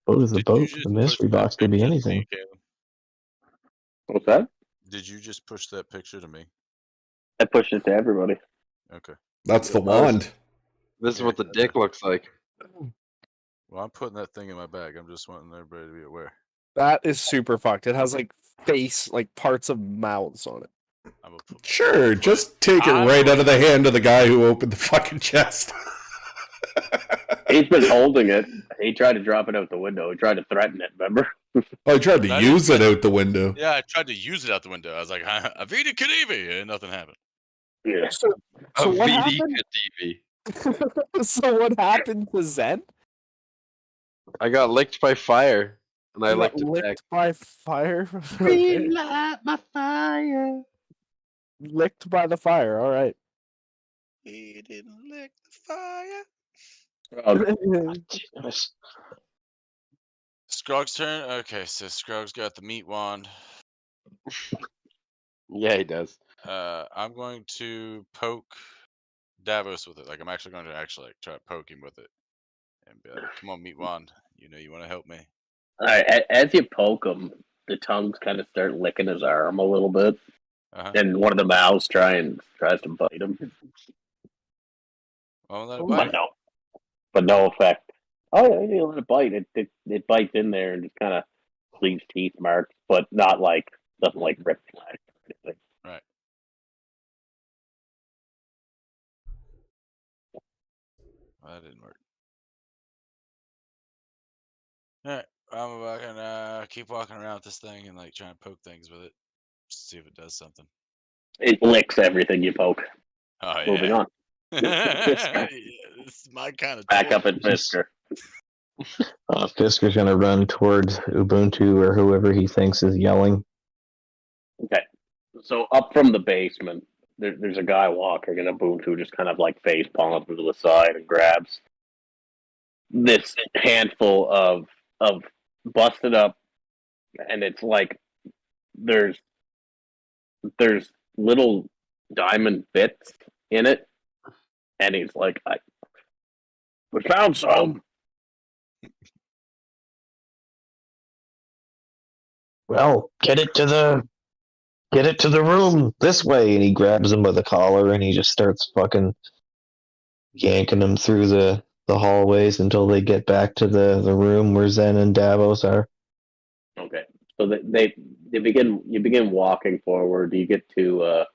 What is the boat? The mystery box could be anything. What's that? Did you just push that picture to me? I pushed it to everybody. Okay. That's the wand. This is what the dick looks like. Well, I'm putting that thing in my bag. I'm just wanting everybody to be aware. That is super fucked. It has like parts of mouths on it. Sure, just take it right out of the hand of the guy who opened the fucking chest. He's been holding it. He tried to drop it out the window. He tried to threaten it, remember? Oh, he tried to use it out the window. Yeah, I tried to use it out the window. I was like, Avita Kadivi, and nothing happened. Yeah. So what happened? So what happened to Zen? I got licked by fire. And I like to licked by fire. Relight my fire. Licked by the fire. All right. He didn't lick the fire. Scrog's turn. Okay, so Scrog's got the meat wand. Yeah, he does. I'm going to poke Davos with it. Like I'm actually going to try to poke him with it, and be like, "Come on, meat wand. You know you want to help me." All right. As you poke him, the tongues kind of start licking his arm a little bit, and one of the mouths tries to bite him. Well, let it bite. But no effect. Oh yeah, you let it bite. It bites in there and just kind of leaves teeth marks, but not like doesn't like rip flesh or anything. Right. Well, that didn't work. All right, I'm gonna keep walking around with this thing and like try and poke things with it, just to see if it does something. It licks everything you poke. Oh yeah. Moving on. Yeah, this is my kind of back up at Fisker. Fisker's gonna run towards Ubuntu or whoever he thinks is yelling. Okay, so up from the basement, there's a guy walking, and Ubuntu just kind of like face palms to the side and grabs this handful of busted up, and it's like there's little diamond bits in it, and he's like, "We found some." Well, get it to the room this way, and he grabs him by the collar and he just starts fucking yanking him through the hallways until they get back to the room where Zen and Davos are. Okay, so you begin walking forward. You get to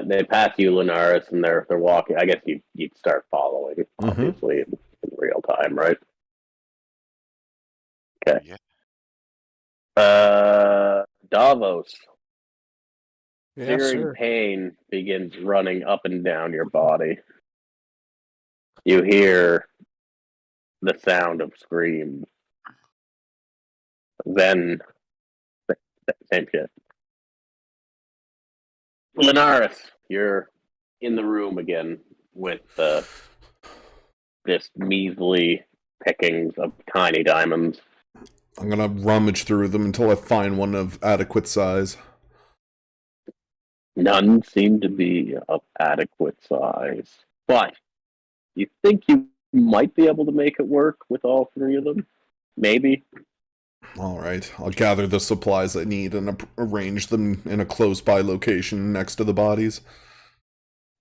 they pass you, Linares, and they're walking. I guess you'd start following, obviously, in real time, right? Okay. Yeah. Davos. Yes, Searing sir. pain begins running up and down your body. You hear the sound of screams. Then, same shit. Linares, you're in the room again with this measly pickings of tiny diamonds. I'm gonna rummage through them until I find one of adequate size. None seem to be of adequate size, but you think you might be able to make it work with all three of them? Maybe. Alright, I'll gather the supplies I need and arrange them in a close-by location next to the bodies.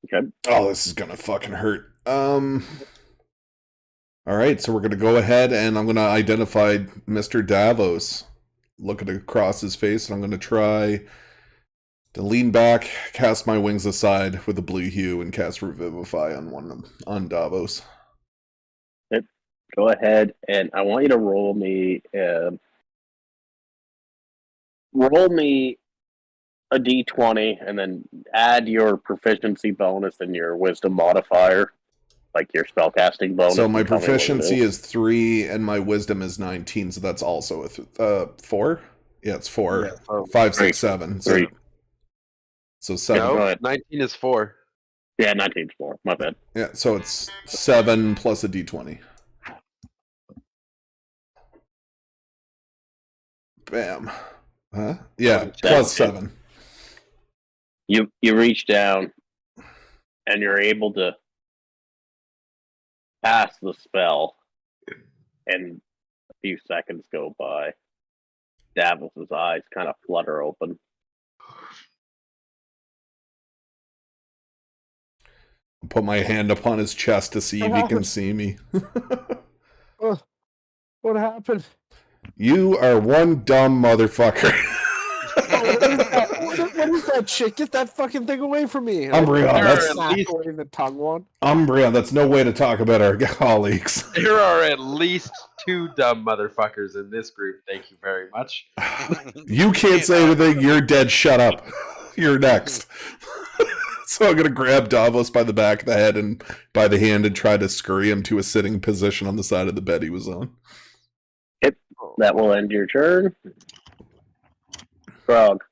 Okay. Oh, this is gonna fucking hurt. Alright, so we're gonna go ahead and I'm gonna identify Mr. Davos. Look across his face, and I'm gonna try to lean back, cast my wings aside with a blue hue, and cast Revivify on Davos. Okay. Go ahead, and I want you to roll me a d20, and then add your proficiency bonus and your wisdom modifier, like your spellcasting bonus. So my proficiency is 3, and my wisdom is 19, so that's also a 4? Yeah, it's 4. Yeah, 5, 6, 7. So, 3. So 7. No, 19 is 4. Yeah, 19 is 4. My bad. Yeah, so it's 7 plus a d20. Bam. Huh? Yeah, plus 7. You reach down, and you're able to pass the spell, and a few seconds go by. Davos's eyes kind of flutter open. I'll put my hand upon his chest to see if he can see me. What happened? You are one dumb motherfucker. What is that shit? Get that fucking thing away from me! Umbreon, that's the tongue one. Umbreon, that's no way to talk about our colleagues. There are at least 2 dumb motherfuckers in this group. Thank you very much. You can't say anything. You're dead. Shut up. You're next. So I'm gonna grab Davos by the back of the head and by the hand and try to scurry him to a sitting position on the side of the bed he was on. That will end your turn. Frog.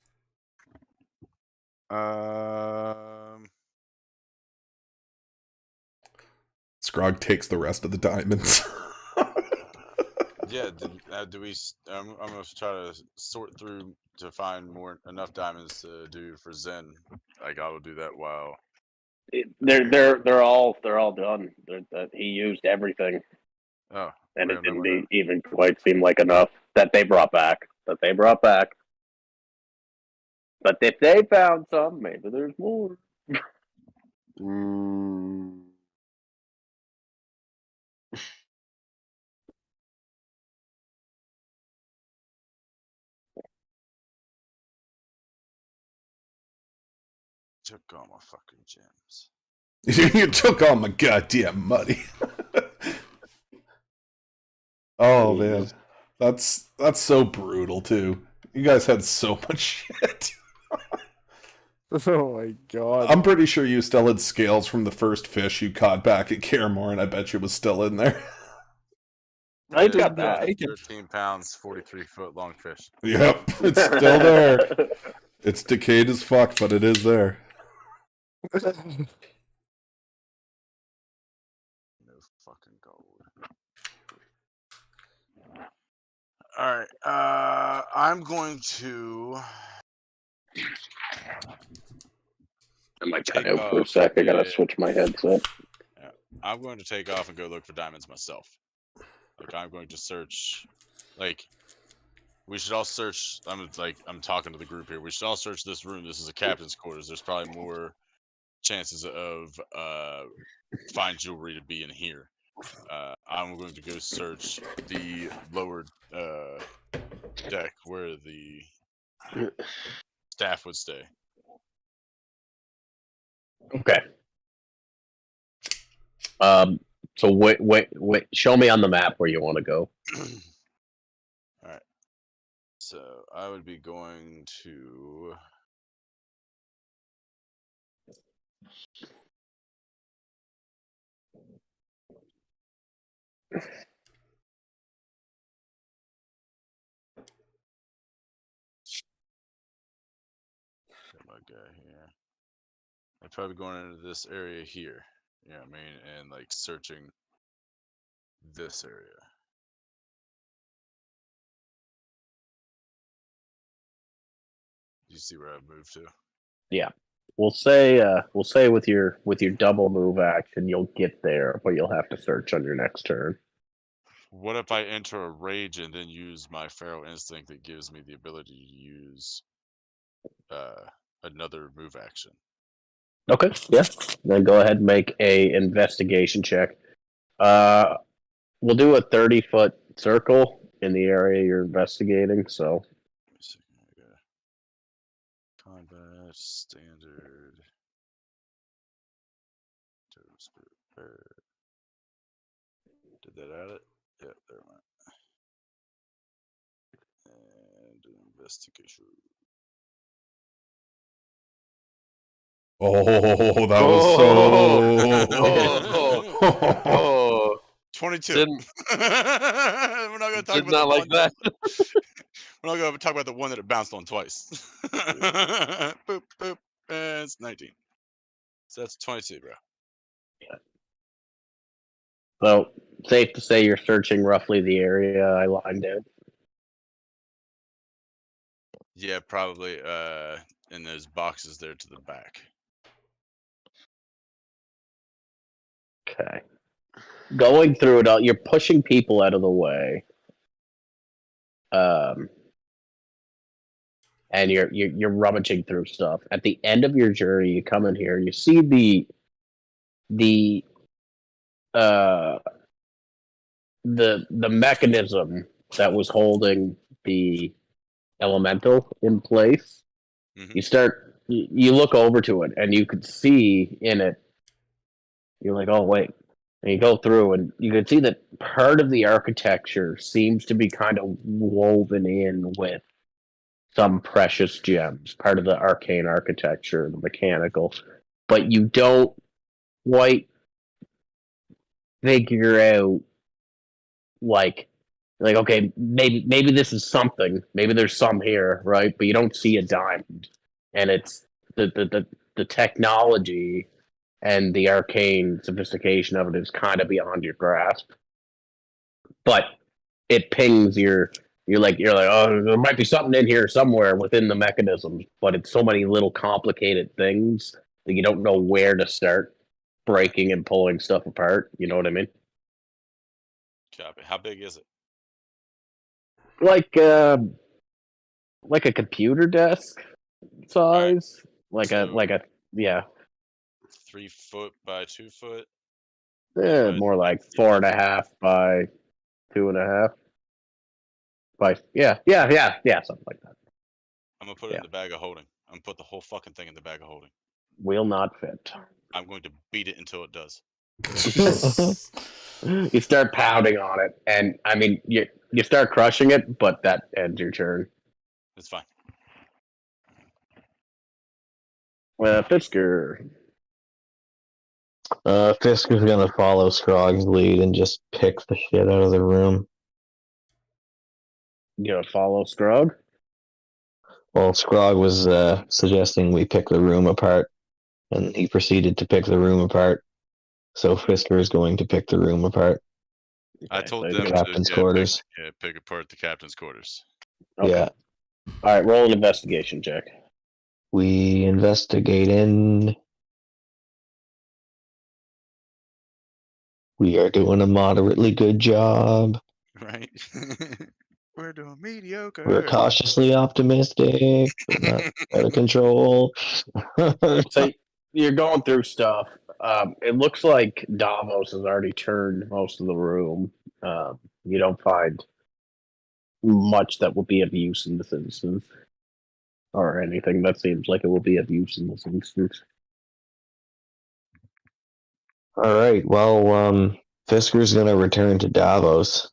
Scrog takes the rest of the diamonds. Yeah, do we? I'm gonna try to sort through to find enough diamonds to do for Zen. Like I will do that while. They're all done. He used everything. Oh, and it didn't even quite seem like enough that they brought back. But if they found some, maybe there's more. Took all my fucking gems. You took all my goddamn money. Oh man, that's so brutal too. You guys had so much shit. Oh my god! I'm pretty sure you still had scales from the first fish you caught back at Caramore, and I bet you it was still in there. I got that. 13 pounds, 43-foot long fish. Yep, it's still there. It's decayed as fuck, but it is there. No fucking gold. All right. I'm going to. I might cut out for a sec. I gotta switch my headset. Yeah. I'm going to take off and go look for diamonds myself. Like I'm going to search. Like we should all search. I'm talking to the group here. We should all search this room. This is a captain's quarters. There's probably more chances of fine jewelry to be in here. I'm going to go search the lower deck where the staff would stay. Okay. So wait. Show me on the map where you want to go. All right. So I would be going to. My guy here. I'm probably going into this area here. You know what I mean? And like searching this area. You see where I've moved to? Yeah. We'll say with your double move action you'll get there, but you'll have to search on your next turn. What if I enter a rage and then use my feral instinct that gives me the ability to use another move action? Okay, yeah. Then go ahead and make a investigation check. We'll do a 30-foot circle in the area you're investigating, so. Combat standard. Did that add it? Yeah, there it went. And investigation. Oh, that was so. 22. We're not going to talk about like that. We're not going to talk about the one that it bounced on twice. Boop, boop, and it's 19. So that's 22, bro. Yeah. So, safe to say you're searching roughly the area I lined out. Yeah, probably in those boxes there to the back. Okay. Going through it all, you're pushing people out of the way. And you're rummaging through stuff. At the end of your journey, you come in here, you see the mechanism that was holding the elemental in place. Mm-hmm. You look over to it, and you could see in it. You're like, oh wait. And you go through, and you can see that part of the architecture seems to be kind of woven in with some precious gems, part of the arcane architecture, the mechanical, but you don't quite figure out, like, Like, okay, maybe this is something. Maybe there's some here, right? But you don't see a diamond, and it's the technology and the arcane sophistication of it is kind of beyond your grasp. But it pings you're like, oh, there might be something in here somewhere within the mechanism, but it's so many little complicated things that you don't know where to start breaking and pulling stuff apart. You know what I mean? Copy. How big is it? Like a computer desk size, right. Yeah. 3 foot by 2 foot. Yeah, more like 4.5 by 2.5. By something like that. I'm gonna put it in the bag of holding. I'm gonna put the whole fucking thing in the bag of holding. Will not fit. I'm going to beat it until it does. You start pounding on it, and I mean, you start crushing it, but that ends your turn. It's fine. Fisker. Fisker's gonna follow Scrog's lead and just pick the shit out of the room. You gonna follow Scrog? Well, Scrog was suggesting we pick the room apart, and he proceeded to pick the room apart. So Fisker is going to pick the room apart. I told them the captain's to quarters. Pick apart the captain's quarters. Okay. Yeah. All right, roll an investigation check. We investigate in. We are doing a moderately good job. Right. We're doing mediocre. We're cautiously optimistic. We're not out of control. So you're going through stuff. It looks like Davos has already turned most of the room. You don't find much that will be of use in this instance, or anything that seems like it will be of use in this instance. All right. Well, Fisker's gonna return to Davos,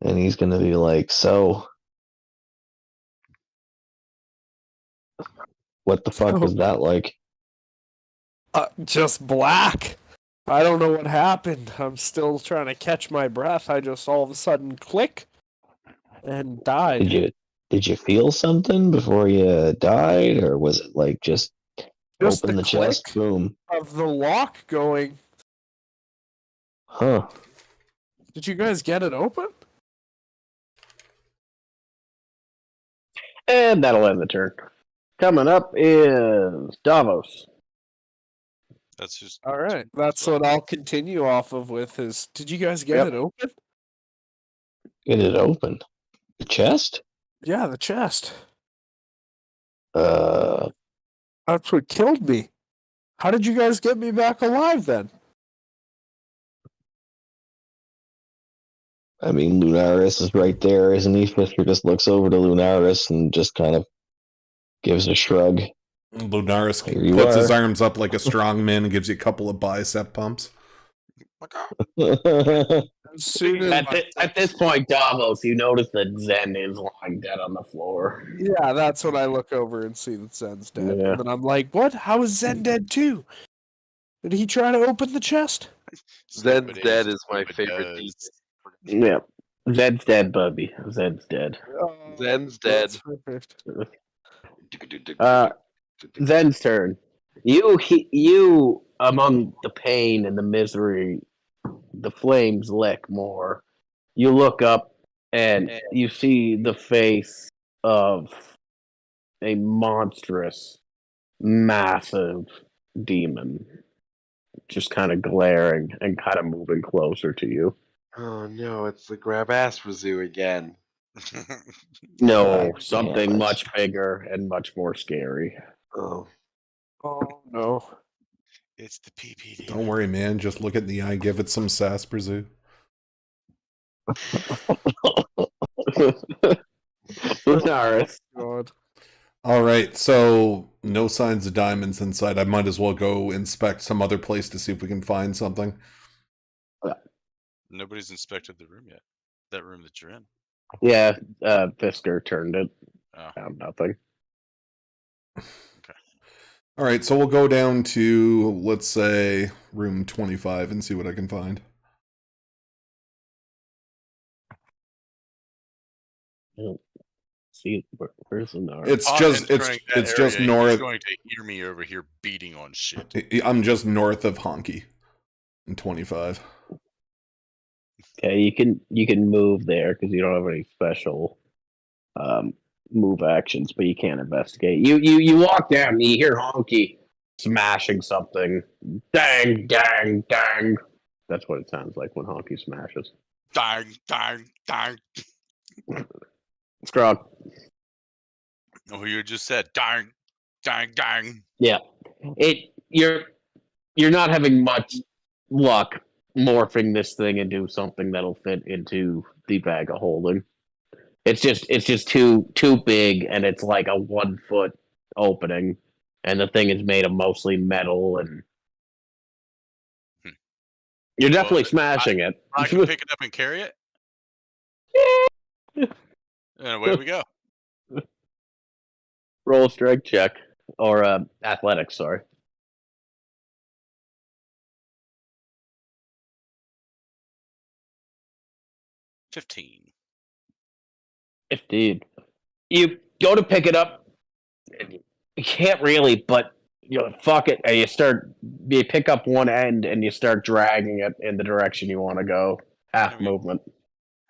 and he's gonna be like, "So, what the fuck was that like?" Just black. I don't know what happened. I'm still trying to catch my breath. I just all of a sudden click and died. Did you feel something before you died, or was it like just open the chest, boom, of the lock going? Huh? Did you guys get it open? And that'll end the turn. Coming up is Davos. That's just all right. That's what I'll continue off of with is. Did you guys get it open? Get it open. The chest? Yeah, the chest. That's what killed me. How did you guys get me back alive then? I mean, Lunaris is right there, isn't he? Fisker just looks over to Lunaris and just kind of gives a shrug. Lunaris puts his arms up like a strong man and gives you a couple of bicep pumps. At this point, Davos, you notice that Zen is lying dead on the floor. Yeah, that's when I look over and see that Zen's dead. Yeah. And then I'm like, what? How is Zen dead too? Did he try to open the chest? Zen's dead is my favorite piece. Yeah. Zen's dead, Bubby. Zen's dead. Zen's dead. Zen's turn. You, among the pain and the misery, the flames lick more. You look up and you see the face of a monstrous, massive demon just kind of glaring and kind of moving closer to you. Oh no, it's the grab ass Razoo again. No, something much bigger and much more scary. Oh no. It's the PPD. Don't worry, man. Just look at the eye. Give it some sass, Brazoo. God. All right, so no signs of diamonds inside. I might as well go inspect some other place to see if we can find something. Nobody's inspected the room yet. That room that you're in. Yeah, Fisker turned it. Oh. Found nothing. Okay. All right, so we'll go down to, let's say, room 25 and see what I can find. don't see it. Where's the Nara? It's Upon just entering that it's just area, north. He's going to hear me over here beating on shit. I'm just north of Honky in 25. Okay, you can move there because you don't have any special move actions, but you can't investigate. You walk down and you hear Honky smashing something. Dang, dang, dang. That's what it sounds like when Honky smashes. Dang, dang, dang. Scrog. Oh, you just said dang, dang, dang. Yeah. You're not having much luck morphing this thing into something that'll fit into the bag of holding. It's just too big, and it's like a 1 foot opening, and the thing is made of mostly metal, and you're definitely smashing it. I can pick it up and carry it. And away we go. Roll a strength check or athletics. Sorry. 15. 15. You go to pick it up, and you can't really, but fuck it, and you pick up one end and you start dragging it in the direction you want to go. Half movement.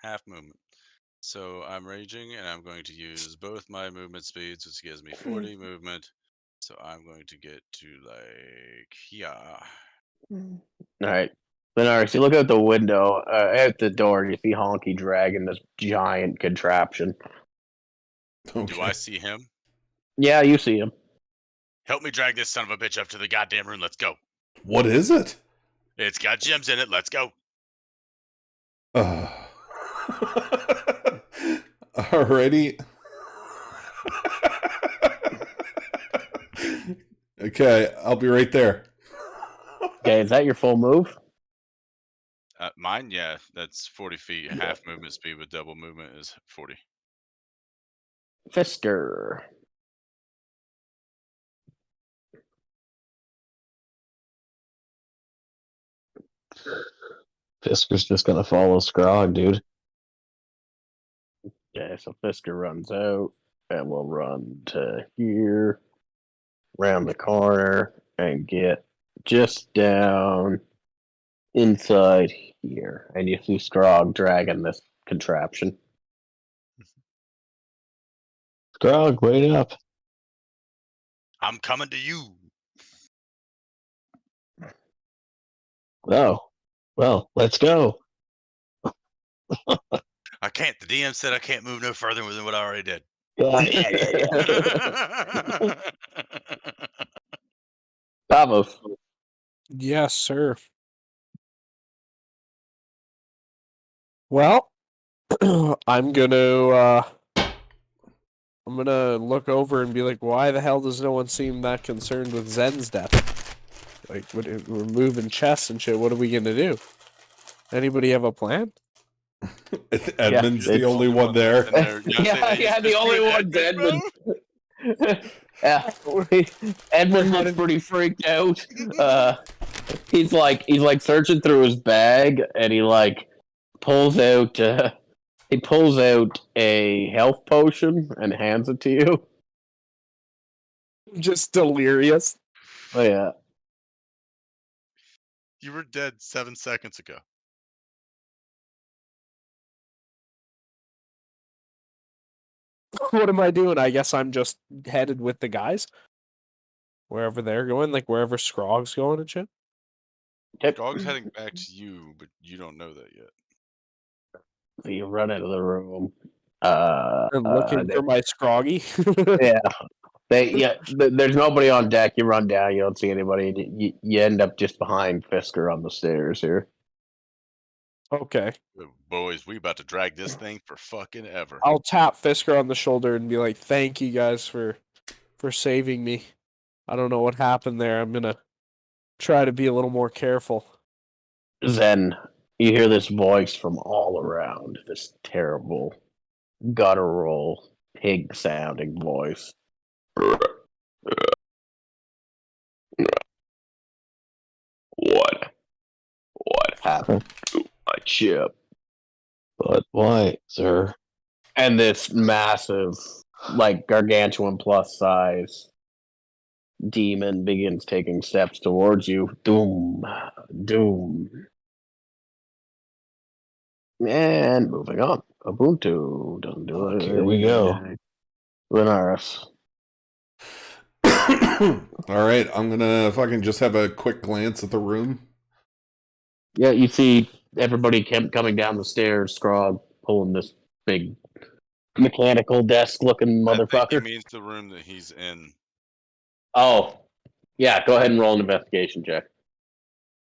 Half movement. So I'm raging, and I'm going to use both my movement speeds, which gives me 40 movement. So I'm going to get to like yeah. All right. Benaris, you look out the window, out the door, and you see Honky dragging this giant contraption. Okay. Do I see him? Yeah, you see him. Help me drag this son of a bitch up to the goddamn room. Let's go. What is it? It's got gems in it. Let's go. Alrighty. Okay, I'll be right there. Okay, is that your full move? Mine, yeah, that's 40 feet. Half movement speed with double movement is 40. Fisker. Fisker's just gonna follow Scrog, dude. Okay, so Fisker runs out, and we'll run to here, round the corner, and get just down inside here. And you see Scrog dragging this contraption. Scrog, wait up. I'm coming to you. Oh, well, let's go. I can't. The DM said I can't move no further than what I already did. Davos. Yes, sir. Well, I'm gonna look over and be like, why the hell does no one seem that concerned with Zen's death? Like, we're moving chests and shit. What are we gonna do? Anybody have a plan? Edmund's the only one there. Yeah, the only one's Edmund. Yeah, Edmund looks pretty freaked out. He's like searching through his bag, and he pulls out a health potion and hands it to you. Just delirious. Oh yeah. You were dead 7 seconds ago. What am I doing? I guess I'm just headed with the guys. Wherever they're going, like wherever Scrog's going and shit. Scrog's heading back to you, but you don't know that yet. So you run out of the room. I'm looking for my Scroggy. Yeah. There's nobody on deck. You run down, you don't see anybody. You end up just behind Fisker on the stairs here. Okay. Boys, we about to drag this thing for fucking ever. I'll tap Fisker on the shoulder and be like, thank you guys for saving me. I don't know what happened there. I'm gonna try to be a little more careful. Zen, you hear this voice from all around. This terrible, guttural, pig-sounding voice. What happened to my ship? But why, sir? And this massive, like, gargantuan plus size demon begins taking steps towards you. Doom. Doom. And moving on. Ubuntu doesn't do it. Here we go. Linares. Alright, I'm gonna fucking just have a quick glance at the room. Yeah, you see everybody coming down the stairs, Scrog pulling this big mechanical desk-looking I think motherfucker. he means the room that he's in. Oh, yeah. Go ahead and roll an investigation check.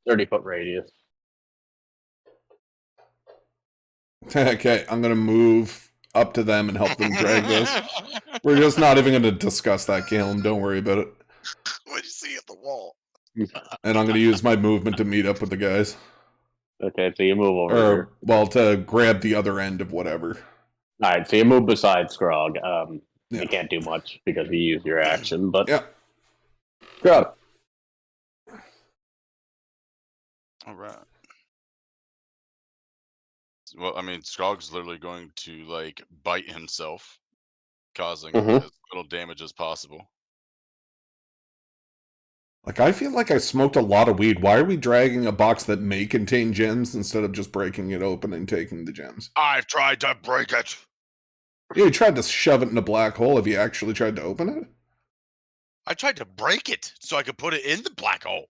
30-foot radius. Okay, I'm gonna move up to them and help them drag this. We're just not even gonna discuss that, Galen. Don't worry about it. What do you see at the wall? And I'm gonna use my movement to meet up with the guys. Okay, so you move over Or, here. well, to grab the other end of whatever. Alright, so you move beside Scrog. Yeah. You can't do much because you used your action, but... Yeah. Scrog. Alright. Well, I mean, Scrog's literally going to, like, bite himself, causing as little damage as possible. Like, I feel like I smoked a lot of weed. Why are we dragging a box that may contain gems instead of just breaking it open and taking the gems? I've tried to break it! Yeah, you tried to shove it in a black hole. Have you actually tried to open it? I tried to break it so I could put it in the black hole.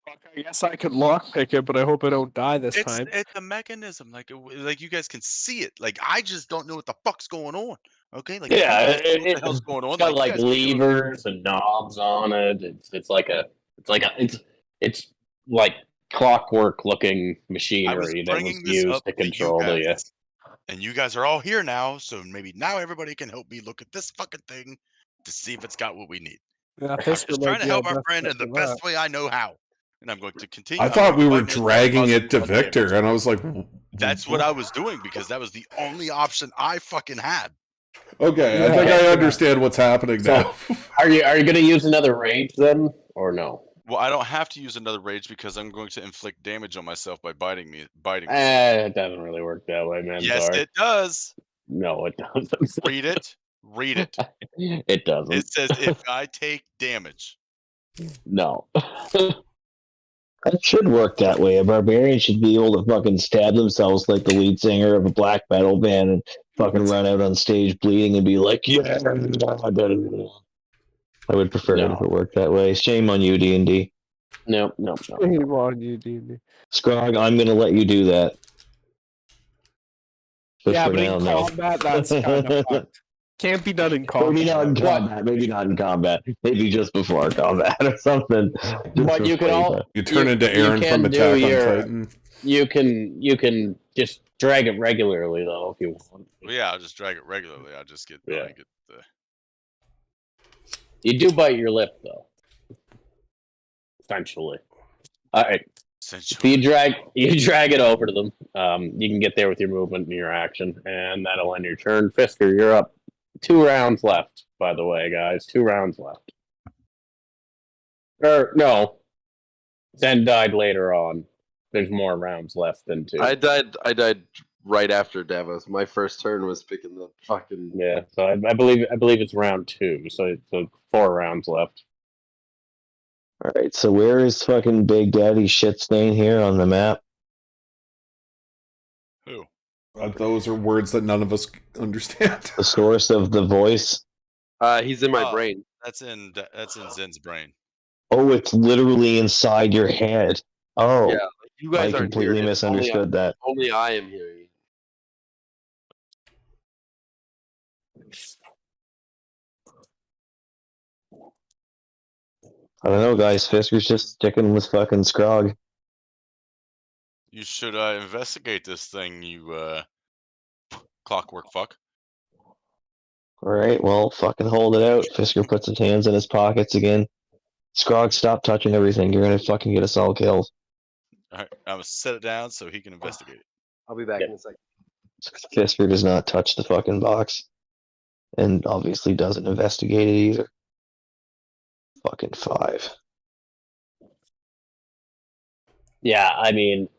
I guess I could lockpick it, but I hope I don't die this time. It's a mechanism, like you guys can see it. Like, I just don't know what the fuck's going on. Okay, like, Yeah, what the hell's going on? It's got you like guys can do it. levers and knobs on it. It's like clockwork looking I was machinery that was bringing this used up to to you control the. guys, and you guys are all here now, so maybe now everybody can help me look at this fucking thing to see if it's got what we need. Yeah, I'm just trying to help our friend in the best way I know how, and I'm going to continue. I thought we were dragging it to Victor, and I was like... That's what I was doing, because that was the only option I fucking had. Okay, I think I understand what's happening now. Are you going to use another rage then, or no? Well, I don't have to use another rage because I'm going to inflict damage on myself by biting me. It doesn't really work that way, man. Yes, it does. No, it doesn't. Read it. Read it. It doesn't. It says if I take damage. No. That should work that way. A barbarian should be able to fucking stab themselves like the lead singer of a black metal band and fucking run out on stage bleeding and be like, yeah. I would prefer it if it worked that way. Shame on you, D&D. No. Shame on you, D&D. Scrog, I'm going to let you do that. Yeah, but in combat, that's kind of fucked. Can't be done in combat. Maybe not in combat. Maybe not in combat. Maybe just before combat or something. But you can all you turn into Aaron from Attack on Titan. You can just drag it regularly though if you want. Well, yeah, I'll just drag it regularly. I'll just get the. You do bite your lip though. Essentially. All right. So you drag it over to them. You can get there with your movement and your action, and that'll end your turn. Fisker, you're up. 2 rounds left, by the way, guys. 2 rounds left. No. Zen died later on. There's more rounds left than 2. I died right after Davos. My first turn was picking the fucking... Yeah, so I believe it's round 2, so 4 rounds left. Alright, so where is fucking Big Daddy shit stain here on the map? Who? Those are words that none of us understand. The source of the voice? He's in my brain. That's in Zen's brain. Oh, it's literally inside your head. Oh, yeah, you guys I completely misunderstood that. Only I am hearing. I don't know, guys. Fisker's just sticking with fucking Scrog. You should investigate this thing, you clockwork fuck. Alright, well, fucking hold it out. Fisker puts his hands in his pockets again. Scrog, stop touching everything. You're gonna fucking get us all killed. Alright, I'm gonna set it down so he can investigate it. I'll be back in a second. Fisker does not touch the fucking box. And obviously doesn't investigate it either. Fucking 5. Yeah, I mean,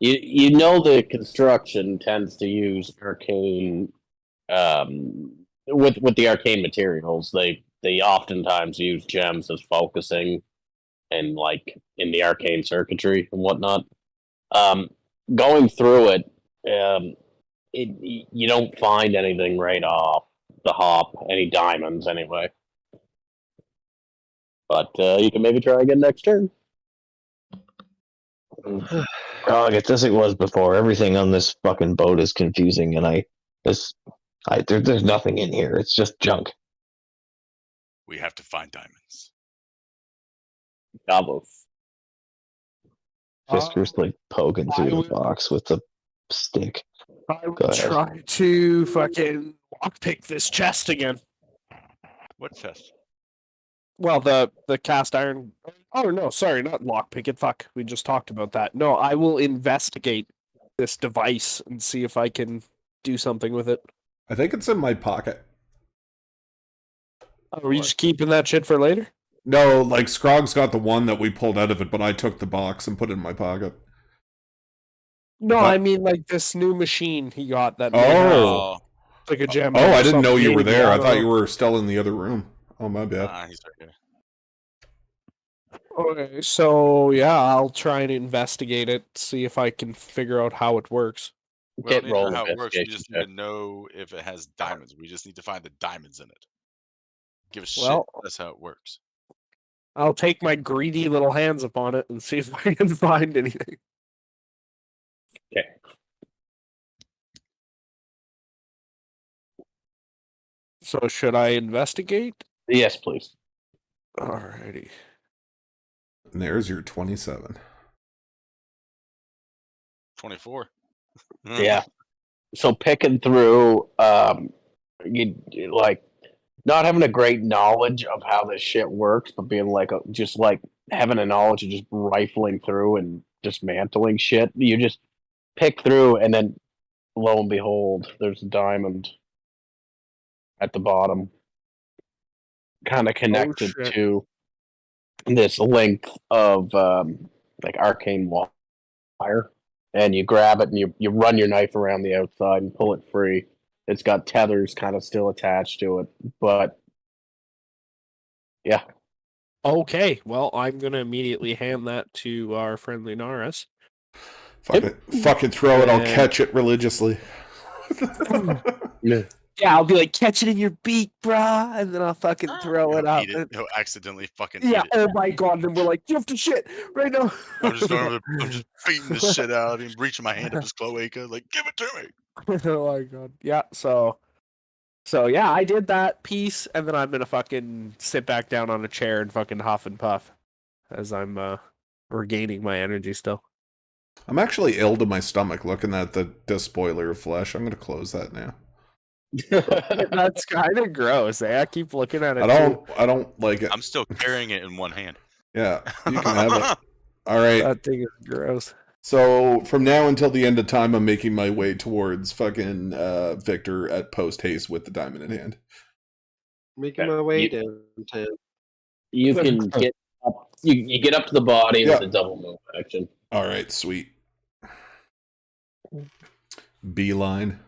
You know the construction tends to use arcane with the arcane materials. They oftentimes use gems as focusing and like in the arcane circuitry and whatnot. Going through it, you don't find anything right off the hop, any diamonds anyway. But you can maybe try again next turn. God, it's as it was before. Everything on this fucking boat is confusing, and there's nothing in here. It's just junk. We have to find diamonds. Gobos. Fisker's like poking through the box with the stick. I would try to fucking lockpick this chest again. What chest? Well, the cast iron. Oh no, sorry, not lockpick it. Fuck, we just talked about that. No, I will investigate this device and see if I can do something with it. I think it's in my pocket. Are we just keeping that shit for later? No, like Scrog's got the one that we pulled out of it, but I took the box and put it in my pocket. No, I mean like this new machine he got that. Oh, like a gem. Oh, I didn't know you were there. I thought you were still in the other room. Oh, my bad. He's okay. Okay, so yeah, I'll try and investigate it, see if I can figure out how it works. We don't need to know how it works. We just need to know if it has diamonds. We just need to find the diamonds in it. Give a shit. That's how it works. I'll take my greedy little hands upon it and see if I can find anything. Okay. So should I investigate? Yes, please. Alrighty. And there's your 27. 24. Yeah. So picking through, you like not having a great knowledge of how this shit works, but being like just like having a knowledge of just rifling through and dismantling shit. You just pick through, and then lo and behold, there's a diamond at the bottom, kind of connected to this length of like arcane wire, and you grab it and you run your knife around the outside and pull it free. It's got tethers kind of still attached to it, but yeah. Okay, well, I'm gonna immediately hand that to our friendly Naris. Fucking throw it, I'll catch it religiously. Yeah, I'll be like, catch it in your beak, brah, and then I'll fucking throw it up. He'll accidentally fucking eat it. Oh my god, then we're like, you have to shit right now. I'm just going over there, I'm just beating this shit out and reaching my hand up his cloaca, like, give it to me. Oh my god. Yeah, so yeah, I did that piece, and then I'm gonna fucking sit back down on a chair and fucking huff and puff as I'm regaining my energy still. I'm actually ill to my stomach looking at the despoiler of flesh. I'm gonna close that now. That's kind of gross. I keep looking at it. I don't like it. I'm still carrying it in one hand. Yeah, you can have it. All right. That thing is gross. So from now until the end of time, I'm making my way towards fucking Victor at post haste with the diamond in hand. Making my way downtown. You can get up. You get up to the body. Yeah. It's a double move action. All right, sweet. Beeline.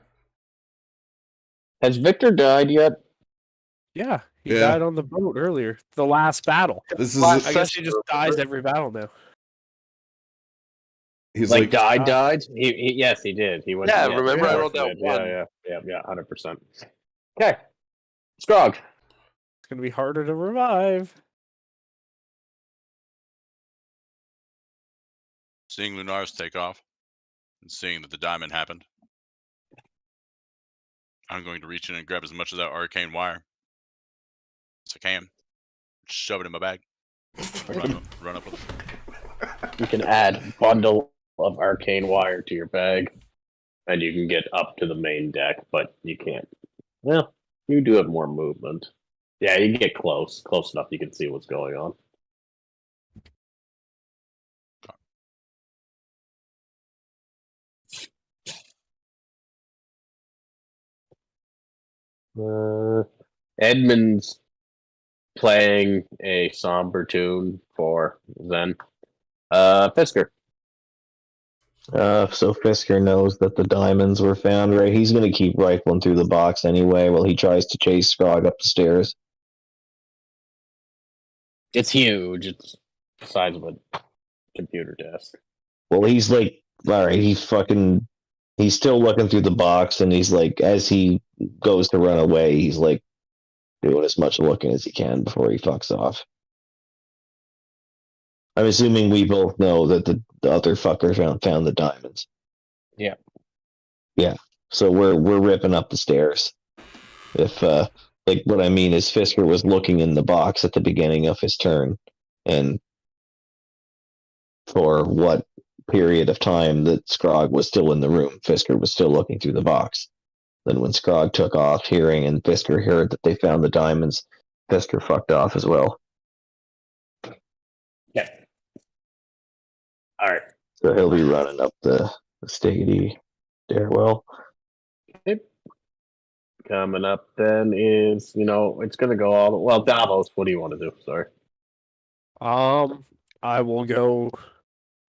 Has Victor died yet? Yeah, he died on the boat earlier. The last battle. I guess he just dies every battle now. He's like died? Yes, he did. He went. Yeah, remember I rolled that one. Yeah, 100%. Okay, Scrog. It's gonna be harder to revive. Seeing Lunaris take off and seeing that the diamond happened, I'm going to reach in and grab as much of that arcane wire as I can, shove it in my bag, run up with it. You can add bundle of arcane wire to your bag, and you can get up to the main deck, but you can't. Well, you do have more movement. Yeah, you can get close enough you can see what's going on. Edmund's playing a somber tune for Zen. Fisker. So Fisker knows that the diamonds were found, right? He's going to keep rifling through the box anyway while he tries to chase Scrog up the stairs. It's huge. It's the size of a computer desk. Well, he's like, all right, he's still looking through the box, and he's like, as he goes to run away, he's like doing as much looking as he can before he fucks off. I'm assuming we both know that the other fucker found the diamonds. Yeah. Yeah. So we're ripping up the stairs. If like what I mean is Fisker was looking in the box at the beginning of his turn, and for what period of time that Scrog was still in the room, Fisker was still looking through the box. Then when Scrog took off, hearing and Fisker heard that they found the diamonds, Fisker fucked off as well. Yeah. All right. So he'll be running up the stiggity stairwell. Okay. Coming up then is, it's going to go all... Well, Davos, what do you want to do? Sorry. I will go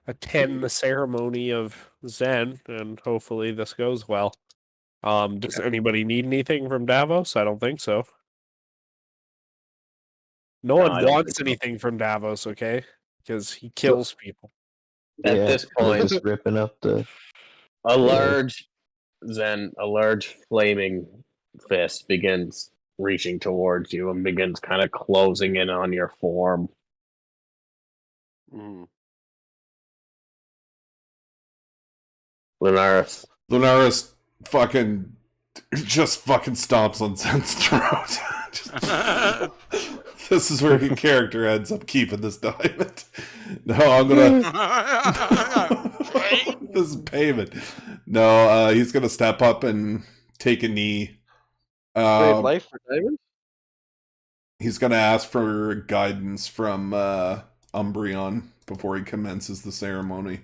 attend the ceremony of Zen, and hopefully this goes well. Does anybody need anything from Davos? I don't think so. No one wants anything from Davos, okay? Because he kills people. At this point, just ripping up a large flaming fist begins reaching towards you and begins kind of closing in on your form. Lunaris fucking stomps on Zen's throat. This is where your character ends up keeping this diamond. No, I'm gonna. This is payment. No, he's gonna step up and take a knee. Trade life for diamond? He's gonna ask for guidance from Umbreon before he commences the ceremony.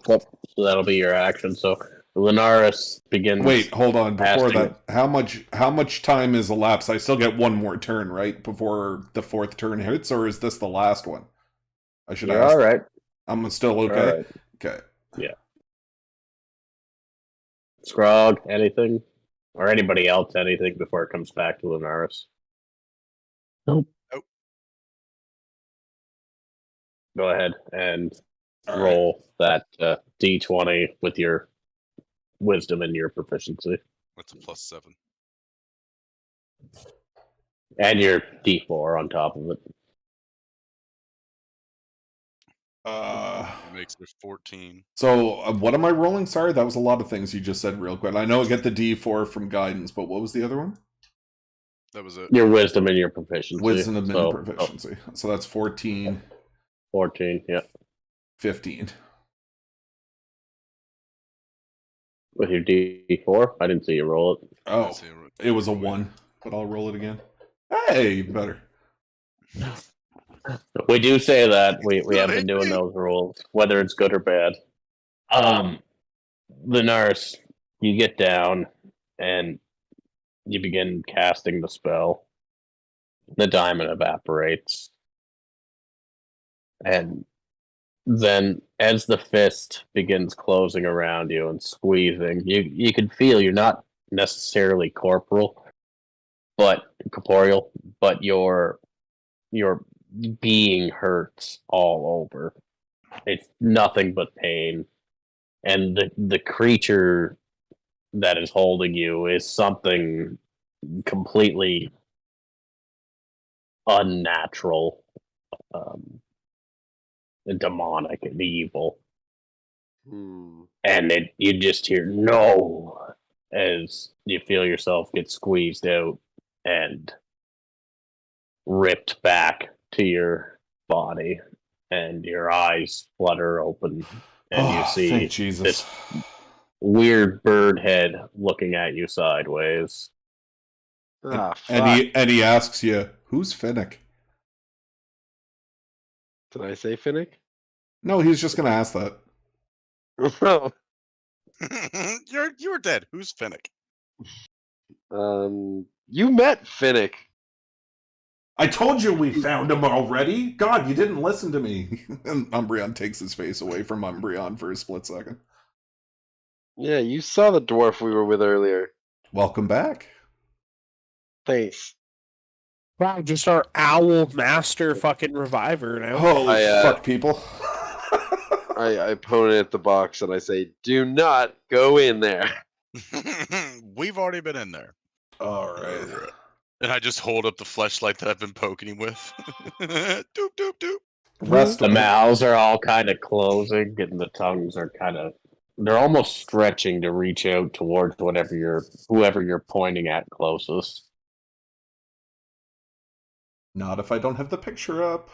So that'll be your action. So Lunaris begins. Wait, hold on. Before that, how much time is elapsed? I still get one more turn, right? Before the fourth turn hits, or is this the last one? I should ask. All right. I'm still okay. Right. Okay. Yeah. Scrog, anything? Or anybody else, anything before it comes back to Lunaris? Nope. Go ahead and roll that D20 with your wisdom and your proficiency. What's a +7? And your D4 on top of it. It makes it 14. So, what am I rolling? Sorry, that was a lot of things you just said real quick. I know I get the D4 from guidance, but what was the other one? That was it. Your wisdom and your proficiency. Wisdom and proficiency. So that's 14. 14, yeah. 15. With your D4? I didn't see you roll it. Oh, it was a 1, but I'll roll it again. Hey, better. We do say that. We have been doing those rolls, whether it's good or bad. The nurse, you get down and you begin casting the spell. The diamond evaporates. And then as the fist begins closing around you and squeezing, you can feel you're not necessarily corporeal, but your being hurts all over. It's nothing but pain. And the creature that is holding you is something completely unnatural, demonic and evil. And you just hear no as you feel yourself get squeezed out and ripped back to your body, and your eyes flutter open, and you see this weird bird head looking at you sideways. And he asks you, "Who's Finnick?" Did I say Finnick? No, he's just gonna ask that. No. You're dead. Who's Finnick? You met Finnick. I told you we found him already. God, you didn't listen to me. And Umbreon takes his face away from Umbreon for a split second. Yeah, you saw the dwarf we were with earlier. Welcome back. Thanks. Wow, just our owl master fucking reviver now. Holy fuck, people. I point at the box and I say, do not go in there. We've already been in there. All right. And I just hold up the fleshlight that I've been poking him with. Doop, doop, doop. The mouths are all kind of closing, and the tongues are they're almost stretching to reach out towards whoever you're pointing at closest. Not if I don't have the picture up.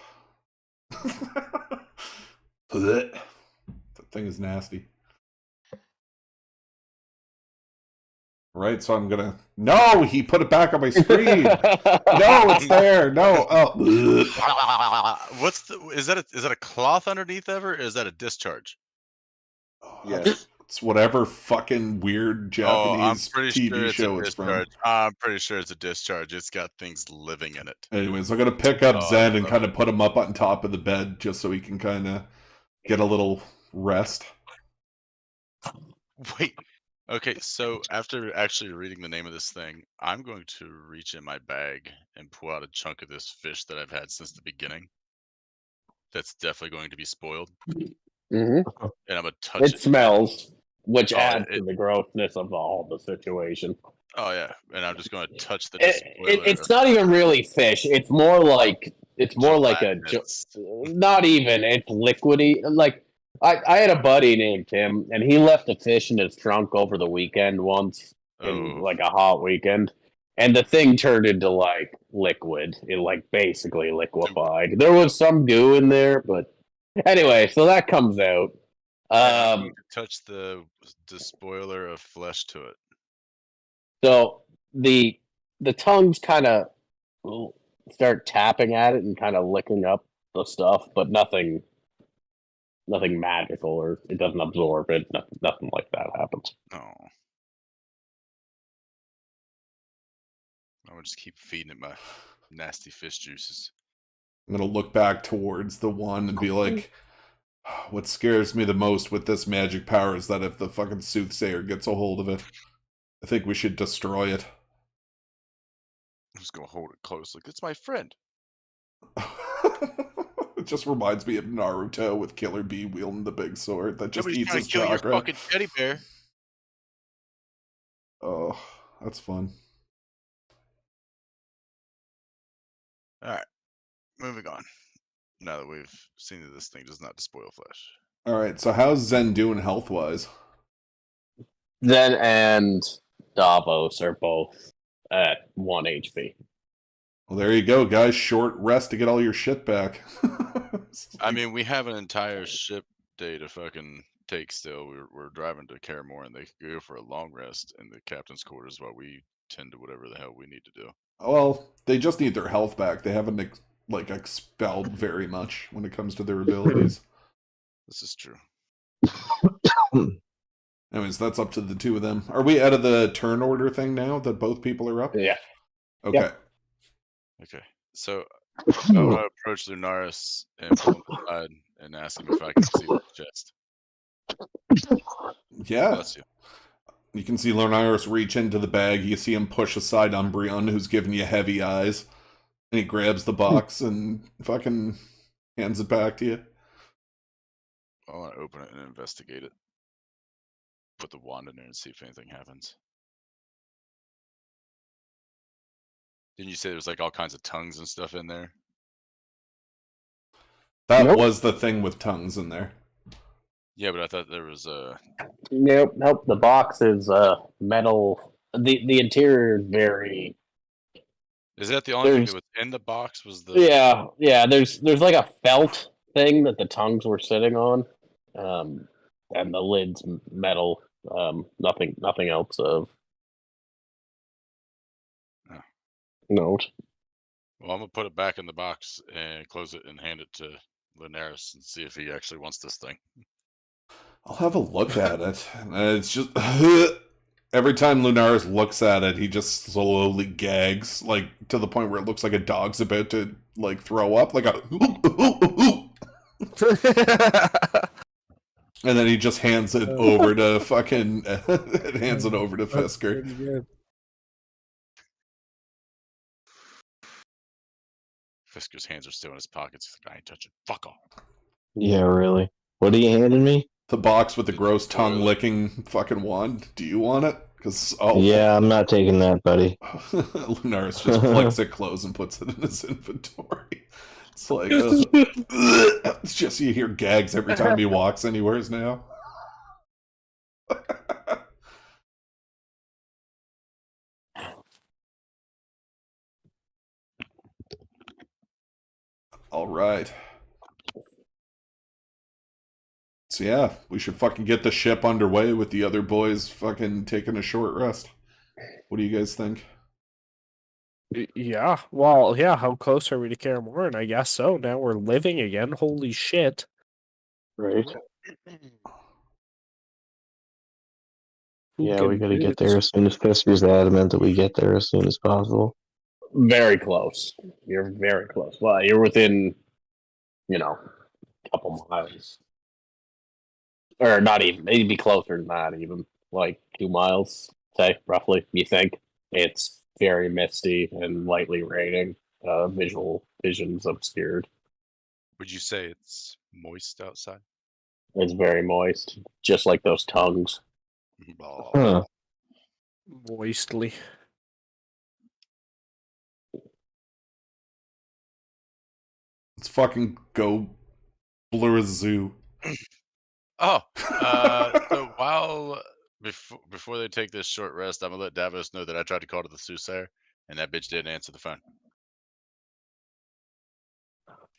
That thing is nasty. Right, so I'm gonna... No! He put it back on my screen! No, it's there! No! Oh. What's the... Is that a cloth underneath ever, or is that a discharge? Yes. It's whatever fucking weird Japanese TV show it's from. I'm pretty sure it's a discharge. It's got things living in it. Anyways, I'm gonna pick up Zen and kind of put him up on top of the bed just so he can kind of get a little rest. Wait. Okay, so after actually reading the name of this thing, I'm going to reach in my bag and pull out a chunk of this fish that I've had since the beginning. That's definitely going to be spoiled. Mm-hmm. And I'm going to touch it. It smells, which adds to the grossness of the situation. Oh, yeah. And I'm just going to touch the It's not even really fish. It's more like not even. It's liquidy. Like, I had a buddy named Tim, and he left a fish in his trunk over the weekend once, in like a hot weekend, and the thing turned into like liquid. It like basically liquefied. There was some goo in there, but anyway, so that comes out. Touch the spoiler of flesh to it. So the tongues kind of start tapping at it and kind of licking up the stuff, but nothing magical, or it doesn't absorb it. Nothing like that happens. No. I'm gonna just keep feeding it my nasty fish juices. I'm gonna look back towards the one and be like, what scares me the most with this magic power is that if the fucking soothsayer gets a hold of it, I think we should destroy it. I'm just gonna hold it close, like it's my friend. It just reminds me of Naruto with Killer Bee wielding the big sword that just eats his kill chakra. Your fucking teddy bear. Oh, that's fun. Alright, moving on. Now that we've seen that this thing does not despoil flesh. Alright, so how's Zen doing health-wise? Zen and Davos are both at 1 HP. Well, there you go, guys. Short rest to get all your shit back. I mean, we have an entire ship day to fucking take still. We're driving to Karamore, and they could go for a long rest in the captain's quarters while we tend to whatever the hell we need to do. Well, they just need their health back. They haven't expelled very much when it comes to their abilities. This is true. Anyways, that's up to the two of them. Are we out of the turn order thing now that both people are up? Yeah. Okay. Yep. Okay. So I want to approach Lunaris and pull him aside and ask him if I can see the chest. Yeah. Bless you. You can see Lunaris reach into the bag. You see him push aside Umbreon, who's giving you heavy eyes. And he grabs the box and fucking hands it back to you. I want to open it and investigate it. Put the wand in there and see if anything happens. Didn't you say there's like all kinds of tongues and stuff in there? That was the thing with tongues in there. Yeah, but I thought there was a... Nope. The box is metal. The interior is very... Is that the only thing that was in the box? Was the... Yeah. There's like a felt thing that the tongues were sitting on, and the lid's metal. Nothing else of note. Well, I'm gonna put it back in the box and close it and hand it to Lunaris and see if he actually wants this thing. I'll have a look at it. It's just... Every time Lunaris looks at it, he just slowly gags, like to the point where it looks like a dog's about to like throw up, like a. And then he just hands it over to fucking. Hands it over to Fisker. Fisker's hands are still in his pockets. He's like, I ain't touching. Fuck off. Yeah, really. What are you handing me? The box with the gross tongue-licking fucking wand. Do you want it? Because yeah, I'm not taking that, buddy. Lunaris just flicks it closed and puts it in his inventory. It's like it's just you hear gags every time he walks anywheres now. All right. So yeah, we should fucking get the ship underway with the other boys fucking taking a short rest. What do you guys think? Yeah, well, yeah, how close are we to Kaer Morhen? I guess so. Now we're living again. Holy shit. Right. Yeah, we gotta get there as soon as Fisker's adamant that we get there as soon as possible. Very close. You're very close. Well, you're within, a couple miles. Or not even. Maybe be closer than that, even. Like 2 miles, say, roughly, you think. It's very misty and lightly raining. Visual vision's obscured. Would you say it's moist outside? It's very moist, just like those tongues. Huh. Moistly. Let's fucking go blur a zoo. So before they take this short rest, I'm gonna let Davos know that I tried to call to the soothsayer, and that bitch didn't answer the phone.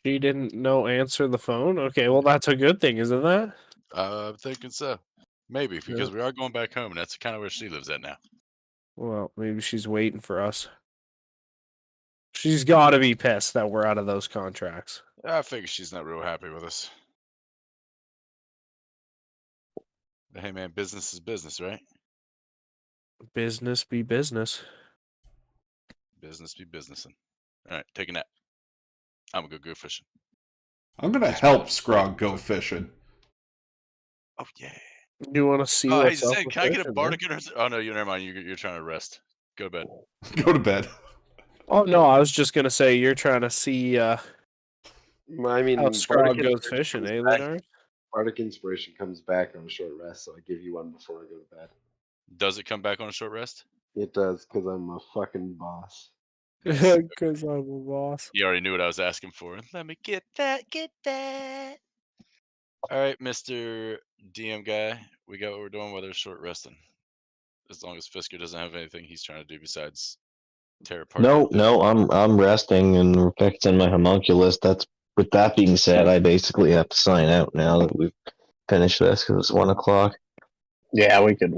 She didn't answer the phone? Okay, well that's a good thing, isn't that? I'm thinking so. Maybe, because we are going back home, and that's kind of where she lives at now. Well, maybe she's waiting for us. She's got to be pissed that we're out of those contracts. I figure she's not real happy with us. But hey, man, business is business, right? Business be business. Business be businessing. All right, take a nap. I'm gonna go fishing. I'm gonna help Scrog go fishing. Oh yeah. You want to see what's up? Hey, can I get a bardic? Oh no, never mind. You're trying to rest. Go to bed. Go to bed. Oh no, I was just gonna say you're trying to see. I mean, how Scrog goes fishing, eh, Lunar? Bardic Inspiration comes back on a short rest, so I give you one before I go to bed. Does it come back on a short rest? It does, because I'm a fucking boss. Because I'm a boss. You already knew what I was asking for. Let me get that. All right, Mr. DM guy, we got what we're doing. Whether it's short resting, as long as Fisker doesn't have anything he's trying to do besides tear apart. No, I'm resting and fixing my homunculus. With that being said, I basically have to sign out now that we've finished this because it's 1 o'clock. Yeah, we could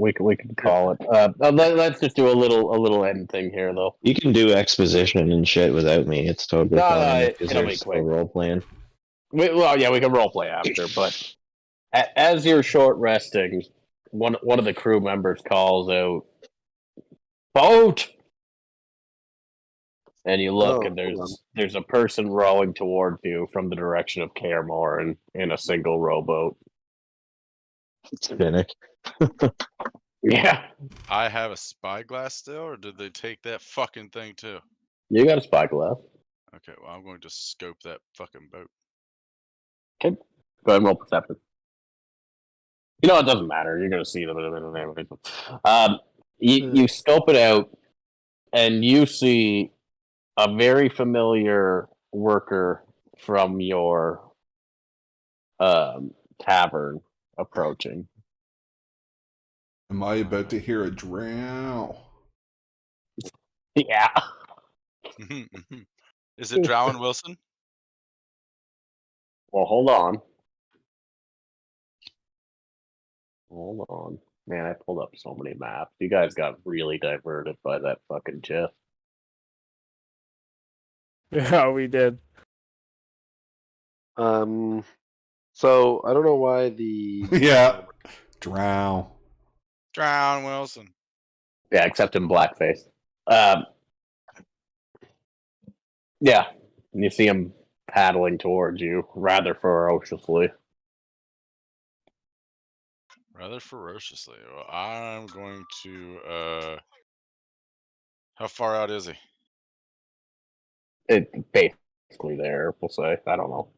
call it. Let's just do a little end thing here, though. You can do exposition and shit without me. It's totally fine. It'll be quick. Role playing. We can role play after. But as you're short resting, one of the crew members calls out, "Boat!" And you look, and there's a person rowing towards you from the direction of Kaer Morhen in a single rowboat. It's Finnick. Yeah. I have a spyglass still, or did they take that fucking thing too? You got a spyglass. Okay, well, I'm going to scope that fucking boat. Okay. Go ahead and roll perception. It doesn't matter. You're going to see them in a minute. You scope it out, and you see a very familiar worker from your tavern approaching. Am I about to hear a drow? Yeah. Is it Drow and Wilson? Well, hold on. Man, I pulled up so many maps. You guys got really diverted by that fucking GIF. Yeah, we did. So I don't know why the yeah, drow. Drow and Wilson. Yeah, except in blackface. Yeah, and you see him paddling towards you rather ferociously. Rather ferociously. Well, I'm going to. How far out is he? It basically there. We'll say. I don't know.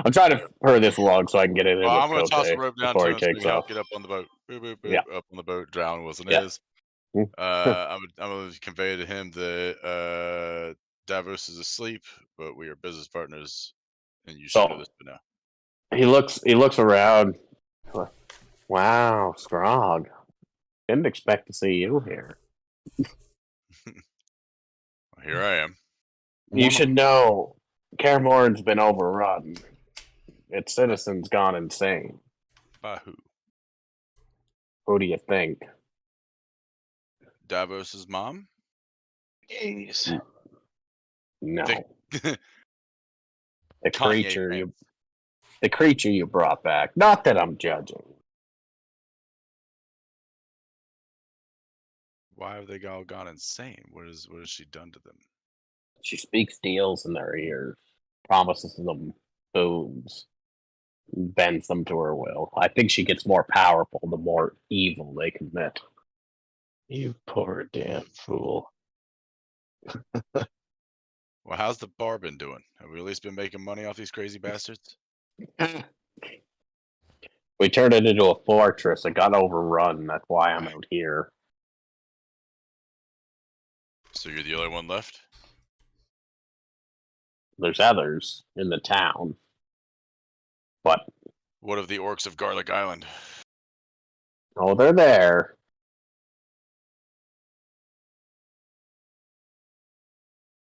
I'm trying to hurry this along so I can get it in Well, with I'm going to toss a Cote rope down before to he him so he takes can help off. get up on the boat. Boop, boop, boop, Yeah. up on the boat. Drown wasn't Yeah. his. I'm going to convey to him that Davos is asleep, but we are business partners, and you should know this by now. He looks around. Wow, Scrog. Didn't expect to see you here. Here I am. You should know, Karamorn's been overrun. Its citizens gone insane. By who? Who do you think? Davos's mom? Jeez. No. The The creature you brought back. Not that I'm judging. Why have they all gone insane? What has she done to them? She speaks deals in their ears, promises them boons, bends them to her will. I think she gets more powerful the more evil they commit. You poor damn fool. Well, how's the bar been doing? Have we at least been making money off these crazy bastards? We turned it into a fortress. It got overrun. That's why I'm out here. So you're the only one left? There's others in the town. But what of the orcs of Garlic Island? Oh, they're there.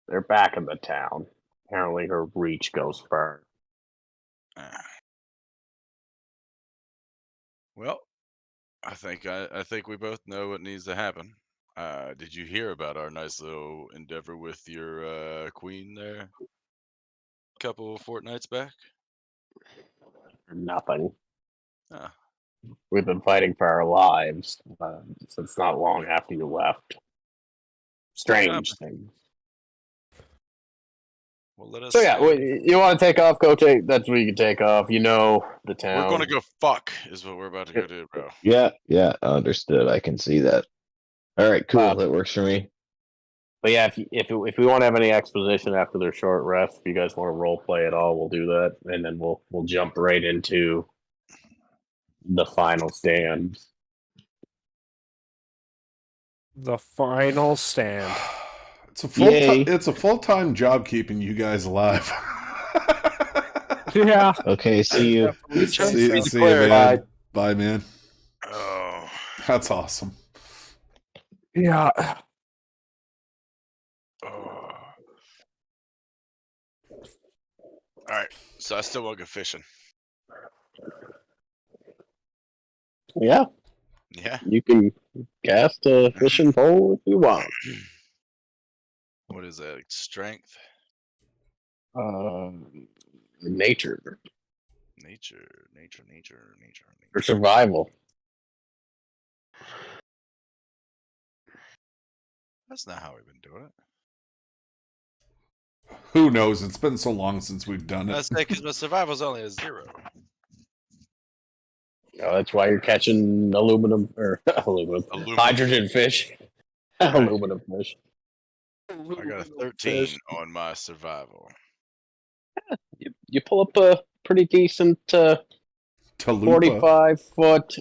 They're back in the town. Apparently her reach goes far. Well, I think we both know what needs to happen. Did you hear about our nice little endeavor with your queen there? A couple of fortnights back? Nothing. Ah. We've been fighting for our lives since not long after you left. Strange things. Well, let us. So yeah, you want to take off? Go take. That's where you can take off. You know the town. We're gonna go fuck. Is what we're about to go do, bro. Yeah, understood. I can see that. All right, cool. That works for me. But yeah, if we want to have any exposition after their short rest, if you guys want to role play at all, we'll do that, and then we'll jump right into the final stand. The final stand. It's a full-time job keeping you guys alive. Yeah. Okay, see you. See you, man. Bye, man. Oh, that's awesome. Yeah. All right, so I still won't go fishing. Yeah. Yeah. You can cast a fishing pole if you want. What is that? Strength? Nature. Nature. For survival. That's not how we've been doing it. Who knows? It's been so long since we've done it. That's because my survival's only a 0. Oh, that's why you're catching hydrogen fish. Aluminum fish. I got a 13 on my survival. You pull up a pretty decent 45-foot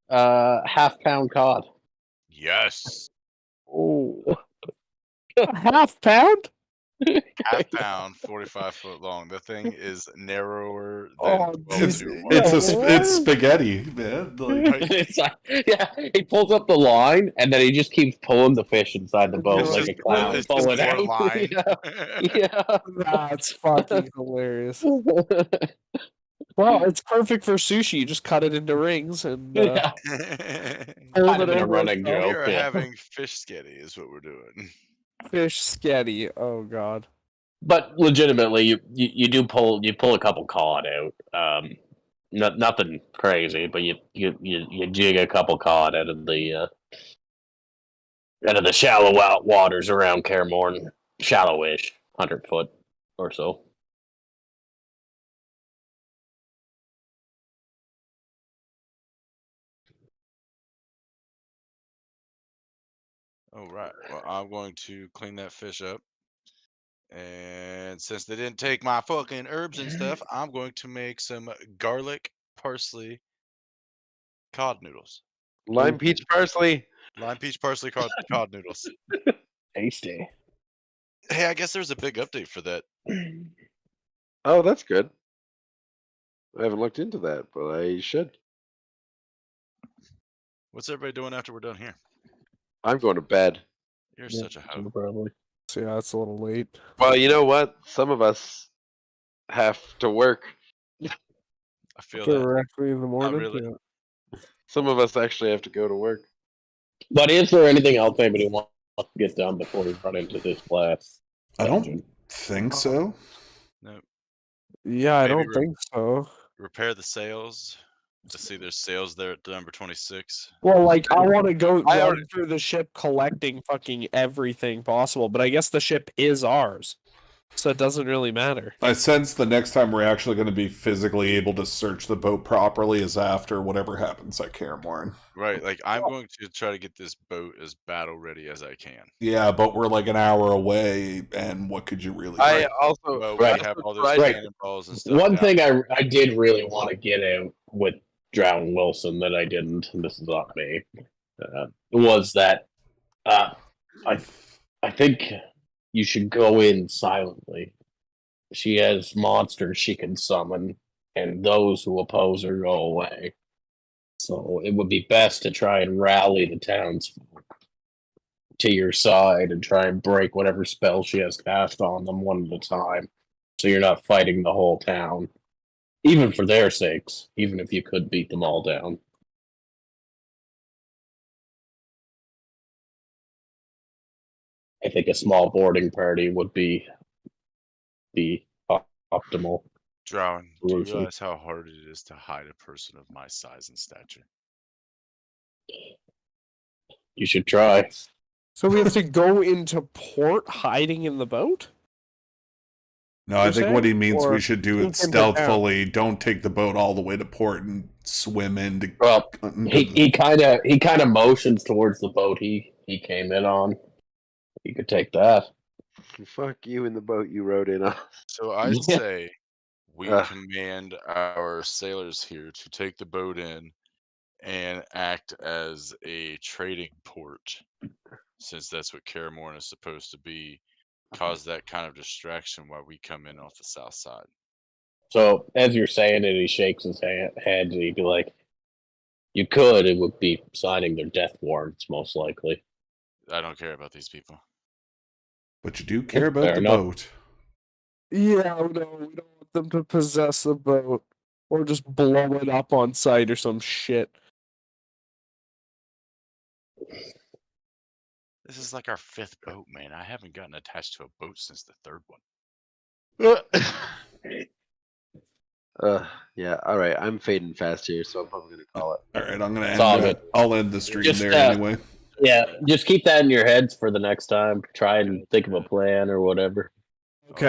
half-pound cod. Yes. Oh. Half pound? Half pound, 45 foot long. The thing is narrower than it's spaghetti, man. It's like, yeah, he pulls up the line and then he just keeps pulling the fish inside the boat like a clown. It's Pull it just out. more line. Yeah. That's fucking hilarious. Well, it's perfect for sushi. You just cut it into rings and hold it a running joke. We are having fish sketty is what we're doing. Fish sketty. Oh god. But legitimately, you pull a couple cod out. Nothing crazy, but you jig a couple cod out of the Into the shallow waters around Cairmorn. Shallowish, 100 foot or so. All right. Well, I'm going to clean that fish up. And since they didn't take my fucking herbs and stuff, I'm going to make some garlic parsley cod noodles. Lime, peach, parsley. Lime, peach, parsley cod noodles. Tasty. Hey, I guess there's a big update for that. Oh, that's good. I haven't looked into that, but I should. What's everybody doing after we're done here? I'm going to bed. You're such a hoe. Probably. So yeah, it's a little late. Well, you know what? Some of us have to work. I feel that. Directly in the morning. really. Yeah. Some of us actually have to go to work. But is there anything else anybody wants to get done before we run into this class? I don't think so. No. Yeah, I Maybe don't think so. Repair the sails. Let's see, there's sails there at number 26. Well, like, I want to go I run already- through the ship collecting fucking everything possible, but I guess the ship is ours. So it doesn't really matter. I sense the next time we're actually going to be physically able to search the boat properly is after whatever happens at Cairmorn. Right, like I'm going to try to get this boat as battle ready as I can. Yeah, but we're like an hour away, and what could you really I do? also Well, we have all those Right. cannonballs and stuff. One now. thing I did really want to get out with Drown Wilson that I didn't, and this is on me, was that I think you should go in silently. She has monsters she can summon, and those who oppose her go away. So it would be best to try and rally the townsfolk to your side and try and break whatever spell she has cast on them one at a time. So you're not fighting the whole town. Even for their sakes, even if you could beat them all down. I think a small boarding party would be the optimal. Drown, do you solution. realize how hard it is to hide a person of my size and stature? You should try. So we have to go into port hiding in the boat? No, I think what he means Or we should do it sneak into town? stealthily. Don't take the boat all the way to port and swim into. Well, into he kind of motions towards the boat he came in on. You could take that. Fuck you in the boat you rode in on. So I Yeah. say we command our sailors here to take the boat in and act as a trading port, since that's what Cairmorn is supposed to be. Cause that kind of distraction while we come in off the south side. So as you're saying it, he shakes his head and he'd be like, "You could. It would be signing their death warrants, most likely." I don't care about these people. But you do care about Fair the enough. boat. Yeah, no, we don't want them to possess the boat. Or just blow it up on sight or some shit. This is like our 5th boat, man. I haven't gotten attached to a boat since the 3rd one. Yeah, alright, I'm fading fast here, so I'm probably gonna call it. Alright, I'm going to It's all end good. it. I'll end the stream Just, there anyway. Yeah, just keep that in your heads for the next time. Try and think of a plan or whatever. Okay.